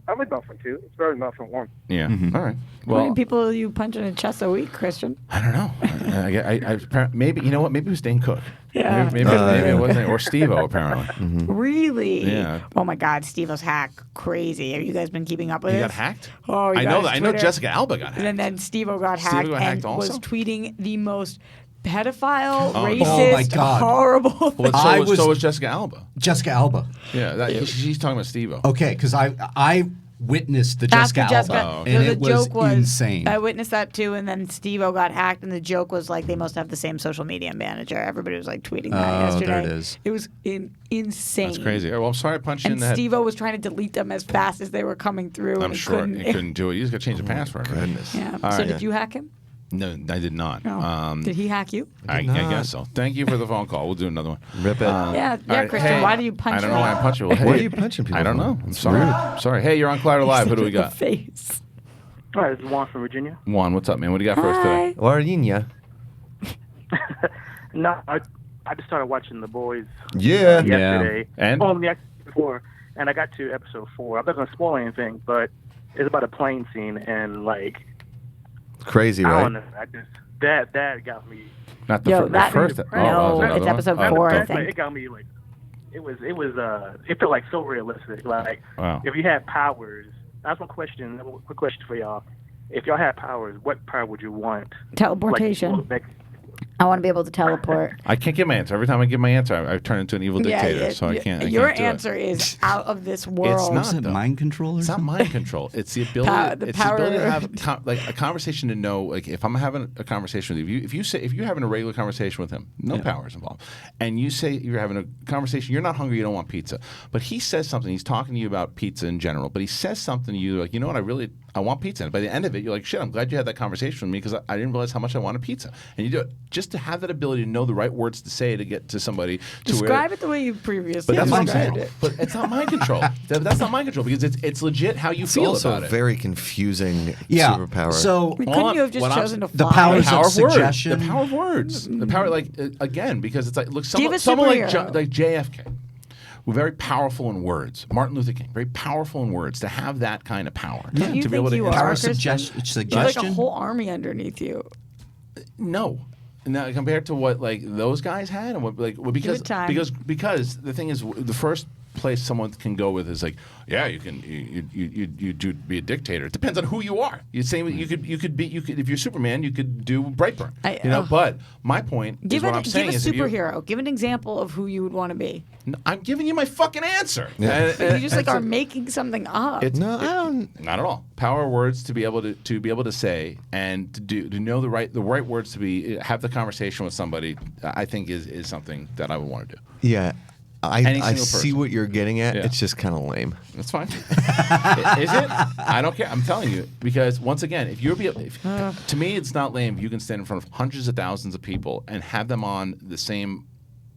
I like Battlefront 2. It's better than Battlefront 1. Yeah. All right. How Well, many people you punch in the chest a week, Kristian? I don't know. I maybe you know what? Maybe it was Dane Cook. Yeah. Maybe it wasn't, or Steve-O apparently. Really? Yeah. Oh my God, Steve-O's hack, crazy. Have you guys been keeping up with He it? got hacked? Oh, you I know guys, that. I know Twitter. Jessica Alba got hacked. And then Steve-O got Steve-O hacked got hacked and was also? tweeting the most pedophile, Oh. racist, Oh my God. horrible thing. Well, so was Jessica Alba. Jessica Alba. Yeah, she's talking about Steve-O. Okay, because I witnessed the Jessica Alba, and the it was joke was insane. I witnessed that too, and then Steve-O got hacked, and the joke was like they must have the same social media manager. Everybody was like tweeting that yesterday. There it is. It was insane. That's crazy. Well, I'm sorry I punched you in And the head. Steve-O was trying to delete them as fast as they were coming through. I'm and sure couldn't. you couldn't do it. You just got to change the password. Goodness. Yeah. All So right. did you hack him? No, I did not. No. Did he hack you? I guess so. Thank you for the phone call. We'll do another one. Rip it. Yeah, all right, Kristian. hey, Why did you punch I don't me? know why I punched you. Well, Why hey, are you punching people I don't for? know. I'm It's sorry. rude. Sorry. Hey, you're on Collider Live. Who do we The got? face. Hi, this is Juan from Virginia. Juan, what's up, man? What do you got for us today? Warrinya. No, I just started watching The Boys Yeah. yesterday. And? Oh, the before, and I got to episode 4. I'm not going to spoil anything, but it's about a plane scene, and like, Crazy, I right? don't know. I just that got me. Not the Yo, that- first. no, that was it's another one? episode Oh, 4, I okay. think. It got me like, it felt like so realistic. Like, Wow. if you had powers, that's one question. Quick question for y'all. If y'all had powers, what power would you want? Teleportation. Like, I want to be able to teleport. I can't give my answer. Every time I give my answer, I turn into an evil dictator. So I can't. Your can't do it. answer is out of this world. It's not Is it though. mind control or It's not something? mind control. It's the ability. The it's power- the ability to have like a conversation to know. Like if I'm having a conversation with you, if you're having a regular conversation with him, no powers involved, and you say you're having a conversation, you're not hungry, you don't want pizza, but he says something. He's talking to you about pizza in general, but he says something to you like, you know what, I want pizza. And by the end of it, you're like, shit, I'm glad you had that conversation with me because I didn't realize how much I wanted pizza. And you do it just to have that ability to know the right words to say to get to somebody. Describe it the way you previously But that's what I'm described saying. it. But it's not mind control. That's not mind control because it's legit how you It's feel also about a it. very confusing Yeah. superpower. So Couldn't you have just chosen to fly? the powers power of of words. suggestion. The power of words. The power, like again, because it's like look, Give a someone like superhero. like JFK, were very powerful in words. Martin Luther King, very powerful in words. To have that kind of power, Don't you to be think able to you are, Power Kristian? suggestion. You have like a whole army underneath you. No. Now compared to what like those guys had, and what like well, because it time. because the thing is the first place someone can go with is like you can you do be a dictator. It depends on who you are. You say you could if you're Superman you could do Brightburn. But my point is what I'm saying give a is if superhero. Give an example of who you would want to be. I'm giving you my fucking answer. But you just like are making something up. Not at all. Power of words to be able to say and to know the right words to have the conversation with somebody. I think is something that I would want to do. Yeah. Any I single see person. what you're getting at. Yeah. It's just kind of lame. That's fine. Is it? I don't care. I'm telling you because once again, to me, it's not lame. You can stand in front of hundreds of thousands of people and have them on the same.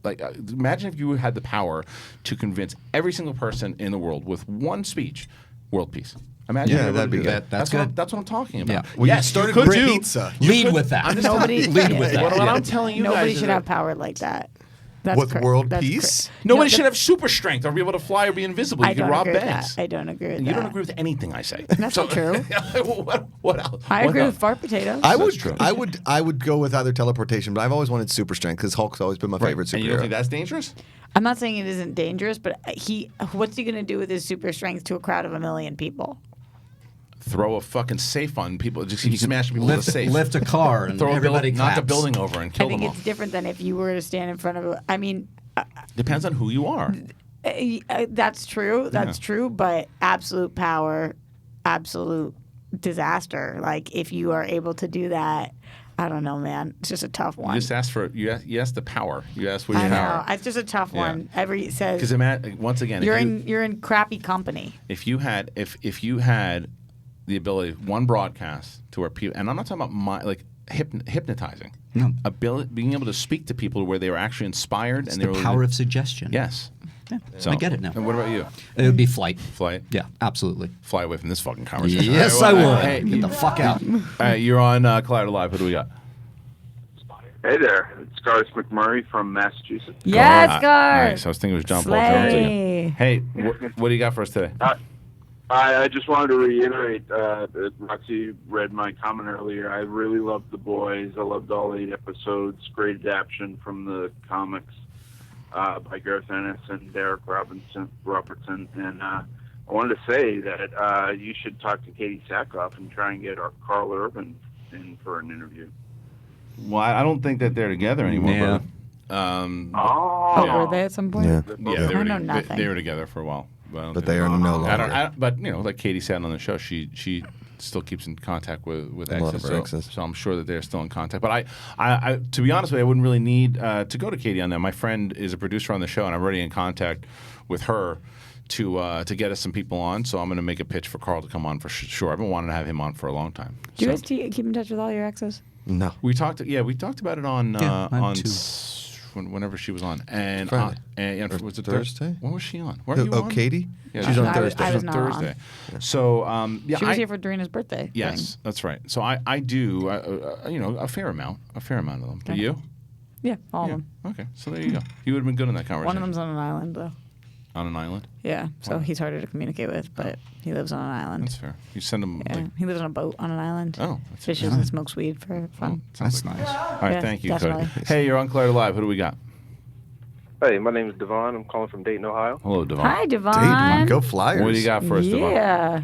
Like, imagine if you had the power to convince every single person in the world with one speech, world peace. Imagine Yeah, being able that'd to be do good. that. That's What, good. that's what I'm talking about. Yeah. Well, you yes, started you could with do. pizza. Lead with that. I'm just Nobody telling you. lead with that. What I'm telling you Nobody guys should is have power like that. With world peace? Nobody should have super strength or be able to fly or be invisible. You can rob banks. I don't agree with You that. don't agree with anything I say. That's not true. What else? I agree with fart potatoes. I would go with either teleportation, but I've always wanted super strength because Hulk's always been my favorite superhero. And you don't think that's dangerous? I'm not saying it isn't dangerous, but what's he going to do with his super strength to a crowd of 1 million people? Throw a fucking safe on people. Just keep smashing people with a safe. Lift a car and throw everybody knock a claps. building over and kill I think them all. it's different than if you were to stand in front of Depends on who you are. That's true. That's true. But absolute power, absolute disaster. Like if you are able to do that, I don't know, man. It's just a tough one. You just asked for you asked the power. You asked for your I power. know. It's just a tough one. Every says Because once again, you're in crappy company. If you had the ability, one broadcast to where people, and I'm not talking about hypnotizing. No. Being able to speak to people where they were actually inspired. It's and they the were power of suggestion. Yes. Yeah. So, I get it now. And what about you? It would be flight. Flight? Yeah, absolutely. Fly away from this fucking conversation. Yes, All right, I would. Hey, Get the fuck out. You're on Collider Live. What do we got? Hey there, it's Garth McMurray from Massachusetts. Yes, Garth. Nice. I was thinking it was John Paul Slay. Jones. Hey, what do you got for us today? I just wanted to reiterate that Roxy read my comment earlier. I really loved The Boys. I loved all 8 episodes. Great adaptation from the comics by Garth Ennis and Derek Robertson. And I wanted to say that you should talk to Katie Sackhoff and try and get our Carl Urban in for an interview. Well, I don't think that they're together anymore, Yeah. brother. Were they at some point? Yeah. I know nothing. They were together for a while. But they are no longer. But like Katie said on the show, she still keeps in contact with A lot of exes. her exes. So I'm sure that they're still in contact. But I to be honest with you, I wouldn't really need to go to Katie on that. My friend is a producer on the show, and I'm already in contact with her to get us some people on. So I'm going to make a pitch for Carl to come on for sure. I've been wanting to have him on for a long time. Do you guys keep in touch with all your exes? No. We talked about it on whenever she was on, and was it Thursday? When was she on? Where you on? Katie? Yeah, she's on Thursday. I was not Thursday. on. So she was here for Dorina's birthday. Yes, thing. that's right. So I do a fair amount of them. Do you? Yeah, all of them. Okay, so there you go. You would have been good in that conversation. One of them's on an island though. On an island? Yeah, so he's harder to communicate with, but he lives on an island. That's fair. You send him. Yeah, he lives on a boat on an island. Oh, fishes and smokes weed for fun. That's nice. All right, Yeah, thank you, definitely. Cody. Hey, you're on Claire Live. Who do we got? Hey, my name is Devon. I'm calling from Dayton, Ohio. Hello, Devon. Hi, Devon. Dayton, go Flyers. What do you got for us, Devon? Yeah.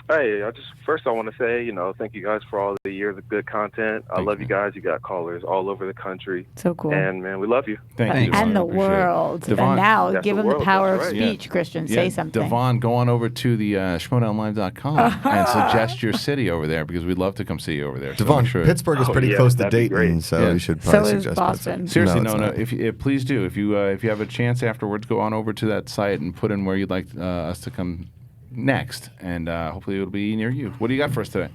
Hey, first I want to say, thank you guys for all the years of good content. I love you guys. You got callers all over the country. So cool. And man, we love you. Thank you, Devon. And the Appreciate it. world. Devon. And now That's give the him the world, power of that's right. speech, Kristian. Say something. Devon, go on over to the schmodownlive.com and suggest your city over there because we'd love to come see you over there. So Devon, make sure- Pittsburgh is pretty close to Dayton, so you should probably So is suggest Boston. Pittsburgh. Seriously, it's no. not. If please do. If you have a chance afterwards, go on over to that site and put in where you'd like us to come next, and hopefully it'll be near you. What do you got for us today?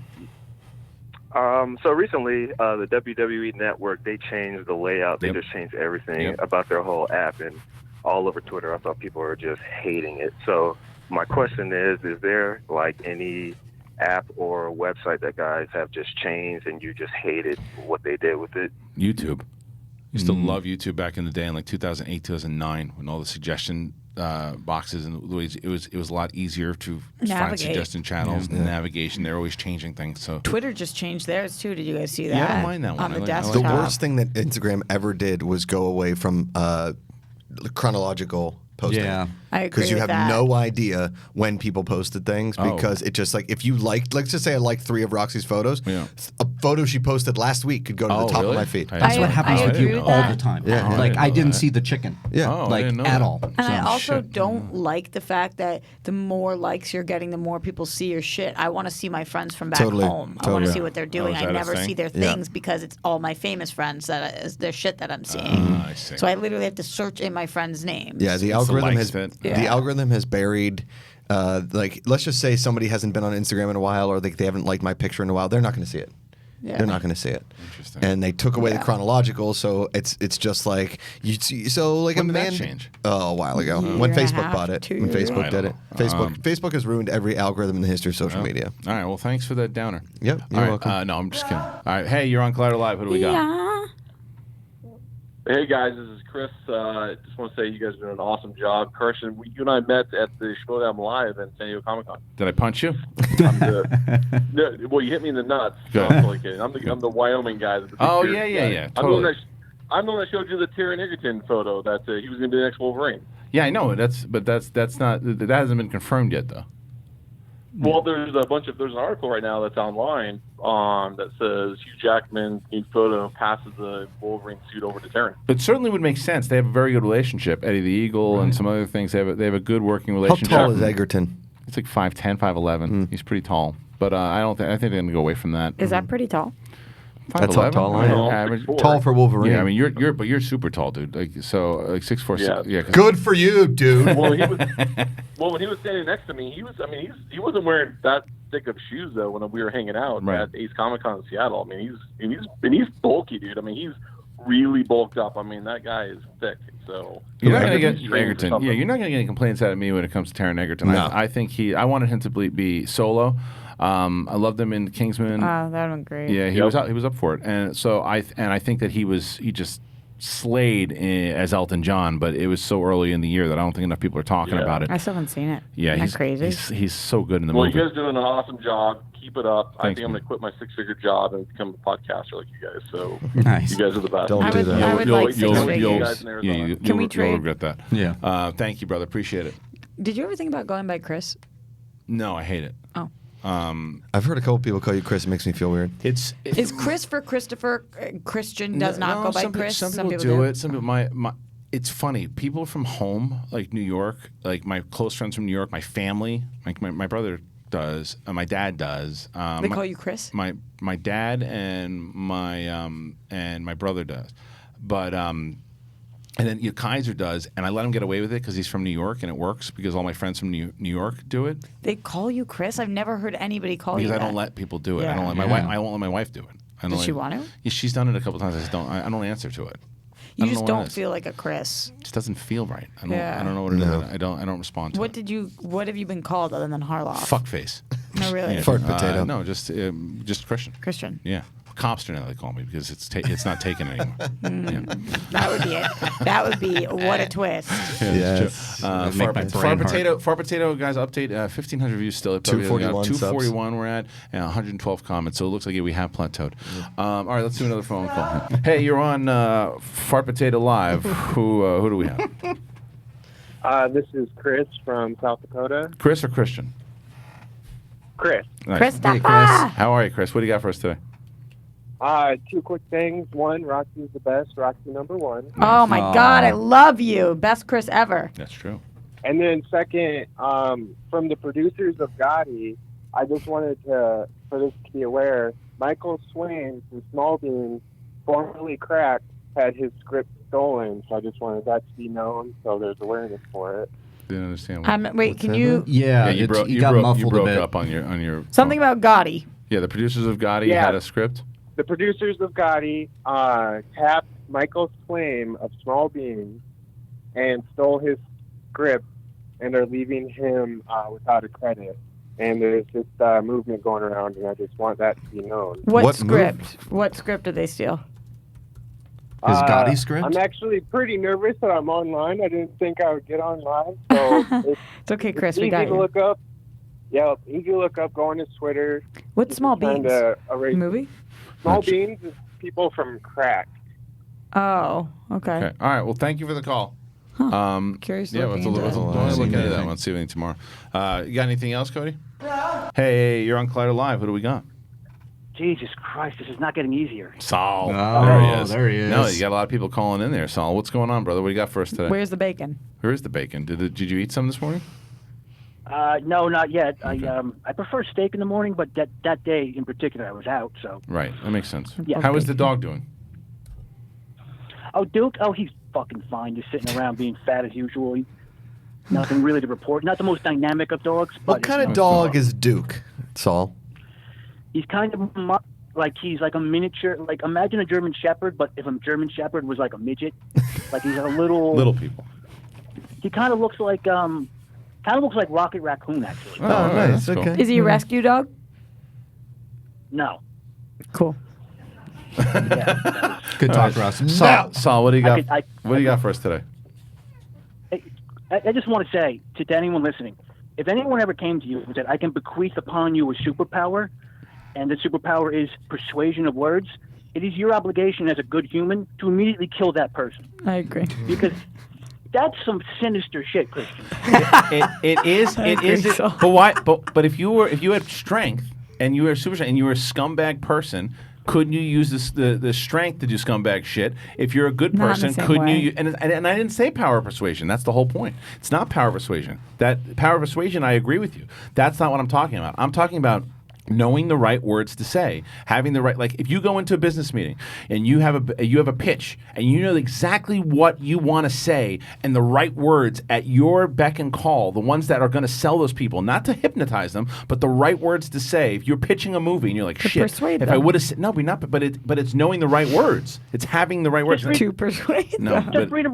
So recently, the WWE Network, they changed the layout. They just changed everything about their whole app, and all over Twitter, I thought people were just hating it. So my question is there like any app or website that guys have just changed and you just hated what they did with it? YouTube. Used to love YouTube back in the day in like 2008, 2009 when all the suggestion boxes and it was a lot easier to find Navigate. suggestion channels and navigation. They're always changing things. So Twitter just changed theirs too. Did you guys see that? Yeah, I don't mind that one. On the I like desktop. The worst thing that Instagram ever did was go away from chronological posting. Yeah. I agree Because you with have that. no idea when people posted things because it just like if you liked, let's just say I liked 3 of Roxy's photos, a photo she posted last week could go to the top of my feed. That's what happens with you all the time. Yeah. Like I didn't see the chicken. Yeah. Like at all. And I also don't like the fact that the more likes you're getting, the more people see your shit. I want to see my friends from back home. I want to see what they're doing. is I that a never thing? see their Yeah. things because it's all my famous friends that is their shit that I'm seeing. I see. So I literally have to search in my friends' names. Yeah, the algorithm has buried. Like, let's just say somebody hasn't been on Instagram in a while, or they haven't liked my picture in a while. They're not going to see it. Yeah. They're not going to see it. Interesting. And they took away the chronological, so it's just like you see. So like When a did that man change? Oh, a while ago Year when and a Facebook half, bought it. 2 When years. Facebook I did don't it. know. Facebook has ruined every algorithm in the history of social media. All right. Well, thanks for that downer. Yep. You're All right, welcome. No, I'm just kidding. All right. Hey, you're on Collider Live. Who do we got? Yeah. Hey guys, this is Chris. Just want to say you guys are doing an awesome job. Kristian, you and I met at the Showdown Live at San Diego Comic-Con. Did I punch you? Well, you hit me in the nuts. Good. So I'm totally kidding. I'm the Wyoming guy. The big Oh, beard yeah. guy. Totally. I'm the one that showed you the Taron Egerton photo that he was going to be the next Wolverine. Yeah, I know. That's not. That hasn't been confirmed yet, though. Well, there's an article right now that's online that says Hugh Jackman in photo passes the Wolverine suit over to Taron. It certainly would make sense. They have a very good relationship. Eddie the Eagle and some other things. They have a good working relationship. How tall is Egerton? It's like 5'10", 5'11". He's pretty tall. But I think they're gonna go away from that. Is that pretty tall? That's how tall I am. Average. Tall for Wolverine. Yeah, I mean you're super tall, dude. Like 6'4". Yeah. Good for you, dude. Well, when he was standing next to me, he wasn't wearing that thick of shoes though. When we were hanging out at Ace Comic Con in Seattle, I mean he's bulky, dude. I mean he's really bulked up. I mean that guy is thick. So you're not gonna get Egerton. Yeah, you're not gonna get any complaints out of me when it comes to Taron Egerton. No. I think I wanted him to be solo. I loved him in Kingsman. Oh, that one great. Yeah, he was up for it, and so I think that he just slayed as Elton John, but it was so early in the year that I don't think enough people are talking about it. I still haven't seen it. Yeah, Isn't he's that crazy. He's so good in the Well, movie. you guys are doing an awesome job. Keep it up. I Thanks, think I'm going to quit my 6-figure job and become a podcaster like you guys. So Nice. you guys are the best. Don't do that. I would like 6 figures. You'll trade? regret that. Yeah. Thank you, brother. Appreciate it. Did you ever think about going by Chris? No, I hate it. Oh. I've heard a couple people call you Chris. It makes me feel weird. Is Chris for Christopher? Kristian does not go by Chris. Some people do it. Some people it's funny. People from home, like New York, like my close friends from New York, my family, like my brother does, my dad does. They call you Chris? My dad and my brother does, but and then Kaiser does, and I let him get away with it because he's from New York and it works because all my friends from New York do it. They call you Chris? I've never heard anybody call you that. Because I don't let people do it. Yeah. I don't let my wife. I won't let my wife do it. Does she want to? Yeah, she's done it a couple times. I don't answer to it. You I just know what don't it is. feel like a Chris. It just doesn't feel right. I don't know what it is. I don't respond to it. What have you been called other than Harloff? Fuckface. No, really. Yeah. Fart potato. No, just Kristian. Kristian. Yeah. Copster now they call me because it's not taken anymore. Yeah. That would be it. That would be what a twist. Yes. Fart potato guys update 1,500 views still. 241 subs. 241 we're at and 112 comments. So it looks like we have plateaued. All right, let's do another phone call. Hey, you're on Fart Potato Live. Who do we have? This is Chris from South Dakota. Chris or Kristian? Chris. Nice. Christopher. Hey, Chris. How are you, Chris? What do you got for us today? 2 quick things. One, Roxy's the best. Roxy #1. Oh my God, I love you. Best Chris ever. That's true. And then second, from the producers of Gotti, I just wanted for this to be aware, Michael Swain from Small Beans, formerly Cracked, had his script stolen. So I just wanted that to be known so there's awareness for it. Didn't understand. Wait, can you? Yeah, you got muffled you broke a bit. up on your Something about Gotti. Yeah, the producers of Gotti Yeah. had a script. The producers of Gotti tapped Michael Swain of Small Beans and stole his script, and they're leaving him without a credit. And there's this movement going around, and I just want that to be known. What script? What script did they steal? His Gotti script? I'm actually pretty nervous that I'm online. I didn't think I would get online. So It's okay, Chris. It's We got easy to you. look up. Yeah, easy to look up. Go on his Twitter. What's Small Trying Beans? to erase- Movie? Small Beans is people from Crack. Oh, okay. Okay. All right. Well, thank you for the call. Curious. Yeah, let's look into that one. See anything tomorrow. You got anything else, Cody? Hey, you're on Collider Live. Who do we got? Jesus Christ, this is not getting easier. Saul. Oh, there he is. No, you got a lot of people calling in there, Saul. What's going on, brother? What do you got for us today? Where's the bacon? Where is the bacon? Did you eat some this morning? No, not yet. I prefer steak in the morning, but that day in particular I was out, so. Right. That makes sense. Yeah. How is the dog doing? Oh, Duke? Oh, he's fucking fine. Just sitting around being fat as usual. Nothing really to report. Not the most dynamic of dogs. But What kind of dog is Duke, Saul? He's kind of like he's like a miniature. Like imagine a German Shepherd, but if a German Shepherd was like a midget, like he's a little people. He kind of looks like Rocket Raccoon actually. Oh, nice. cool. Okay. Is he a rescue dog? No. Cool. Good talk, Ross. Saul, what do you got? What do you got for us today? I just want to say to anyone listening, if anyone ever came to you and said, I can bequeath upon you a superpower, and the superpower is persuasion of words, it is your obligation as a good human to immediately kill that person. I agree. Because that's some sinister shit, Kristian. It is. But why? But if you had strength and you were super strength and you were a scumbag person, couldn't you use the strength to do scumbag shit? If you're a good Not in person, the same couldn't way. you? And I didn't say power of persuasion. That's the whole point. It's not power of persuasion. That power of persuasion, I agree with you. That's not what I'm talking about. I'm talking about knowing the right words to say, having the right, like if you go into a business meeting and you have a pitch and you know exactly what you want to say and the right words at your beck and call, the ones that are going to sell those people, not to hypnotize them, but the right words to say. If you're pitching a movie and you're like, To shit, persuade if them. I would have said, no, but it's knowing the right words. It's having the right words. To persuade No, them. Just read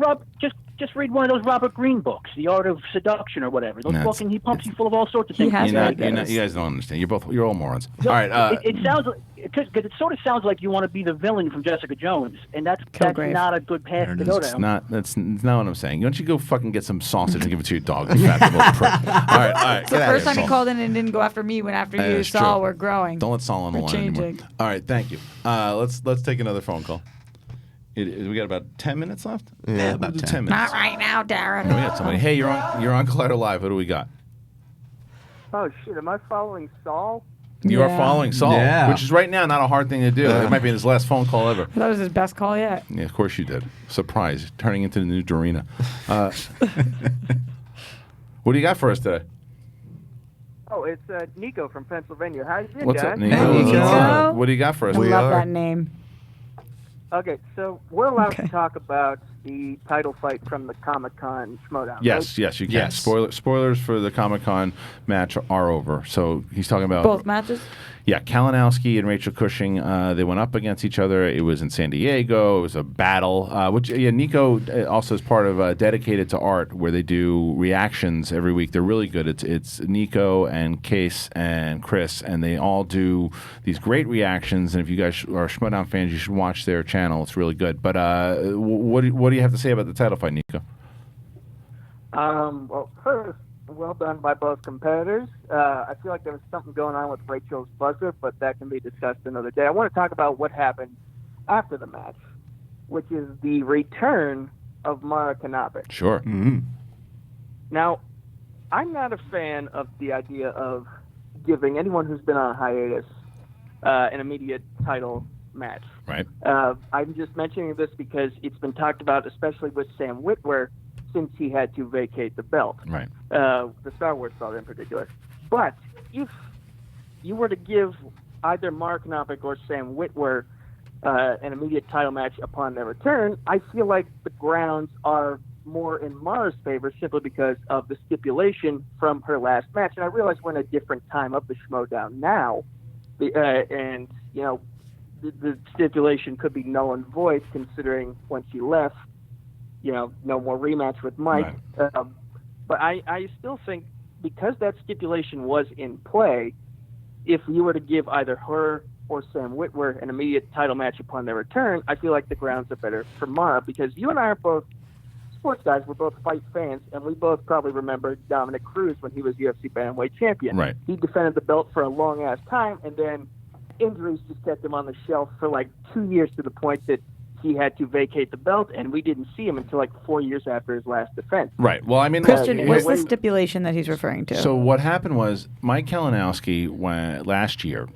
just read one of those Robert Greene books, The Art of Seduction or whatever. Those fucking he pumps you full of all sorts of things. you guys don't understand. You're all morons. All right. It sounds like because it sort of sounds like you want to be the villain from Jessica Jones, and that's not a good path to go down. That's not what I'm saying. Why don't you go fucking get some sausage and give it to your dog? You fat little prick. All right. It's the first time he called in and didn't go after me, went after you, It's Saul. true. We're growing. Don't let Saul on the We're line anymore. changing. All right, thank you. Let's take another phone call. We got about 10 minutes left. Yeah, about 10 minutes. Not right now, Darren. We got somebody. Hey, you're on Collider Live. Who do we got? Oh shit! Am I following Saul? You are following Saul, which is right now not a hard thing to do. It might be his last phone call ever. I thought it was his best call yet. Yeah, of course you did. Surprise, turning into the new Dorina. What do you got for us today? Oh, it's Nico from Pennsylvania. How you doing, What's guys? up, Nico? What do you got for us? I love that name. Okay, so we're allowed to talk about the title fight from the Comic-Con Schmodown, Yes, right? you can. Spoilers for the Comic-Con match are over. So he's talking about Both matches? Yeah, Kalinowski and Rachel Cushing, they went up against each other. It was in San Diego. It was a battle, Nico also is part of Dedicated to Art, where they do reactions every week. They're really good. It's Nico and Case and Chris, and they all do these great reactions. And if you guys are Schmodown fans, you should watch their channel. It's really good. But what do you have to say about the title fight, Nico? Well, first, well done by both competitors. I feel like there was something going on with Rachel's buzzer, but that can be discussed another day. I want to talk about what happened after the match, which is the return of Mara Kanabik. Sure. Mm-hmm. Now, I'm not a fan of the idea of giving anyone who's been on hiatus an immediate title match. Right. I'm just mentioning this because it's been talked about, especially with Sam Witwer, since he had to vacate the belt. Right. The Star Wars belt in particular. But if you were to give either Mark Knoppick or Sam Witwer an immediate title match upon their return, I feel like the grounds are more in Mara's favor simply because of the stipulation from her last match. And I realize we're in a different time of the Schmodown now, and, you know, the stipulation could be null and void considering when she left, you know, no more rematch with Mike. Right. But I still think because that stipulation was in play, if you were to give either her or Sam Witwer an immediate title match upon their return, I feel like the grounds are better for Mara because you and I are both sports guys. We're both fight fans, and we both probably remember Dominic Cruz when he was UFC Bantamweight champion. Right. He defended the belt for a long-ass time, and then injuries just kept him on the shelf for like 2 years to the point that he had to vacate the belt, and we didn't see him until like 4 years after his last defense. Right. Well, I mean, Kristian, what's the stipulation that he's referring to? So what happened was Mike Kalinowski last year,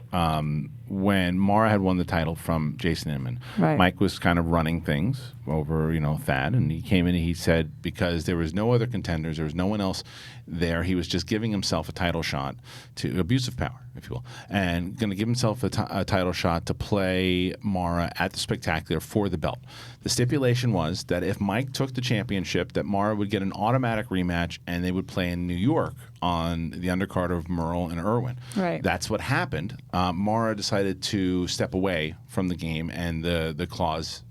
when Mara had won the title from Jason Inman, Right. Mike was kind of running things over, Thad, and he came in and he said because there was no other contenders, there was no one else there, he was just giving himself a title shot to abusive power, if you will, and going to give himself a title shot to play Mara at the Spectacular for the belt. The stipulation was that if Mike took the championship, that Mara would get an automatic rematch and they would play in New York on the undercard of Merle and Irwin. Right. That's what happened. Mara decided to step away from the game, and the clause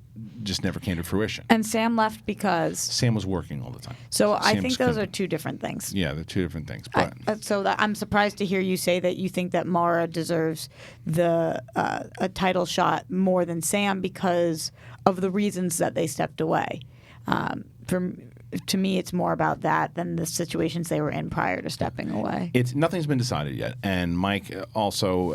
just never came to fruition. And Sam left because? Sam was working all the time. So I Sam think just those couldn't- are two different things. Yeah, they're two different things. But I'm surprised to hear you say that you think that Mara deserves a title shot more than Sam because of the reasons that they stepped away. To me, it's more about that than the situations they were in prior to stepping away. Nothing's been decided yet, and Mike also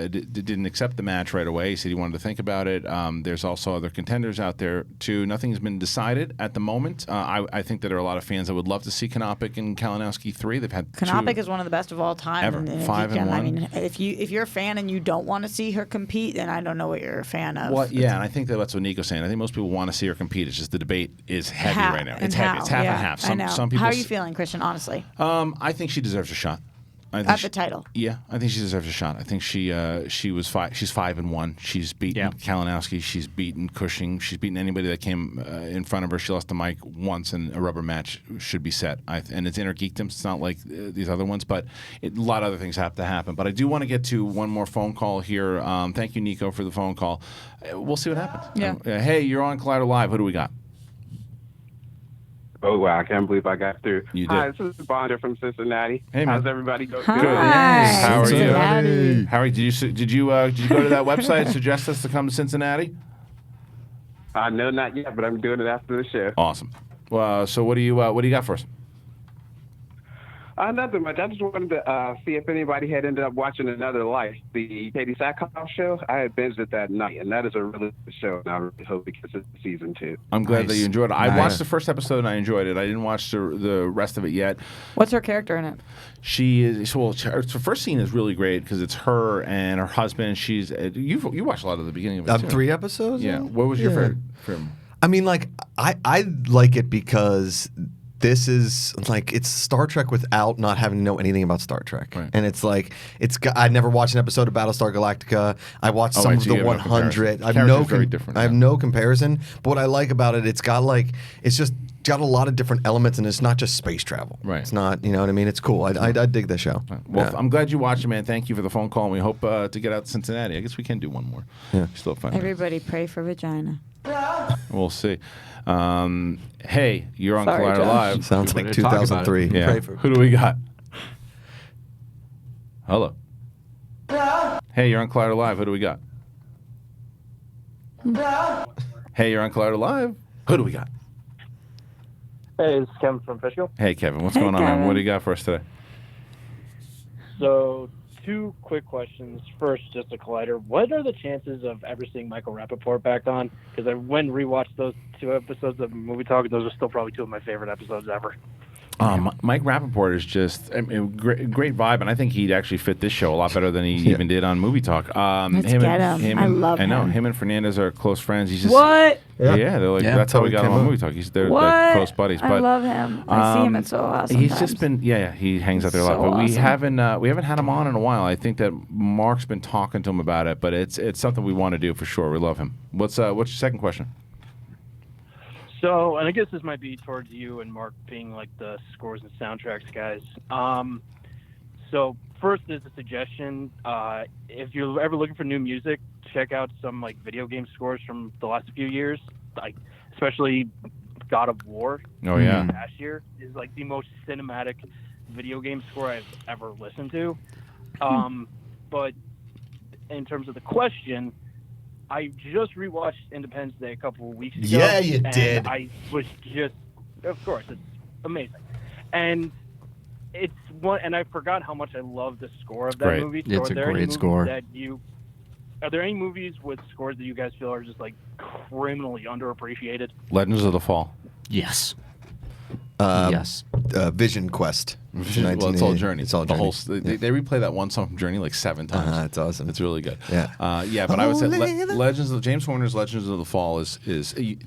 didn't accept the match right away. He said he wanted to think about it. There's also other contenders out there too. Nothing's been decided at the moment. I think that there are a lot of fans that would love to see Konopik and Kalinowski 3. They've had Konopik is one of the best of all time. Ever. And 5-1. I mean, if you're a fan and you don't want to see her compete, then I don't know what you're a fan of. Well, yeah, and I think that's what Nico's saying. I think most people want to see her compete. It's just the debate is heavy right now. It's heavy. It's half and half. I know. Some people. How are you feeling, Kristian? Honestly, I think she deserves a shot. At the title. Yeah, I think she deserves a shot. I think she's 5-1. She's beaten Kalinowski. She's beaten Cushing. She's beaten anybody that came in front of her. She lost to Mike once, and a rubber match should be set. And it's inner geekdom. It's not like these other ones, but a lot of other things have to happen. But I do want to get to one more phone call here. Thank you, Nico, for the phone call. We'll see what happens. Yeah. Hey, you're on Collider Live. Who do we got? Oh, wow. I can't believe I got through. You did. Hi, this is Bonder from Cincinnati. Hey, man. How's everybody going? Good. How are you? How are you? Did you go to that website and suggest us to come to Cincinnati? No, not yet, but I'm doing it after the show. Awesome. Well, so what do you got for us? Nothing much. I just wanted to see if anybody had ended up watching Another Life, the Katie Sackhoff show. I had binged it that night, and that is a really good show, and I really hope it gets into season 2. I'm glad that you enjoyed it. I watched the first episode and I enjoyed it. I didn't watch the rest of it yet. What's her character in it? She is her first scene is really great because it's her and her husband. You watched a lot of the beginning of it too. 3 episodes. Yeah. What was your favorite film? I mean, like I like it because this is like it's Star Trek without not having to know anything about Star Trek, and it's like I never watched an episode of Battlestar Galactica. I watched some of the 100. I have no comparison. But what I like about it, it's got a lot of different elements, and it's not just space travel. Right. It's not, you know what I mean? It's cool. I dig the show. Well, I'm glad you watched it, man. Thank you for the phone call, and we hope to get out to Cincinnati. I guess we can do one more. Yeah. Still fun. Everybody pray for vagina. We'll see. Hey, you're on Sorry, Collider Josh. Live. Sounds like 2003. Yeah. Pray for Who do we got? Hello. Hey, you're on Collider Live. Who do we got? Hey, you're on Collider Live. Who do we got? Hey, this is Kevin from Fishkill. Hey, Kevin. What's going on, man? What do you got for us today? So, 2 quick questions. First, just a Collider. What are the chances of ever seeing Michael Rappaport back on? Because I went and rewatched those 2 episodes of Movie Talk. Those are still probably 2 of my favorite episodes ever. Mike Rappaport is just great vibe, and I think he'd actually fit this show a lot better than he even did on Movie Talk. Let's get him. I love him. I know him and Fernandez are close friends. He's just what? Yeah, they're like that's how we got him on Movie Talk. They're like close buddies. But I love him. I see him. It's so awesome. He's just been he hangs out there a lot. But we haven't had him on in a while. I think that Mark's been talking to him about it, but it's something we want to do for sure. We love him. What's your second question? So, and I guess this might be towards you and Mark being like the scores and soundtracks guys. So first is a suggestion. If you're ever looking for new music, check out some like video game scores from the last few years, like especially God of War. Oh yeah. Last year is like the most cinematic video game score I've ever listened to. But in terms of the question, I just rewatched Independence Day a couple of weeks ago. Yeah, you did. I was just, of course, it's amazing. And it's one, and I forgot how much I love the score of that movie. So It's a great score. Are there any movies with scores that you guys feel are just like criminally underappreciated? Legends of the Fall. Yes. Yes. Vision Quest. Well, it's all Journey. It's all Journey. They replay that one song from Journey like 7 times. It's awesome. It's really good. Yeah. But I would say James Horner's Legends of the Fall is.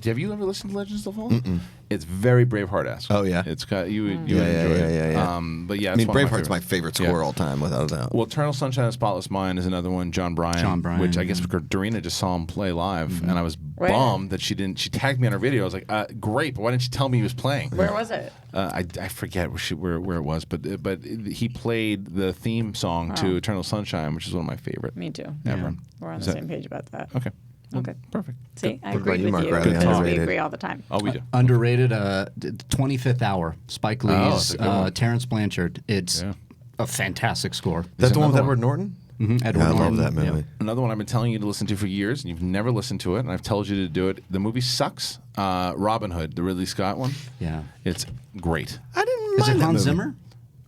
Have you ever listened to Legends of the Fall? Mm-mm. It's very Braveheart-esque. Oh yeah. It's got you would enjoy it. Yeah. But yeah, I mean, it's one of Braveheart's my favorite score all time, without a doubt. Well, Eternal Sunshine of the Spotless Mind is another one. John Bryan, which I guess Dorina just saw him play live, and I was bummed that she didn't. She tagged me on her video. I was like, great, but why didn't you tell me he was playing? Where was it? I forget where it was, but he played the theme song to Eternal Sunshine, which is one of my favorite. Me too. Ever. We're on the same page about that. Okay. Okay. Perfect. See, I What agree about with you, you Mark? because we agree all the time. Oh, we do. Underrated. 25th Hour. Spike Lee's that's a good one. Terrence Blanchard. It's a fantastic score. That's the one with Edward Norton? Mm-hmm. Edward I Norton. love that movie. Yeah. Another one I've been telling you to listen to for years, and you've never listened to it, and I've told you to do it. The movie sucks. Robin Hood, the Ridley Scott one. Yeah. It's great. I didn't Is mind it that Hans movie. Zimmer?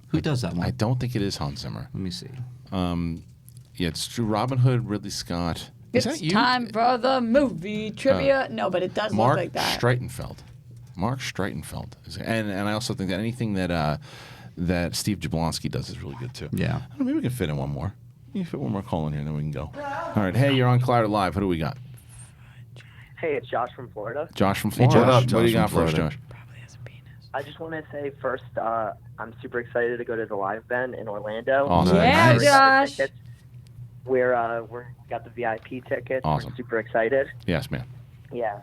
Who does that one? I don't think it is Hans Zimmer. Let me see. Yeah, it's true. Robin Hood, Ridley Scott. Is It's that you? time for the movie trivia. No, but it does Mark look like that. Streitenfeld. Mark Streitenfeld. And I also think that anything that that Steve Jablonsky does is really good too. Yeah. I don't know, maybe we can fit in one more. You can fit one more call in here, and then we can go. All right. Hey, you're on Collider Live. Who do we got? Hey, it's Josh from Florida. Josh from Hey, Florida. Josh. What do you Josh got for us, from Josh? I just want to say first, I'm super excited to go to the live event in Orlando. Awesome. Yeah, Nice. Josh. Tickets. We're got the VIP tickets. Awesome. We're super excited. Yes, man. Yeah.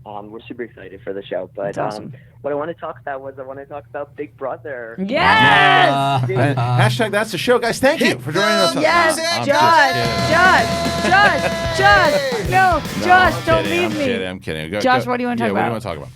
We're super excited for the show. But That's awesome. what I want to talk about Big Brother. Yes! Hashtag that's the show, guys. Thank you for joining us. Yes, I'm Josh. No, Josh, don't leave me. I'm kidding. Go, Josh, what do you want to talk What do you about? want to talk about?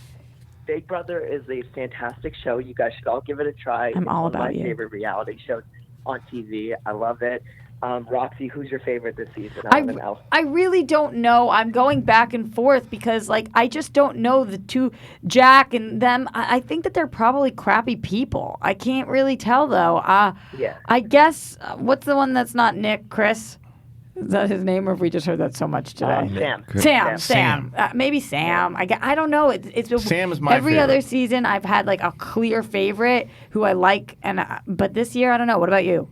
Big Brother is a fantastic show. You guys should all give it a try. I'm all It's one about of my you. favorite reality shows on TV. I love it. Roxy, who's your favorite this season? I want to know. I really don't know. I'm going back and forth because, like, I just don't know the two, Jack and them. I think that they're probably crappy people. I can't really tell, though. Yeah. I guess, what's the one that's not Nick? Chris? Is that his name, or have we just heard that so much today? Sam. Maybe Sam. I don't know. It's Sam is my every favorite. other season I've had, like, a clear favorite who I like, and but this year, I don't know. What about you?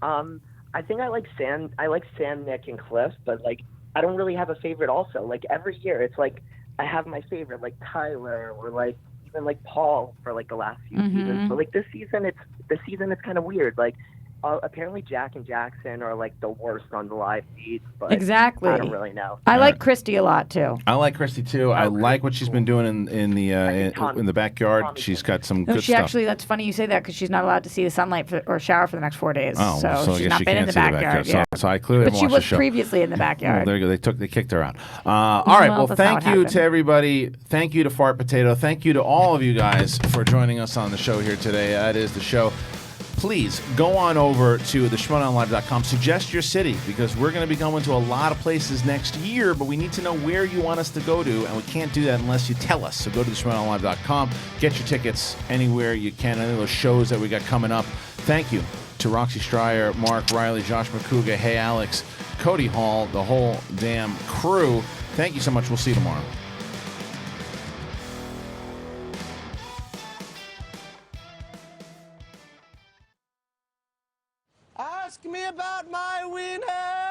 I think I like Sam. I like Sam, Nick, and Cliff, but like I don't really have a favorite. Also, like every year, it's like I have my favorite, like Tyler, or like even like Paul for like the last few seasons. But like this season, it's kind of weird. Like apparently Jack and Jackson are like the worst on the live feeds, but Exactly. I don't really know. I like Christy a lot too. I like Christy too. I like what she's been doing in the backyard. She's got some No, good she stuff. actually. That's funny you say that because she's not allowed to see the sunlight or shower for the next 4 days. Oh, so I she's guess not she been in can't the see backyard. Yeah. So I clearly But haven't she watched was the show. previously in the backyard. Well, there you go. They kicked her out. All right. Well, that's not thank what you happened. to everybody. Thank you to Fart Potato. Thank you to all of you guys for joining us on the show here today. That is the show. Please go on over to theschmodownlive.com. Suggest your city because we're going to be going to a lot of places next year, but we need to know where you want us to go to, and we can't do that unless you tell us. So go to theschmodownlive.com. Get your tickets anywhere you can. Any of those shows that we got coming up. Thank you to Roxy Stryer, Mark Riley, Josh McCouga, Hey Alex, Cody Hall, the whole damn crew. Thank you so much. We'll see you tomorrow. Ask me about my wiener.